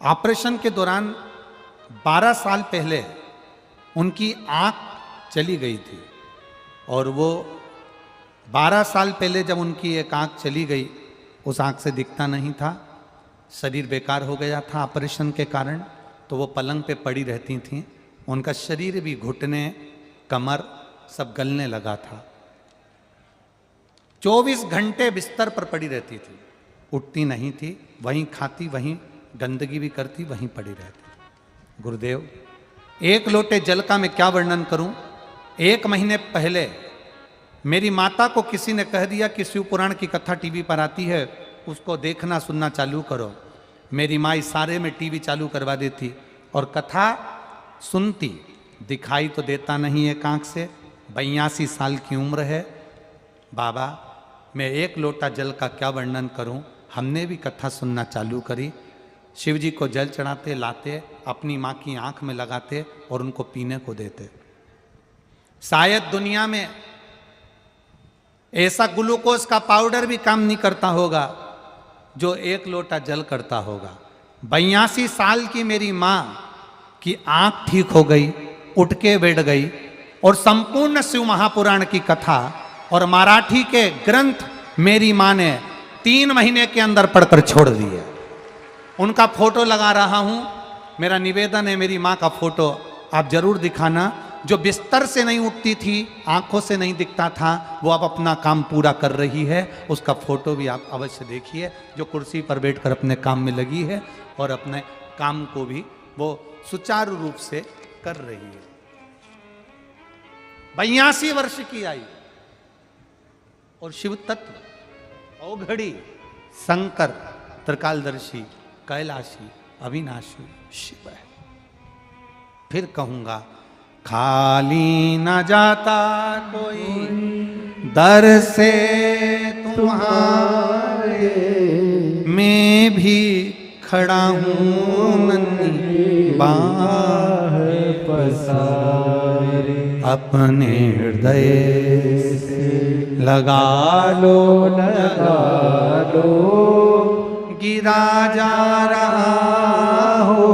ऑपरेशन के दौरान 12 साल पहले उनकी आंख चली गई थी और वो 12 साल पहले जब उनकी एक आंख चली गई, उस आंख से दिखता नहीं था, शरीर बेकार हो गया था ऑपरेशन के कारण, तो वो पलंग पे पड़ी रहती थीं। उनका शरीर भी, घुटने, कमर सब गलने लगा था। 24 घंटे बिस्तर पर पड़ी रहती थी, उठती नहीं थी, वहीं खाती, वहीं गंदगी भी करती, वहीं पड़ी रहती। गुरुदेव, एक लोटे जल का मैं क्या वर्णन करूं। 1 महीने पहले मेरी माता को किसी ने कह दिया कि शिव पुराण की कथा टीवी पर आती है, उसको देखना सुनना चालू करो। मेरी माँ इशारे में टीवी चालू करवा देती और कथा सुनती। दिखाई तो देता नहीं एक आंख से, 82 साल की उम्र है। बाबा, मैं 1 लोटा जल का क्या वर्णन करूं। हमने भी कथा सुनना चालू करी। शिव जी को जल चढ़ाते, लाते, अपनी माँ की आंख में लगाते और उनको पीने को देते। शायद दुनिया में ऐसा ग्लूकोज का पाउडर भी काम नहीं करता होगा जो 1 लोटा जल करता होगा। 82 साल की मेरी माँ की आंख ठीक हो गई, उठ के बैठ गई और संपूर्ण शिव महापुराण की कथा और मराठी के ग्रंथ मेरी माँ ने 3 महीने के अंदर पढ़कर छोड़ दिए। उनका फोटो लगा रहा हूं, मेरा निवेदन है मेरी माँ का फोटो आप जरूर दिखाना। जो बिस्तर से नहीं उठती थी, आंखों से नहीं दिखता था, वो अब अपना काम पूरा कर रही है। उसका फोटो भी आप अवश्य देखिए, जो कुर्सी पर बैठकर अपने काम में लगी है और अपने काम को भी वो सुचारू रूप से कर रही है। 82 वर्ष की आयु और शिव तत्व औघड़ी शंकर त्रिकालदर्शी कैलाशी अविनाशी शिव है। फिर कहूंगा खाली न जाता कोई दर से तुम्हारे, मैं भी खड़ा हूं नन्ही बाह पसारे, अपने हृदय से लगा लो गिरा जा रहा हो,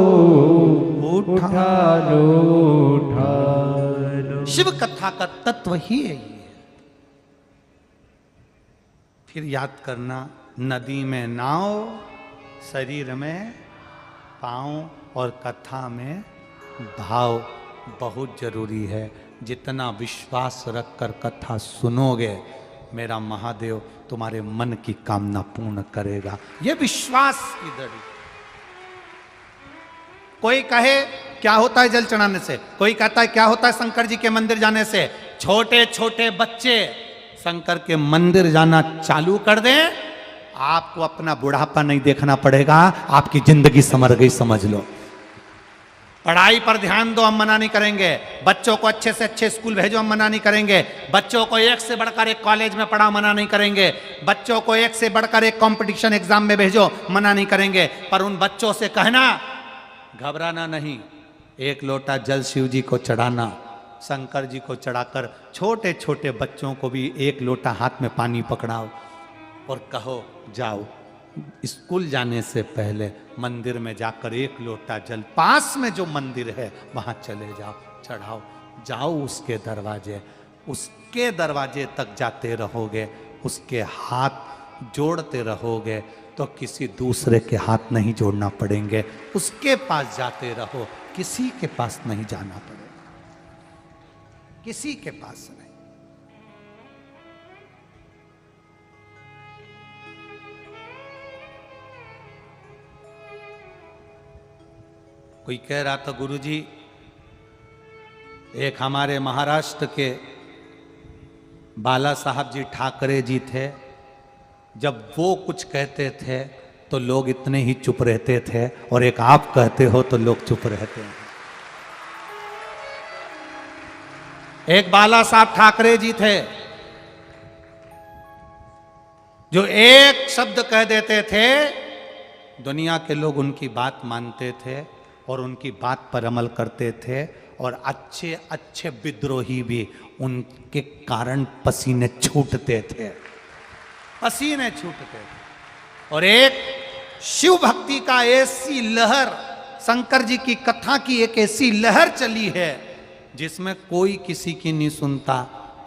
उठा लो। शिव कथा का तत्व ही है ये। फिर याद करना, नदी में नाव, शरीर में पांव और कथा में भाव बहुत जरूरी है। जितना विश्वास रखकर कथा सुनोगे, मेरा महादेव तुम्हारे मन की कामना पूर्ण करेगा। यह विश्वास की दड़ी। कोई कहे क्या होता है जल चढ़ाने से, कोई कहता है क्या होता है शंकर जी के मंदिर जाने से। छोटे छोटे बच्चे शंकर के मंदिर जाना चालू कर दें, आपको अपना बुढ़ापा नहीं देखना पड़ेगा, आपकी जिंदगी संवर गई समझ लो। पढ़ाई पर ध्यान दो, हम मना नहीं करेंगे। बच्चों को अच्छे से अच्छे स्कूल भेजो, हम मना नहीं करेंगे। बच्चों को एक से बढ़कर एक कॉलेज में पढ़ाओ, मना नहीं करेंगे। बच्चों को एक से बढ़कर एक कंपटीशन एग्जाम में भेजो, मना नहीं करेंगे। पर उन बच्चों से कहना घबराना नहीं, 1 लोटा जल शिव जी को चढ़ाना, शंकर जी को चढ़ाकर छोटे छोटे बच्चों को भी 1 लोटा हाथ में पानी पकड़ाओ और कहो जाओ स्कूल जाने से पहले मंदिर में जाकर 1 लोटा जल, पास में जो मंदिर है वहां चले जाओ, चढ़ाओ। जाओ उसके दरवाजे तक जाते रहोगे, उसके हाथ जोड़ते रहोगे तो किसी दूसरे के हाथ नहीं जोड़ना पड़ेंगे। उसके पास जाते रहो, किसी के पास नहीं जाना पड़ेगा, किसी के पास नहीं। कोई कह रहा था गुरुजी, एक हमारे महाराष्ट्र के बाला साहब जी ठाकरे जी थे, जब वो कुछ कहते थे तो लोग इतने ही चुप रहते थे, और एक आप कहते हो तो लोग चुप रहते हैं। एक बाला साहब ठाकरे जी थे जो एक शब्द कह देते थे, दुनिया के लोग उनकी बात मानते थे और उनकी बात पर अमल करते थे, और अच्छे अच्छे विद्रोही भी उनके कारण पसीने छूटते थे, पसीने छूटते थे। और एक शिव भक्ति का ऐसी लहर, शंकर जी की कथा की एक ऐसी लहर चली है जिसमें कोई किसी की नहीं सुनता।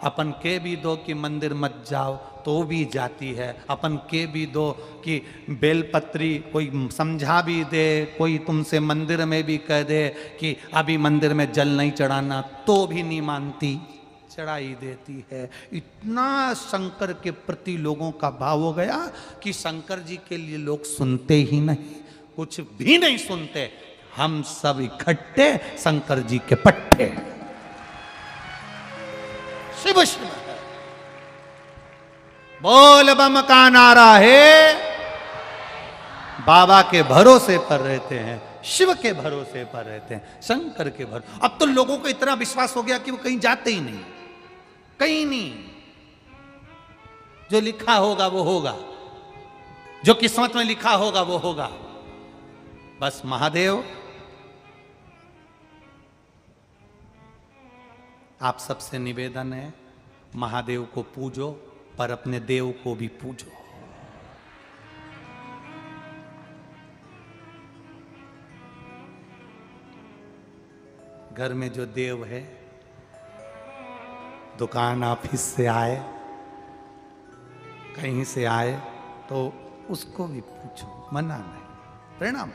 अपन के भी दो कि मंदिर मत जाओ तो भी जाती है, अपन के भी दो कि बेलपत्री कोई समझा भी दे, कोई तुमसे मंदिर में भी कह दे कि अभी मंदिर में जल नहीं चढ़ाना तो भी नहीं मानती, चढ़ाई देती है। इतना शंकर के प्रति लोगों का भाव हो गया कि शंकर जी के लिए लोग सुनते ही नहीं, कुछ भी नहीं सुनते। हम सब इकट्ठे शंकर जी के पट्टे, शिव शिव है। बोल बम का नारा है, बाबा के भरोसे पर रहते हैं, शिव के भरोसे पर रहते हैं, शंकर के भरोसे। अब तो लोगों को इतना विश्वास हो गया कि वो कहीं जाते ही नहीं, कहीं नहीं। जो लिखा होगा वो होगा, जो किस्मत में लिखा होगा वो होगा। बस महादेव, आप सबसे निवेदन है, महादेव को पूजो पर अपने देव को भी पूजो। घर में जो देव है, दुकान ऑफिस से आए, कहीं से आए तो उसको भी पूछो, मना नहीं, प्रणाम।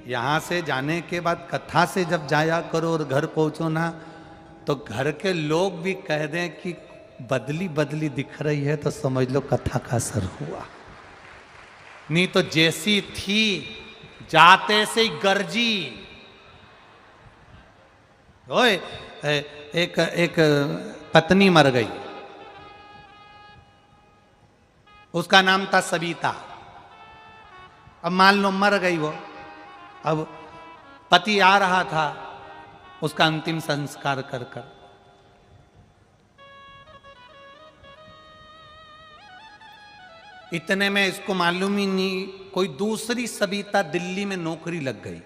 यहां से जाने के बाद कथा से जब जाया करो और घर पहुंचो ना, तो घर के लोग भी कह दें कि बदली बदली दिख रही है तो समझ लो कथा का असर हुआ। नहीं तो जैसी थी जाते से ही गरजी। ओए, एक पत्नी मर गई, उसका नाम था सविता। अब मान लो मर गई वो, अब पति आ रहा था उसका अंतिम संस्कार कर कर। इतने में इसको मालूम ही नहीं, कोई दूसरी सविता दिल्ली में नौकरी लग गई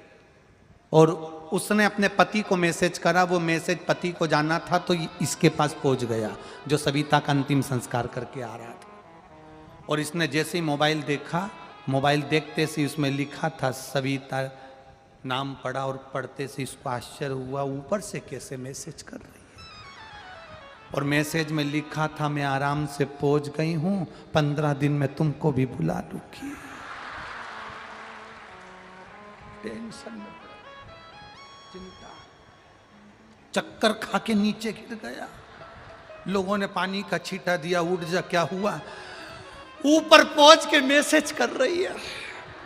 और उसने अपने पति को मैसेज करा। वो मैसेज पति को जाना था तो इसके पास पहुंच गया, जो सविता का अंतिम संस्कार करके आ रहा था। और इसने जैसे ही मोबाइल देखा, मोबाइल देखते से उसमें लिखा था सविता नाम पढ़ा, और पढ़ते से इसको आश्चर्य हुआ, ऊपर से कैसे मैसेज कर रही है। और मैसेज में लिखा था, मैं आराम से पहुंच गई हूं, 15 दिन में तुमको भी बुला लूंगी। टेंशन में, चिंता, चक्कर खा के नीचे गिर गया। लोगों ने पानी का छींटा दिया, उठ जा, क्या हुआ? ऊपर पहुंच के मैसेज कर रही है,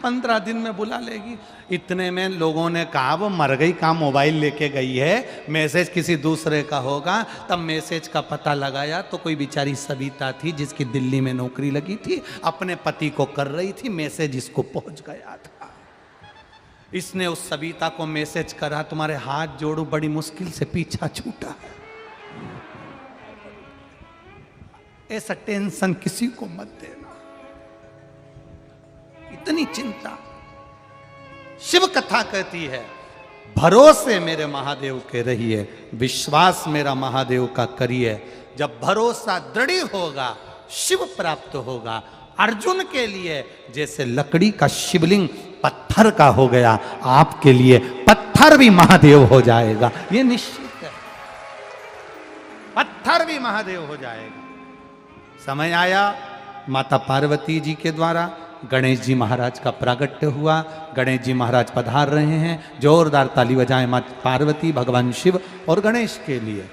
15 दिन में बुला लेगी। इतने में लोगों ने कहा वो मर गई, कहाँ मोबाइल लेके गई है, मैसेज किसी दूसरे का होगा। तब मैसेज का पता लगाया तो कोई बेचारी सविता थी जिसकी दिल्ली में नौकरी लगी थी, अपने पति को कर रही थी, मैसेज इसको पहुंच गया था। इसने उस सविता को मैसेज करा, तुम्हारे हाथ जोड़ू, बड़ी मुश्किल से पीछा छूटा है। ऐसा टेंशन किसी को मत देना, इतनी चिंता। शिव कथा कहती है, भरोसे मेरे महादेव के रहिए, विश्वास मेरा महादेव का करिए। जब भरोसा दृढ़ होगा, शिव प्राप्त होगा। अर्जुन के लिए जैसे लकड़ी का शिवलिंग पत्थर का हो गया, आपके लिए पत्थर भी महादेव हो जाएगा, ये निश्चित है। पत्थर भी महादेव हो जाएगा। समय आया, माता पार्वती जी के द्वारा गणेश जी महाराज का प्रागट्य हुआ। गणेश जी महाराज पधार रहे हैं, जोरदार ताली बजाएं माता पार्वती, भगवान शिव और गणेश के लिए।